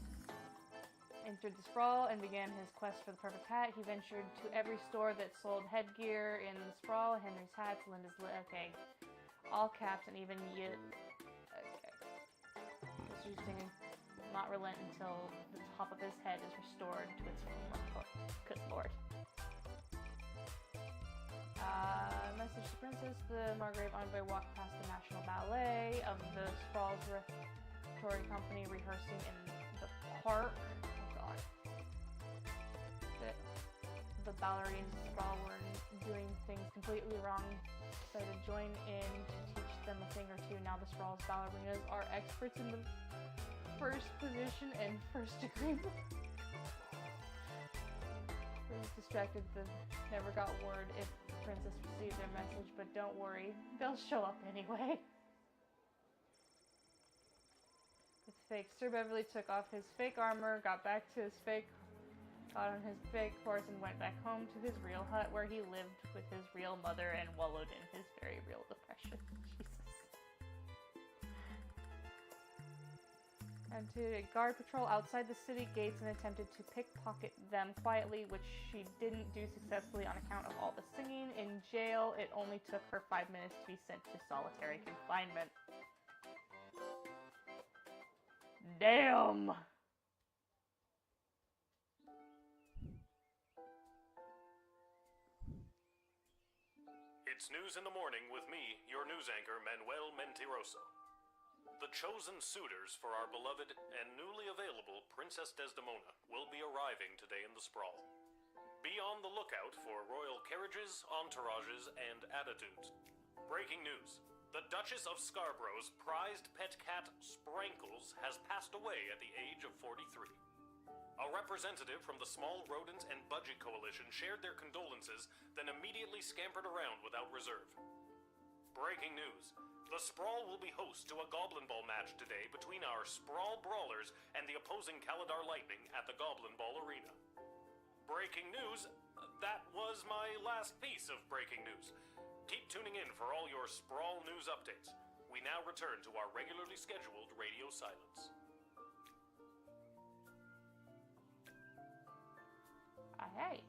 entered the sprawl and began his quest for the perfect hat. He ventured to every store that sold headgear in the sprawl. Henry's hats, Linda's okay. All caps and even okay. He's using not relent until the top of his head is restored to its former color. Good lord. Message to Princess. The Margrave envoy walked past the National Ballet of the Sprawl's Repertory Company rehearsing in the park. The ballerinas of Sprawl were doing things completely wrong, so to join in to teach them a thing or two. Now the Sprawl's ballerinas are experts in the first position and first degree. They was distracted, never got word if the princess received their message, but don't worry, they'll show up anyway. It's fake. Sir Beverly took off his fake armor, got on his fake horse and went back home to his real hut where he lived with his real mother and wallowed in his very real depression. Jesus. And to a guard patrol outside the city gates and attempted to pickpocket them quietly, which she didn't do successfully on account of all the singing. In jail, it only took her 5 minutes to be sent to solitary confinement. Damn! It's News in the Morning with me, your news anchor, Manuel Mentiroso. The chosen suitors for our beloved and newly available Princess Desdemona will be arriving today in the Sprawl. Be on the lookout for royal carriages, entourages, and attitudes. Breaking news. The Duchess of Scarborough's prized pet cat, Sprankles, has passed away at the age of 43. A representative from the Small Rodent and Budgie Coalition shared their condolences, then immediately scampered around without reserve. Breaking news. The Sprawl will be host to a Goblin Ball match today between our Sprawl Brawlers and the opposing Caladar Lightning at the Goblin Ball Arena. Breaking news. That was my last piece of breaking news. Keep tuning in for all your Sprawl news updates. We now return to our regularly scheduled radio silence. Hey.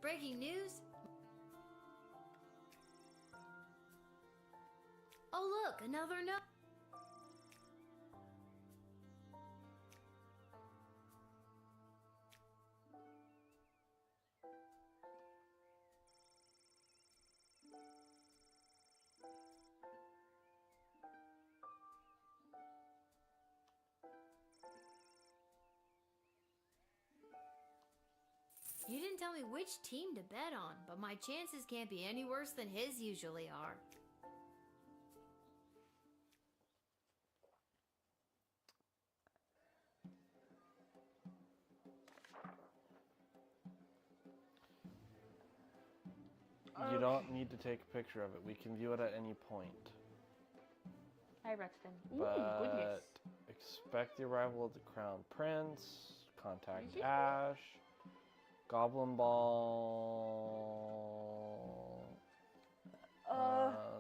Breaking news. Oh look, another note. You didn't tell me which team to bet on, but my chances can't be any worse than his usually are. You don't need to take a picture of it. We can view it at any point. Hi, Rexton. Ooh, But goodness. expect the arrival of the Crown Prince. Contact Ash. Goblin Ball.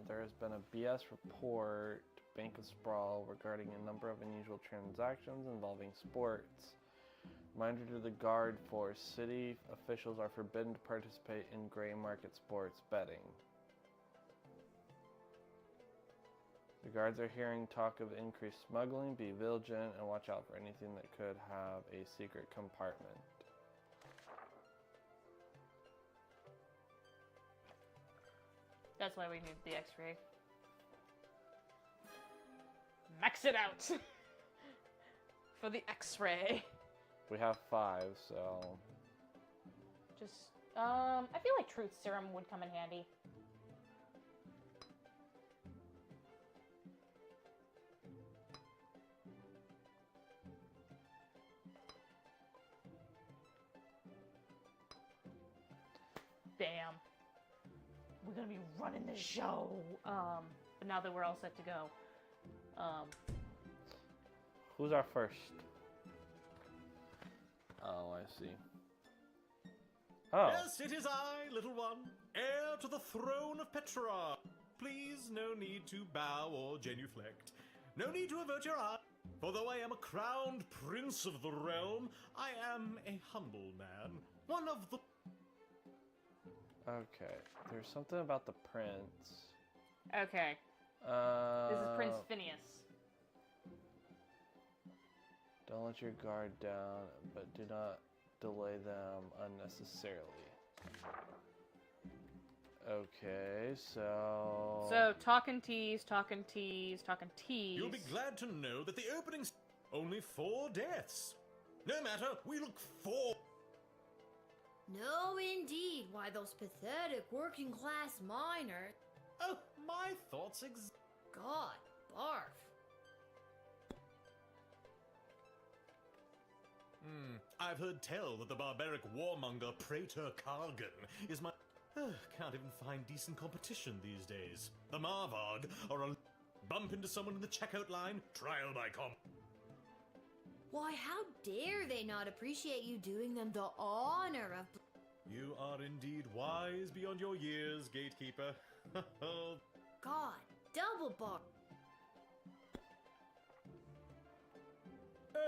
There has been a BS report Bank of Sprawl regarding a number of unusual transactions involving sports. Reminder to the guard force, city officials are forbidden to participate in gray market sports betting. The guards are hearing talk of increased smuggling. Be vigilant and watch out for anything that could have a secret compartment. That's why we need the X-ray. Max it out! For the X-ray. We have 5, so... Just, I feel like Truth Serum would come in handy. Damn. We're gonna be running the show. But now that we're all set to go. Who's our first? Oh, I see. Oh. Yes, it is I, little one, heir to the throne of Petra. Please, no need to bow or genuflect. No need to avert your eye. For though I am a crowned prince of the realm, I am a humble man. One of the... Okay, there's something about the prince. Okay. This is Prince Phineas. Don't let your guard down, but do not delay them unnecessarily. Okay, so... So, talking tease, talking tease, talking tease. You'll be glad to know that the opening's only 4 deaths. No matter, we look forward. No, indeed. Why, those pathetic working-class miners... Oh, my thoughts God, barf. I've heard tell that the barbaric warmonger Praetor Kargan is my... can't even find decent competition these days. The Marvog are a... Bump into someone in the checkout line, trial by comp. Why, how dare they not appreciate you doing them the honor of... You are indeed wise beyond your years, gatekeeper. God, double bar.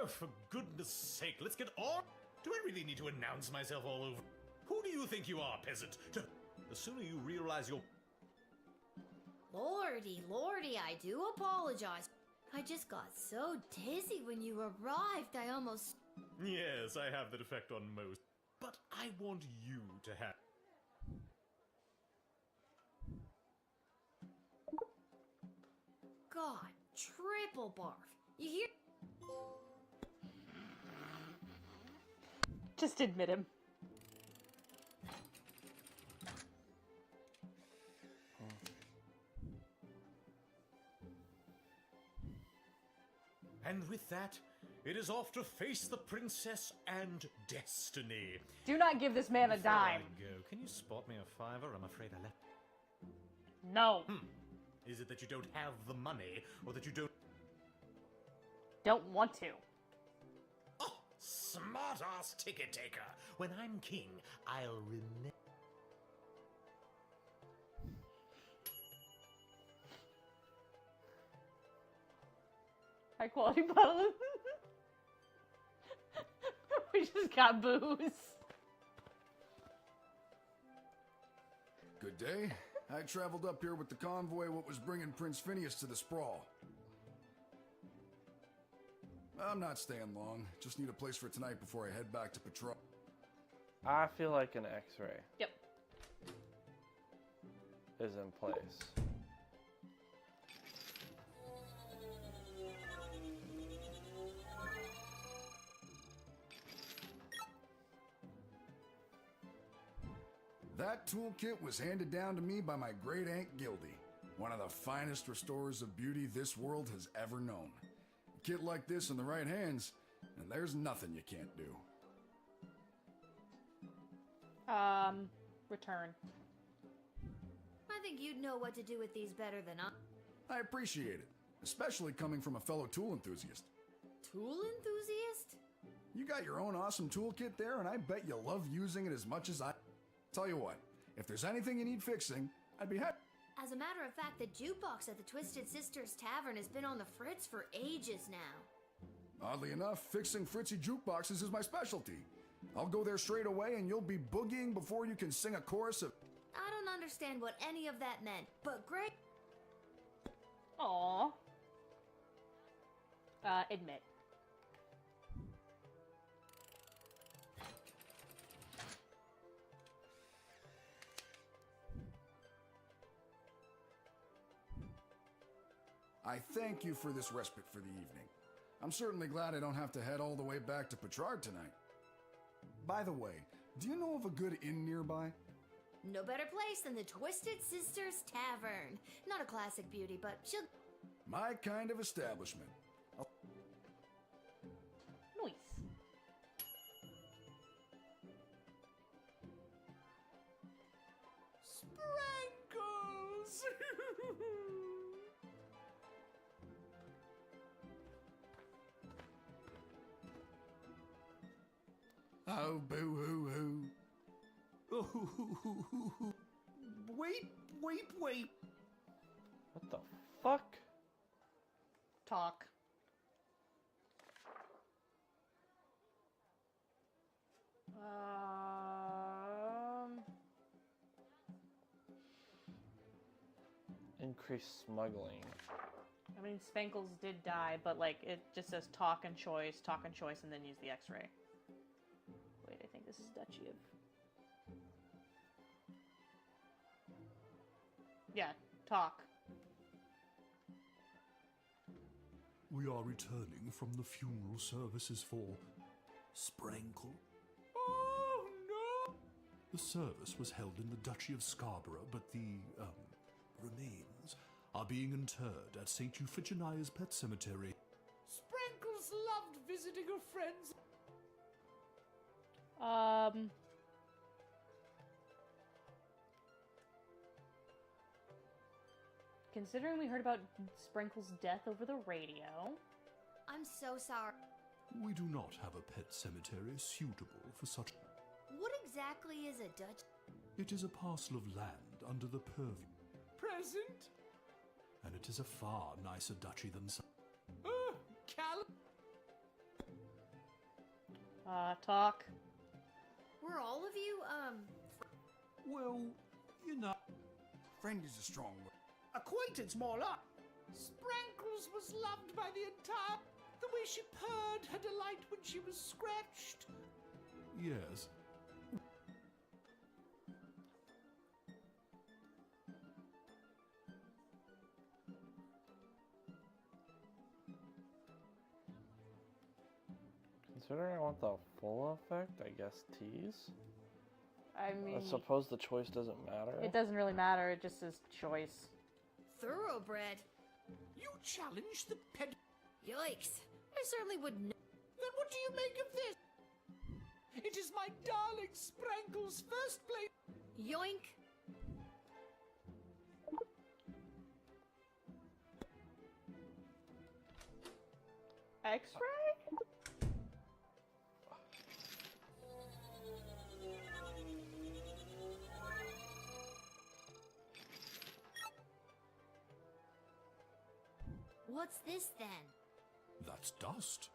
Oh, for goodness sake, let's get on. Do I really need to announce myself all over? Who do you think you are, peasant? The sooner you realize your... Lordy, I do apologize. I just got so dizzy when you arrived, I almost... Yes, I have that effect on most. But I want you to have... God, triple barf. You hear... Just admit him. And with that, it is off to face the princess and destiny. Do not give this man a Before dime. I go, can you spot me a $5? I'm afraid I left. No. Is it that you don't have the money, or that you don't want to? Oh, smart-ass ticket taker. When I'm king, I'll remember. High quality bottle. We just got booze. Good day. I traveled up here with the convoy what was bringing Prince Phineas to the sprawl. I'm not staying long. Just need a place for tonight before I head back to patrol. I feel like an X-ray. Yep. Is in place. That toolkit was handed down to me by my great aunt Gildy, one of the finest restorers of beauty this world has ever known. A kit like this in the right hands, and there's nothing you can't do. Return. I think you'd know what to do with these better than I. I appreciate it, especially coming from a fellow tool enthusiast. Tool enthusiast? You got your own awesome toolkit there, and I bet you love using it as much as I... Tell you what, if there's anything you need fixing, I'd be happy. As a matter of fact, the jukebox at the Twisted Sisters Tavern has been on the fritz for ages now. Oddly enough, fixing fritzy jukeboxes is my specialty. I'll go there straight away and you'll be boogieing before you can sing a chorus of... I don't understand what any of that meant, but great. Aww. Admit. I thank you for this respite for the evening. I'm certainly glad I don't have to head all the way back to Petrard tonight. By the way, do you know of a good inn nearby? No better place than the Twisted Sisters Tavern. Not a classic beauty, but she'll... My kind of establishment. Nice. Sprankles! Oh, boo-hoo-hoo. Wait. What the fuck? Talk. Increase smuggling. I mean, Spankles did die, but like it just says talk and choice, and then use the X-ray. Wait, I think this is Duchy of... Yeah, talk. We are returning from the funeral services for Sprankle. Oh, no! The service was held in the Duchy of Scarborough, but the, remains are being interred at St. Euphigenia's Pet Cemetery. Sprankles loved visiting her friends. Considering we heard about Sprinkle's death over the radio... I'm so sorry. We do not have a pet cemetery suitable for such... What exactly is a Dutch? It is a parcel of land under the purview. Present? And it is a far nicer duchy than some... Talk. Were all of you, Well, you know... Friend is a strong word. Acquaintance, more like. Sprankles was loved by the entire... The way she purred her delight when she was scratched. Yes. Considering I want the full effect, I guess tease? I mean... I suppose the choice doesn't matter. It doesn't really matter, it just says choice. Thoroughbred. You challenged the pet... Yikes. I certainly would not... Then what do you make of this? It is my darling Sprankle's first place... Yoink. X-ray? What's this then? That's dust.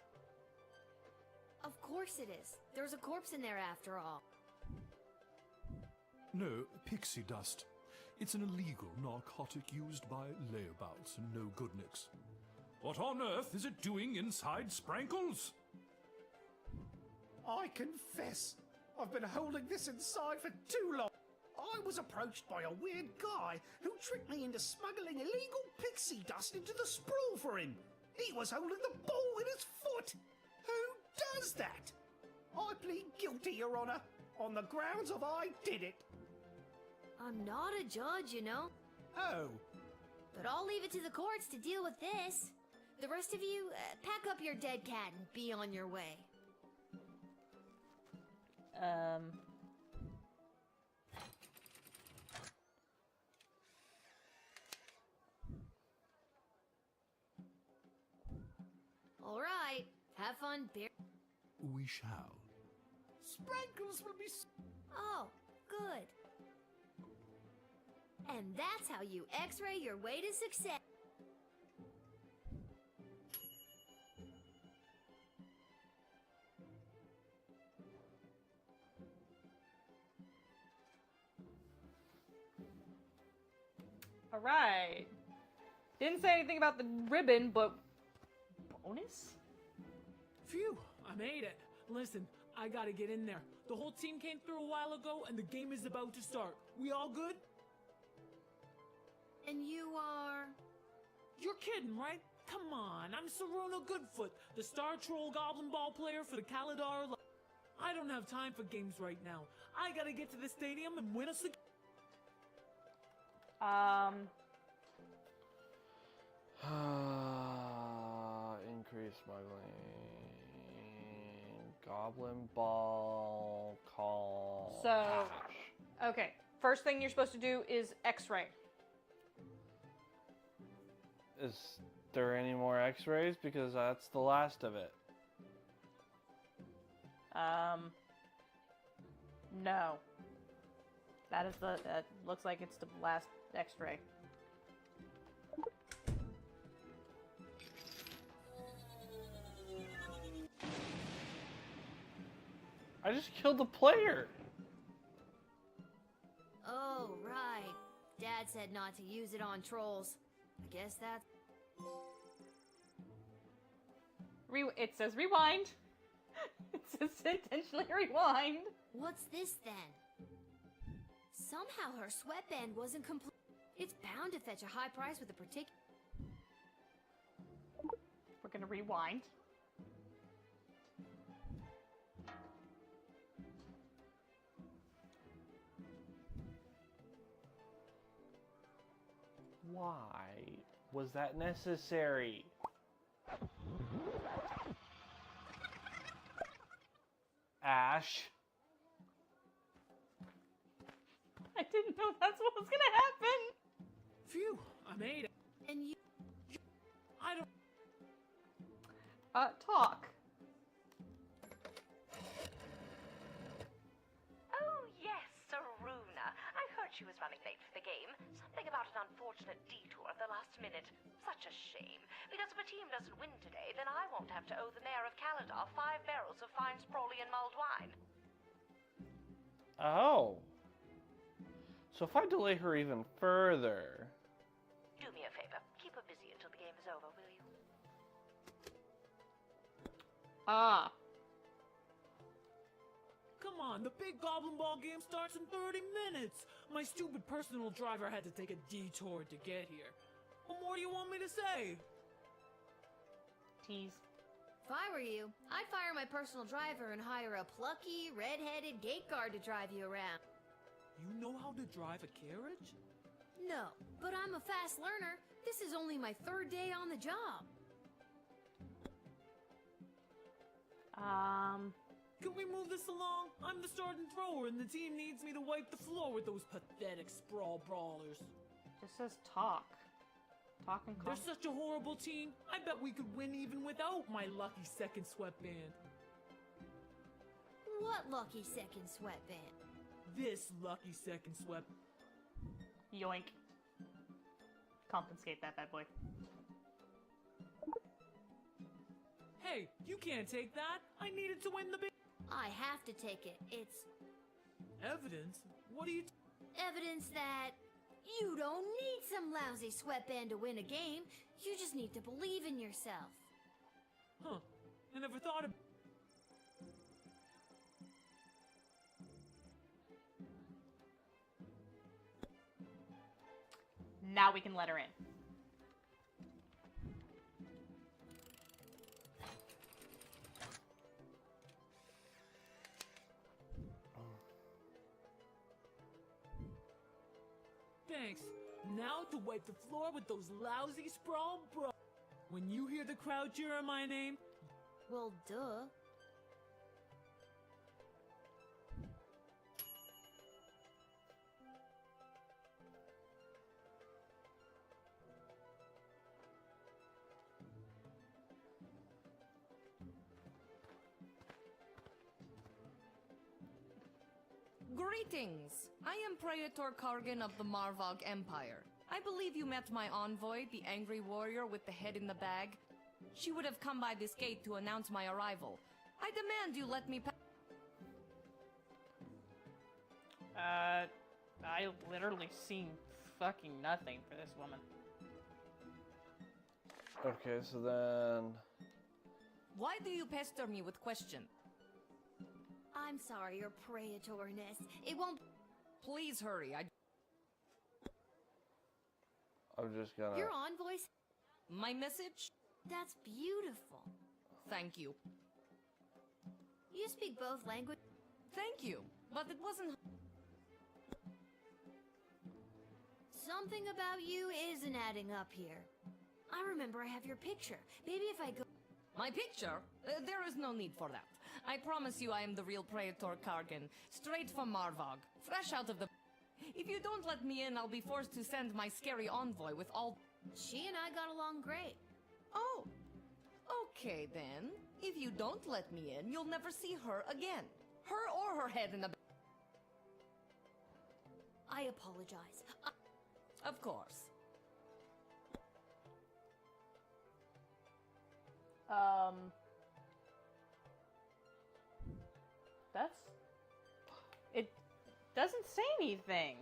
Of course it is. There's a corpse in there after all. No, pixie dust. It's an illegal narcotic used by layabouts and no-goodniks. What on earth is it doing inside Sprankles? I confess, I've been holding this inside for too long. I was approached by a weird guy who tricked me into smuggling illegal pixie dust into the sprawl for him. He was holding the ball in his foot. Who does that? I plead guilty, Your Honor, on the grounds of I did it. I'm not a judge, you know. Oh. But I'll leave it to the courts to deal with this. The rest of you, pack up your dead cat and be on your way. All right. Have fun, bear. We shall. Sprankles will be... Oh, good. And that's how you X-ray your way to success. Alright. Didn't say anything about the ribbon, but bonus? Phew, I made it. Listen, I gotta get in there. The whole team came through a while ago, and the game is about to start. We all good? And you are... You're kidding, right? Come on, I'm Saruna Goodfoot, the Star Troll Goblin Ball player for the Kaladar. I don't have time for games right now. I gotta get to the stadium and win us a... Increase smuggling. Goblin ball call. So, okay. First thing you're supposed to do is X-ray. Is there any more X-rays? Because that's the last of it. No. That is that looks like it's the last X-ray. I just killed the player. Oh, right. Dad said not to use it on trolls. I guess that's... It says rewind. It says intentionally rewind. What's this then? Somehow her sweatband wasn't complete. It's bound to fetch a high price with a particular... We're gonna rewind. Why was that necessary? Ash. I didn't know that's what was gonna happen. Phew, I made it. And you... I don't... Talk. Oh, yes, Saruna. I heard she was running late for the game. Something about an unfortunate detour at the last minute. Such a shame. Because if a team doesn't win today, then I won't have to owe the mayor of Kaladar 5 barrels of fine sprawly and mulled wine. Oh. So if I delay her even further... Do me a favor. Keep her busy until the game is over, will you? Come on, the big Goblin Ball game starts in 30 minutes. My stupid personal driver had to take a detour to get here. What more do you want me to say? Tease. If I were you, I'd fire my personal driver and hire a plucky, red-headed gate guard to drive you around. You know how to drive a carriage? No, but I'm a fast learner. This is only my 3rd day on the job. Can we move this along? I'm the starting thrower and the team needs me to wipe the floor with those pathetic sprawl brawlers. Just says talk. Talk and They're such a horrible team. I bet we could win even without my lucky second sweatband. What lucky second sweatband? This lucky second sweat. Yoink. Confiscate that bad boy. Hey, you can't take that. I needed to win the big... I have to take it. It's... Evidence? What do you... Evidence that you don't need some lousy sweatband to win a game. You just need to believe in yourself. Huh. I never thought of... Now we can let her in. Thanks. Now to wipe the floor with those lousy sprawl bro. When you hear the crowd cheering my name... Well, duh. Greetings! I am Praetor Kargan of the Marvog Empire. I believe you met my envoy, the angry warrior with the head in the bag. She would have come by this gate to announce my arrival. I demand you let me pass. I literally seen fucking nothing for this woman. Okay, so then... Why do you pester me with questions? I'm sorry, Your Praetorness. It won't... Please hurry, I'm just gonna... Your envoy... My message? That's beautiful. Thank you. You speak both languages? Thank you, but it wasn't... Something about you isn't adding up here. I remember I have your picture. Maybe if I go... My picture? There is no need for that. I promise you I am the real Praetor Kargan, straight from Marvog, fresh out of the... If you don't let me in, I'll be forced to send my scary envoy with all... She and I got along great. Oh. Okay, then. If you don't let me in, you'll never see her again. Her or her head in the... I apologize. Of course. That's... It doesn't say anything.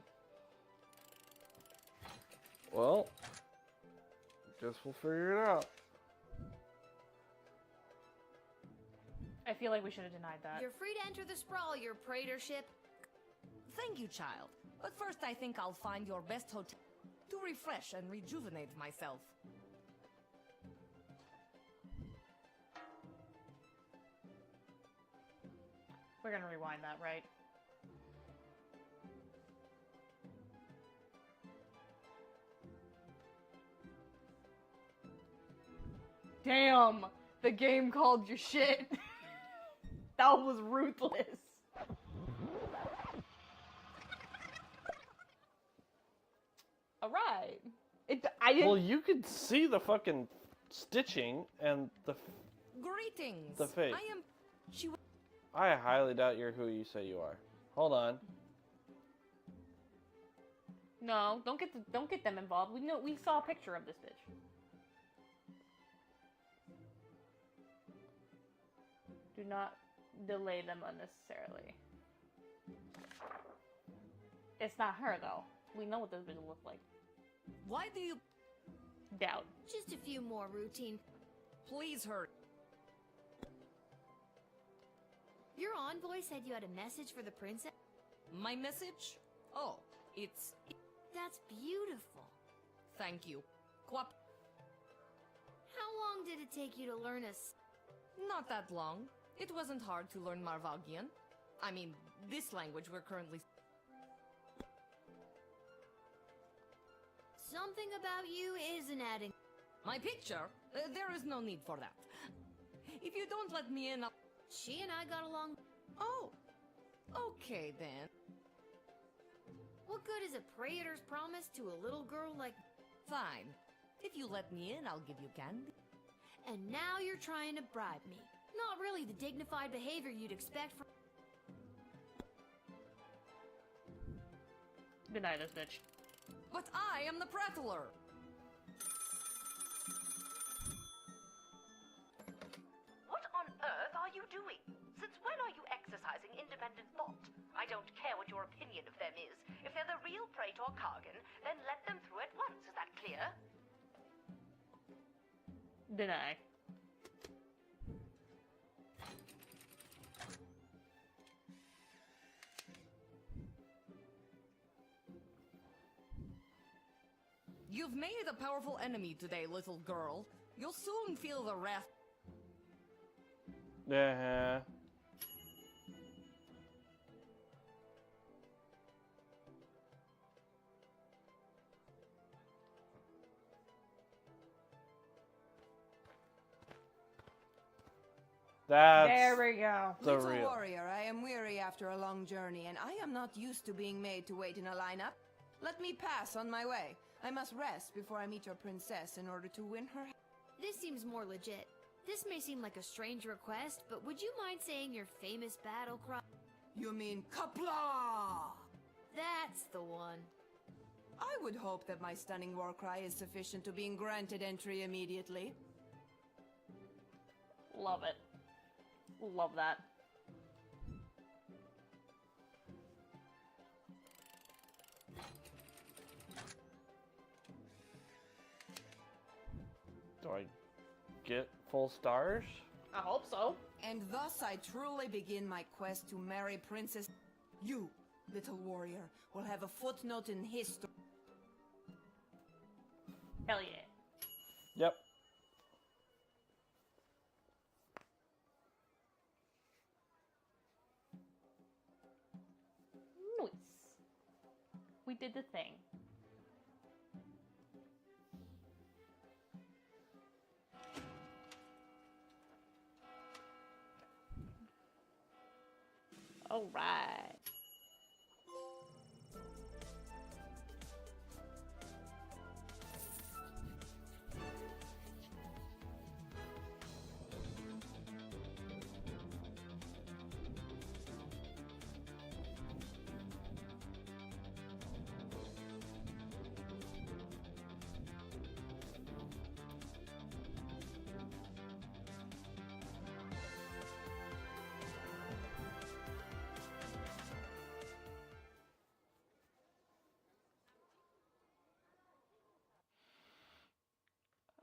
Well, guess we'll figure it out. I feel like we should have denied that. You're free to enter the sprawl, Your Praetorship. Thank you, child. But first I think I'll find your best hotel to refresh and rejuvenate myself. We're gonna rewind that, right? Damn! The game called you shit. That was ruthless. Alright. I didn't... Well, you could see the fucking stitching and the... Greetings. The face. I am... I highly doubt you're who you say you are. Hold on. No, don't get them involved. We saw a picture of this bitch. Do not delay them unnecessarily. It's not her though. We know what this bitch looks like. Why do you... Doubt. Just a few more routine... Please hurry. Your envoy said you had a message for the princess? My message? Oh, it's... That's beautiful. Thank you. How long did it take you to learn us? Not that long. It wasn't hard to learn Marvogian. I mean, this language we're currently... Something about you isn't adding... My picture? There is no need for that. If you don't let me in, I'll... She and I got along... Oh. Okay, then. What good is a praetor's promise to a little girl like... Fine. If you let me in, I'll give you candy. And now you're trying to bribe me. Not really the dignified behavior you'd expect from... Deny this bitch. But I am the prattler. What on earth are you doing? Since when are you exercising independent thought? I don't care what your opinion of them is. If they're the real Praetor Kargan, then let them through at once. Is that clear? Deny. You've made a powerful enemy today, little girl. You'll soon feel the wrath. Yeah. There we go. The Little real. warrior, I am weary after a long journey, and I am not used to being made to wait in a lineup. Let me pass on my way. I must rest before I meet your princess in order to win her. This seems more legit. This may seem like a strange request, but would you mind saying your famous battle cry? You mean Kapla? That's the one. I would hope that my stunning war cry is sufficient to being granted entry immediately. Love it. Love that. Do I get full stars? I hope so. And thus I truly begin my quest to marry Princess. You, little warrior, will have a footnote in history. Hell yeah. Yep. Nice. We did the thing. All right.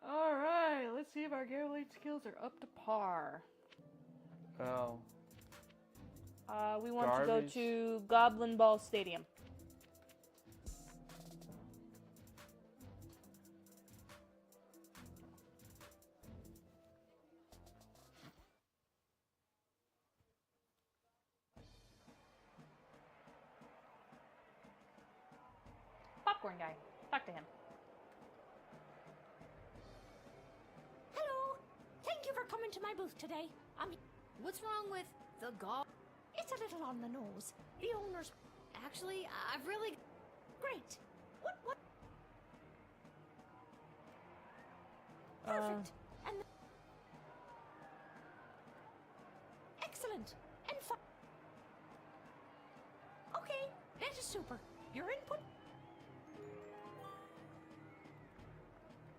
Alright, let's see if our Garrelate skills are up to par. Oh. We want to go Garbage. to Goblin Ball Stadium. Popcorn guy. Talk to him. Hello. Thank you for coming to my booth today. What's wrong with the gob? It's a little on the nose. The owner's Actually, I've really... great. What? Perfect. And excellent. And fun. Okay, that is super. Your input.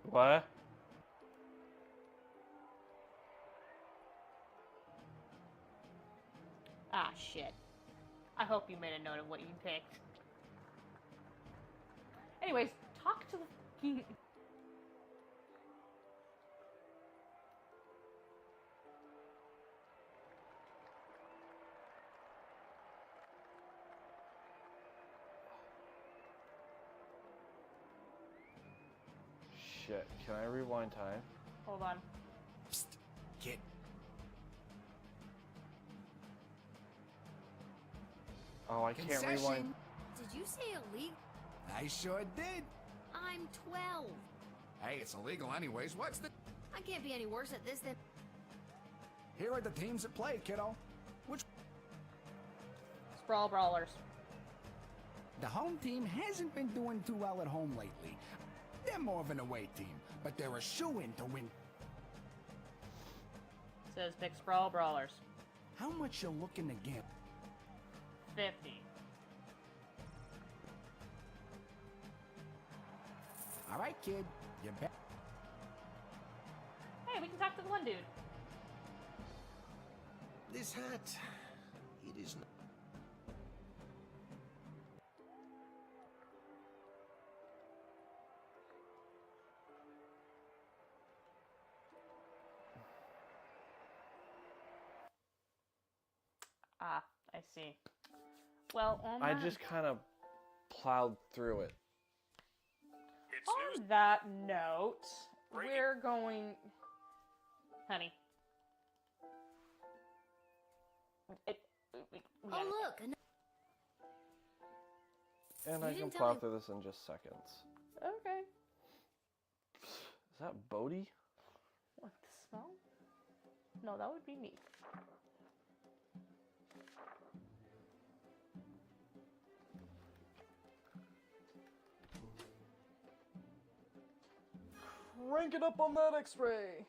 What? Ah, shit. I hope you made a note of what you picked. Anyways, talk to the fucking... Shit, can I rewind time? Hold on. Psst, kid. Oh, I can't Concession. rewind. Did you say illegal? I sure did. I'm 12. Hey, it's illegal anyways. What's the... I can't be any worse at this than... Here are the teams at play, kiddo. Which... Sprawl Brawlers. The home team hasn't been doing too well at home lately. They're more of an away team, but they're a shoo-in to win. Says pick Sprawl Brawlers. How much you looking to get? 50. All right, kid. You bet. Hey, we can talk to the one dude. This hat, it is not... Ah, I see. Well, on I that, just kind of plowed through it. on that note, we're going... Honey. We Oh, gotta- look. And You I can didn't tell plow me- through this in just seconds. Okay. Is that Bodhi? What, the smell? No, that would be me. Rank it up on that X-ray.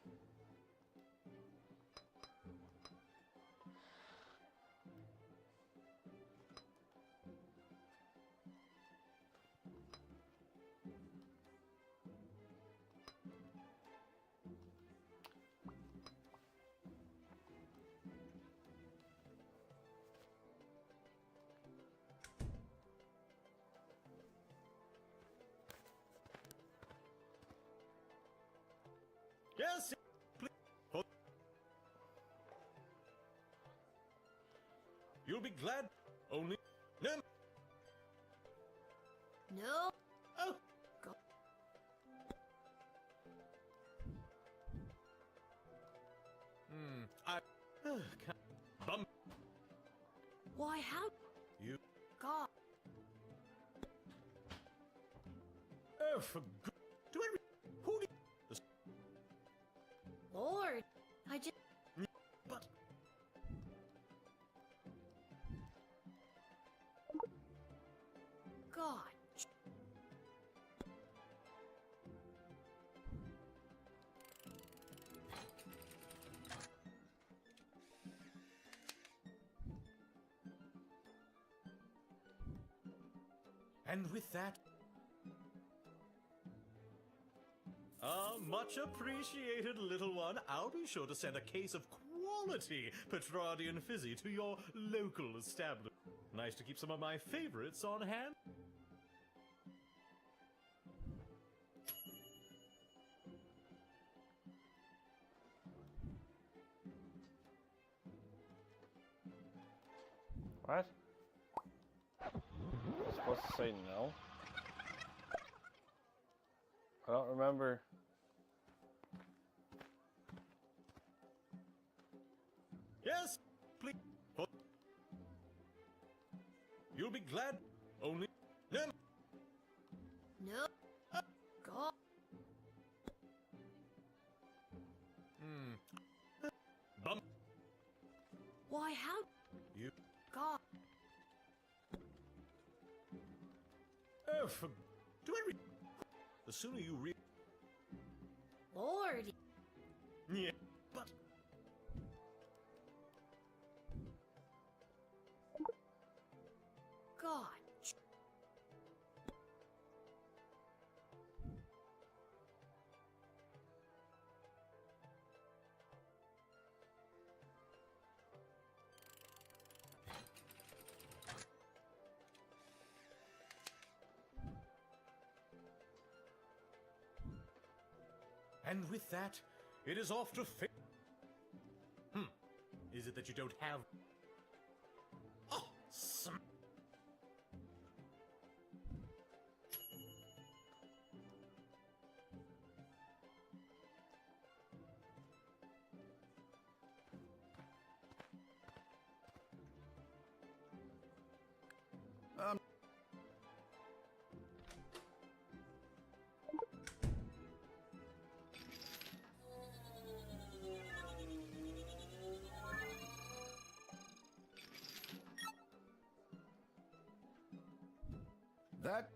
Yes, please. You'll be glad. Only. No. No. Oh. Go. Bum. Why, how? You. God. Oh, for good. Do I? Who do you? Lord. I just. But. God. And with that. Much appreciated, little one. I'll be sure to send a case of quality Petrardian Fizzy to your local establishment. Nice to keep some of my favorites on hand. What? I'm supposed to say no? I don't remember. Yes, please. You'll be glad. Only. No. No. God. Bum. Why, how? You. God. Oh, for. Do I read? The sooner you read. Lord. Yeah, but. God. And with that, it is off to Is it that you don't have? Oh, That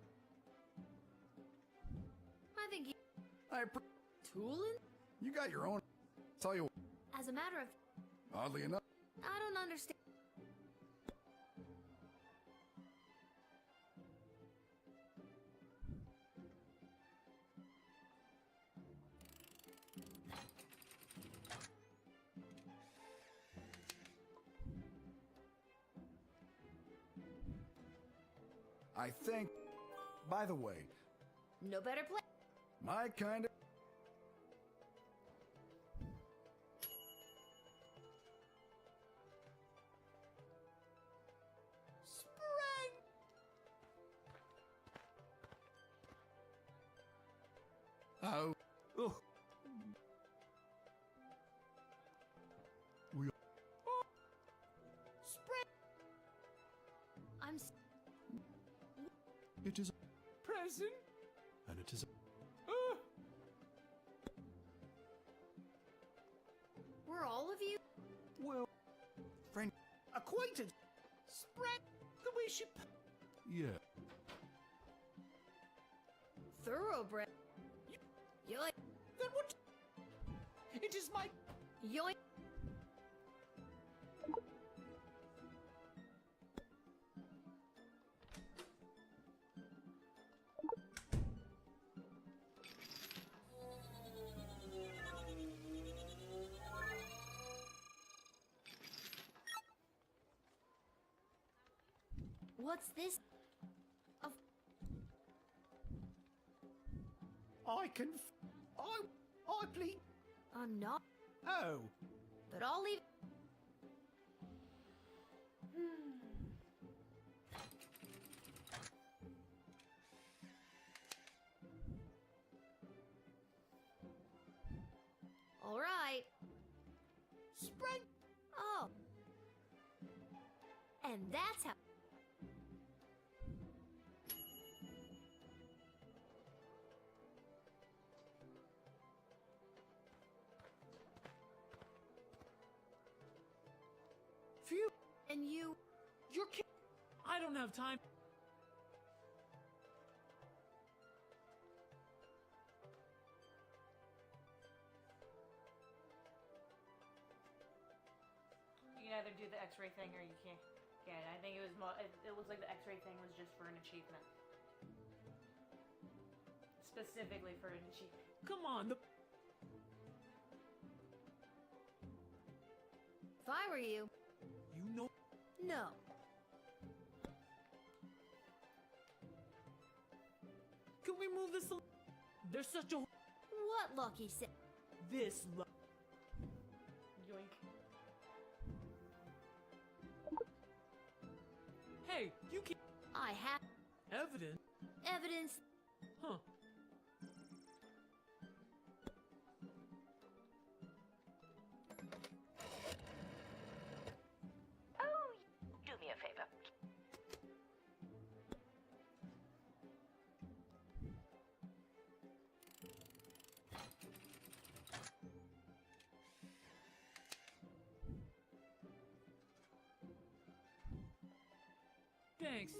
I think you. Toolin'? you got your own. Tell you, As a matter of. oddly enough, I don't understand. I think. By the way, No better play. my kind of. Spring! Oh. Oh. We. Spring! I'm. It is. Present? And it is. Were all of you? Well, friend. Acquainted. Spread. The way she. Yeah. Thoroughbred. Yoink. Then what? It is my. Yoink. What's this? I can. I plead. I'm not. Oh. But I'll leave. All right. Spring. Oh. And that's how. Phew. And you. You're kidding. I don't have time. You can either do the X-ray thing or you can't. Yeah, I think it was. It looks like the X-ray thing was just for an achievement, specifically for an achievement. Come on. If I were you. You know. No. Can we move this? There's such a. What lucky said? This. Yoink. Hey, you can't. I have Evidence. evidence. Huh. Oh, do me a favor. Thanks.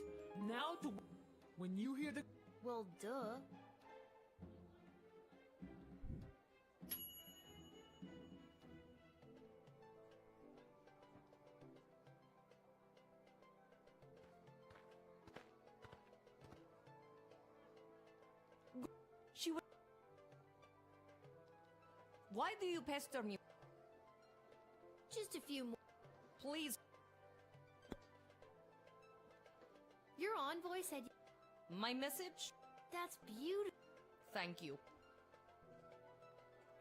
Now to. When you hear the. Well, duh. She would. Why do you pester me? Just a few more. Please. Your envoy said. My message? That's beautiful. Thank you.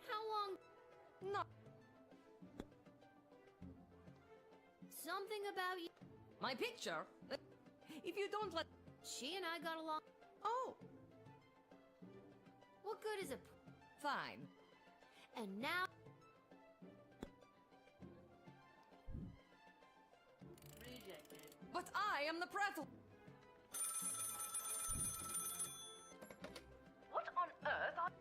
How long? No. Something about you. My picture? If you don't let. She and I got along. Oh. What good is it? Fine. And now. Rejected. But I am the prattle. What on earth are...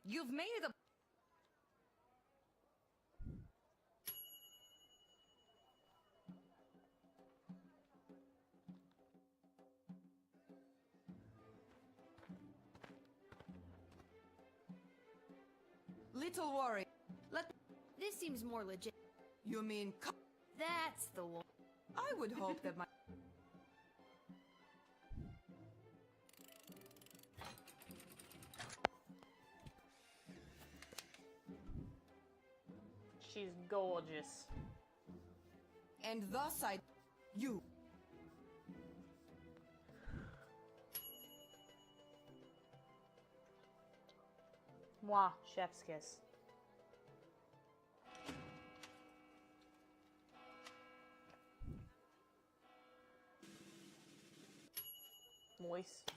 You've made a. Little worry. This seems more legit. You mean That's the one. I would hope that my. She's gorgeous. And thus I. You. Mwah, chef's kiss. Moist.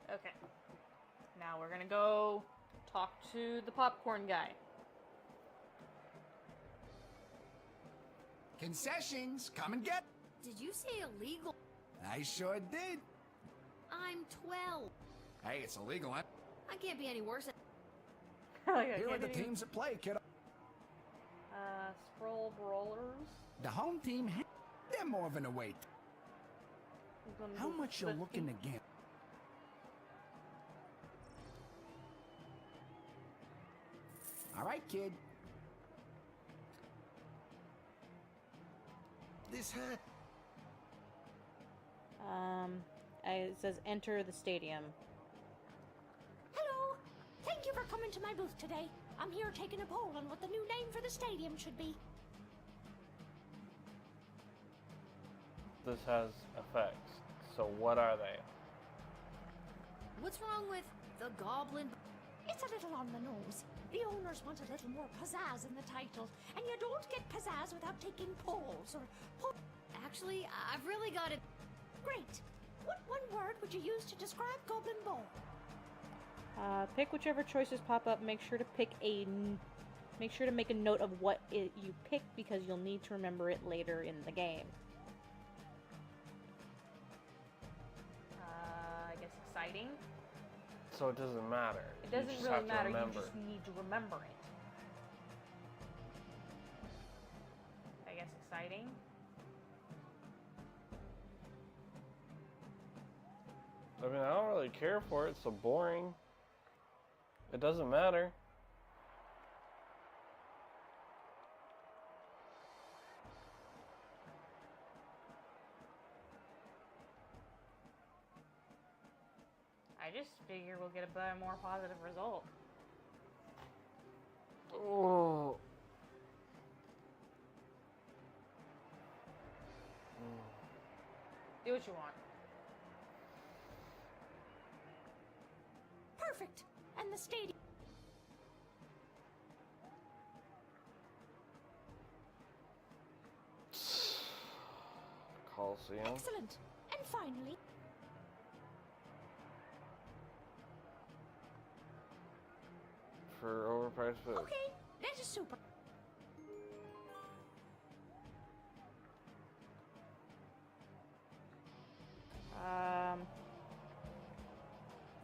Okay. Now we're gonna go talk to the popcorn guy. Concessions, come and get. Did you say illegal? I sure did. I'm 12. Hey, it's illegal, huh? I can't be any worse. Here are the teams at play, kiddo. Scroll Brawlers. The home team, they're more of an await. gonna How do much you the looking to get? All right, kid. This hat. It says enter the stadium. Hello! Thank you for coming to my booth today. I'm here taking a poll on what the new name for the stadium should be. This has effects. So what are they? What's wrong with the goblin? It's a little on the nose. The owners want a little more pizzazz in the title, and you don't get pizzazz without taking polls or Actually, I've really got it. Great. What one word would you use to describe Goblin Ball? Pick whichever choices pop up. Make sure to make a note of what you picked because you'll need to remember it later in the game. I guess exciting. So it doesn't matter. It doesn't just really have to matter. You remember. just need to remember it. I guess exciting. I mean, I don't really care for it. It's so boring. It doesn't matter. I just figure we'll get a better, more positive result. Oh. Do what you want. Perfect. And the stadium. Coliseum. Excellent. And finally, For overpriced food. okay, that is super.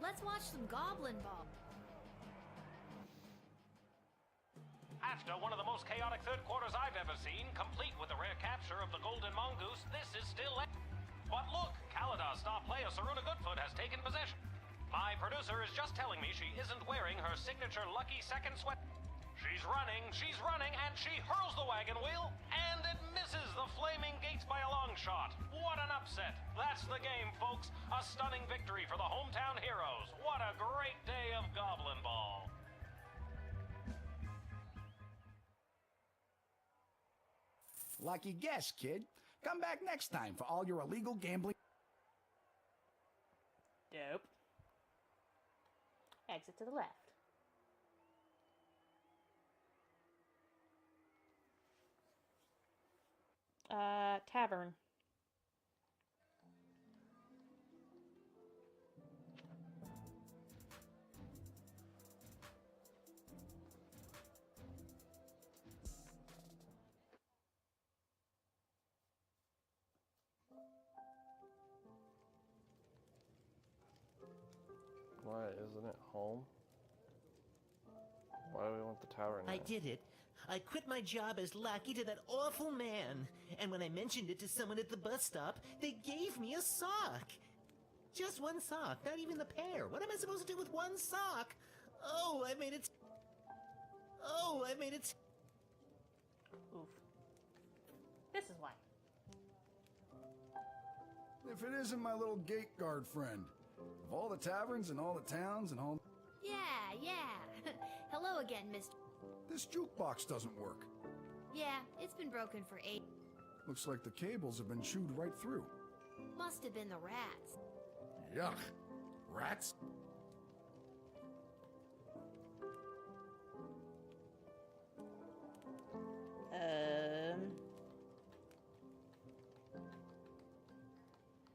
Let's watch some Goblin Ball. After one of the most chaotic third quarters I've ever seen, complete with the rare capture of the Golden Mongoose, this is still... But look, Kaladar's star player Saruna Goodfoot has taken possession. My producer is just telling me she isn't wearing her signature lucky second sweat. She's running, and she hurls the wagon wheel, and it misses the flaming gates by a long shot. What an upset. That's the game, folks. A stunning victory for the hometown heroes. What a great day of Goblin Ball. Lucky guess, kid. Come back next time for all your illegal gambling. Dope. Exit to the left. Tavern. Why isn't it home? Why do we want the tavern? I now? did it. I quit my job as lackey to that awful man. And when I mentioned it to someone at the bus stop, they gave me a sock. Just one sock, not even the pair. What am I supposed to do with one sock? Oh, I made it... Oof. This is why. If it isn't my little gate guard friend. Of all the taverns and all the towns and all... Yeah. Hello again, Mr. This jukebox doesn't work. Yeah, it's been broken for 8. Looks like the cables have been chewed right through. Must have been the rats. Yuck. Rats?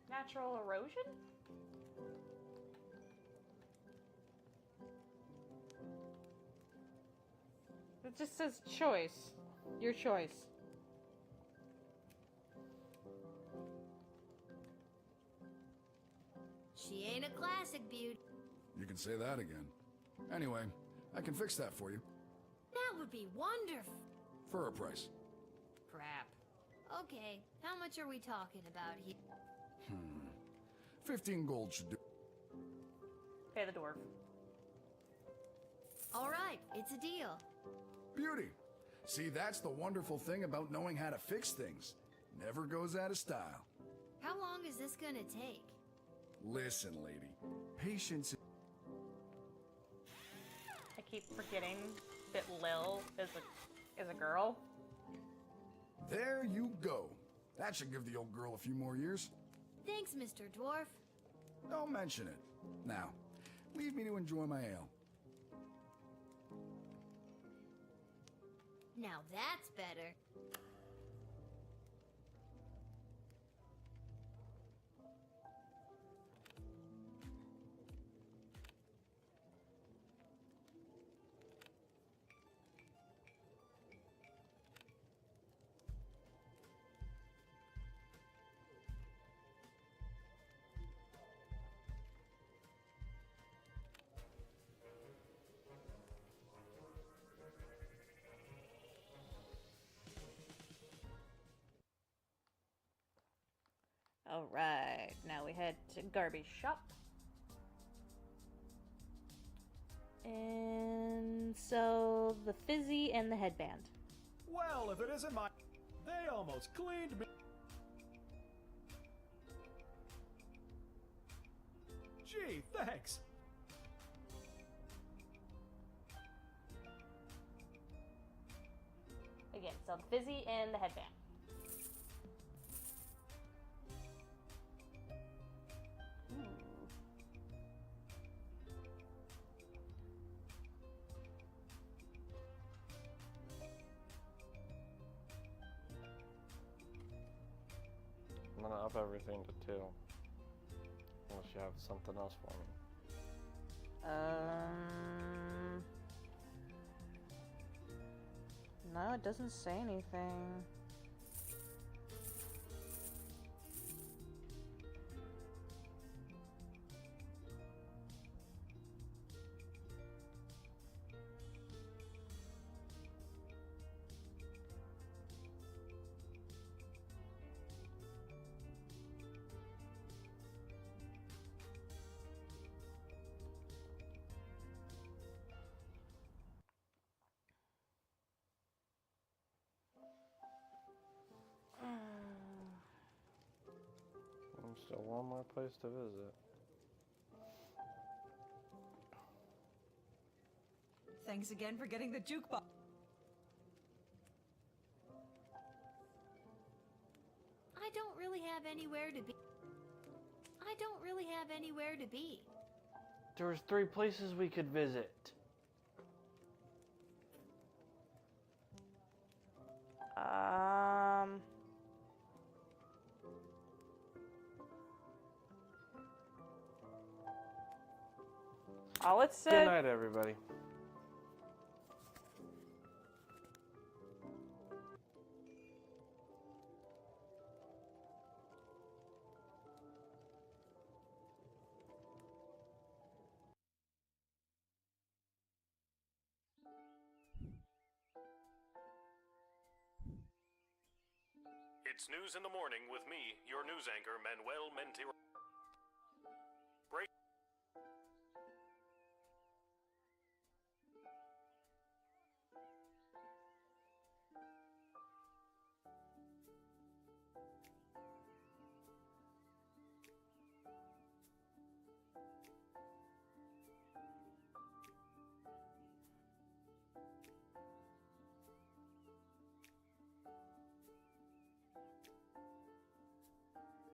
Natural erosion? It just says choice. Your choice. She ain't a classic beauty. You can say that again. Anyway, I can fix that for you. That would be wonderful. For a price. Crap. Okay, how much are we talking about here? 15 gold should do. Pay the dwarf. All right, it's a deal. Beauty. See, that's the wonderful thing about knowing how to fix things. Never goes out of style. How long is this gonna take? Listen, lady. Patience. I keep forgetting that Lil is a girl. There you go. That should give the old girl a few more years. Thanks, Mr. Dwarf. Don't mention it. Now, leave me to enjoy my ale. Now that's better. Alright, now we head to Garbage Shop. And so, the fizzy and the headband. Well, if it isn't my... They almost cleaned me. Gee, thanks. Again, so the fizzy and the headband. I'm gonna up everything to 2. Unless you have something else for me. No, it doesn't say anything. Still one more place to visit. Thanks again for getting the jukebox. I don't really have anywhere to be. I don't really have anywhere to be. There was 3 places we could visit. All it said. Good night, everybody. It's news in the morning with me, your news anchor, Manuel Mentira.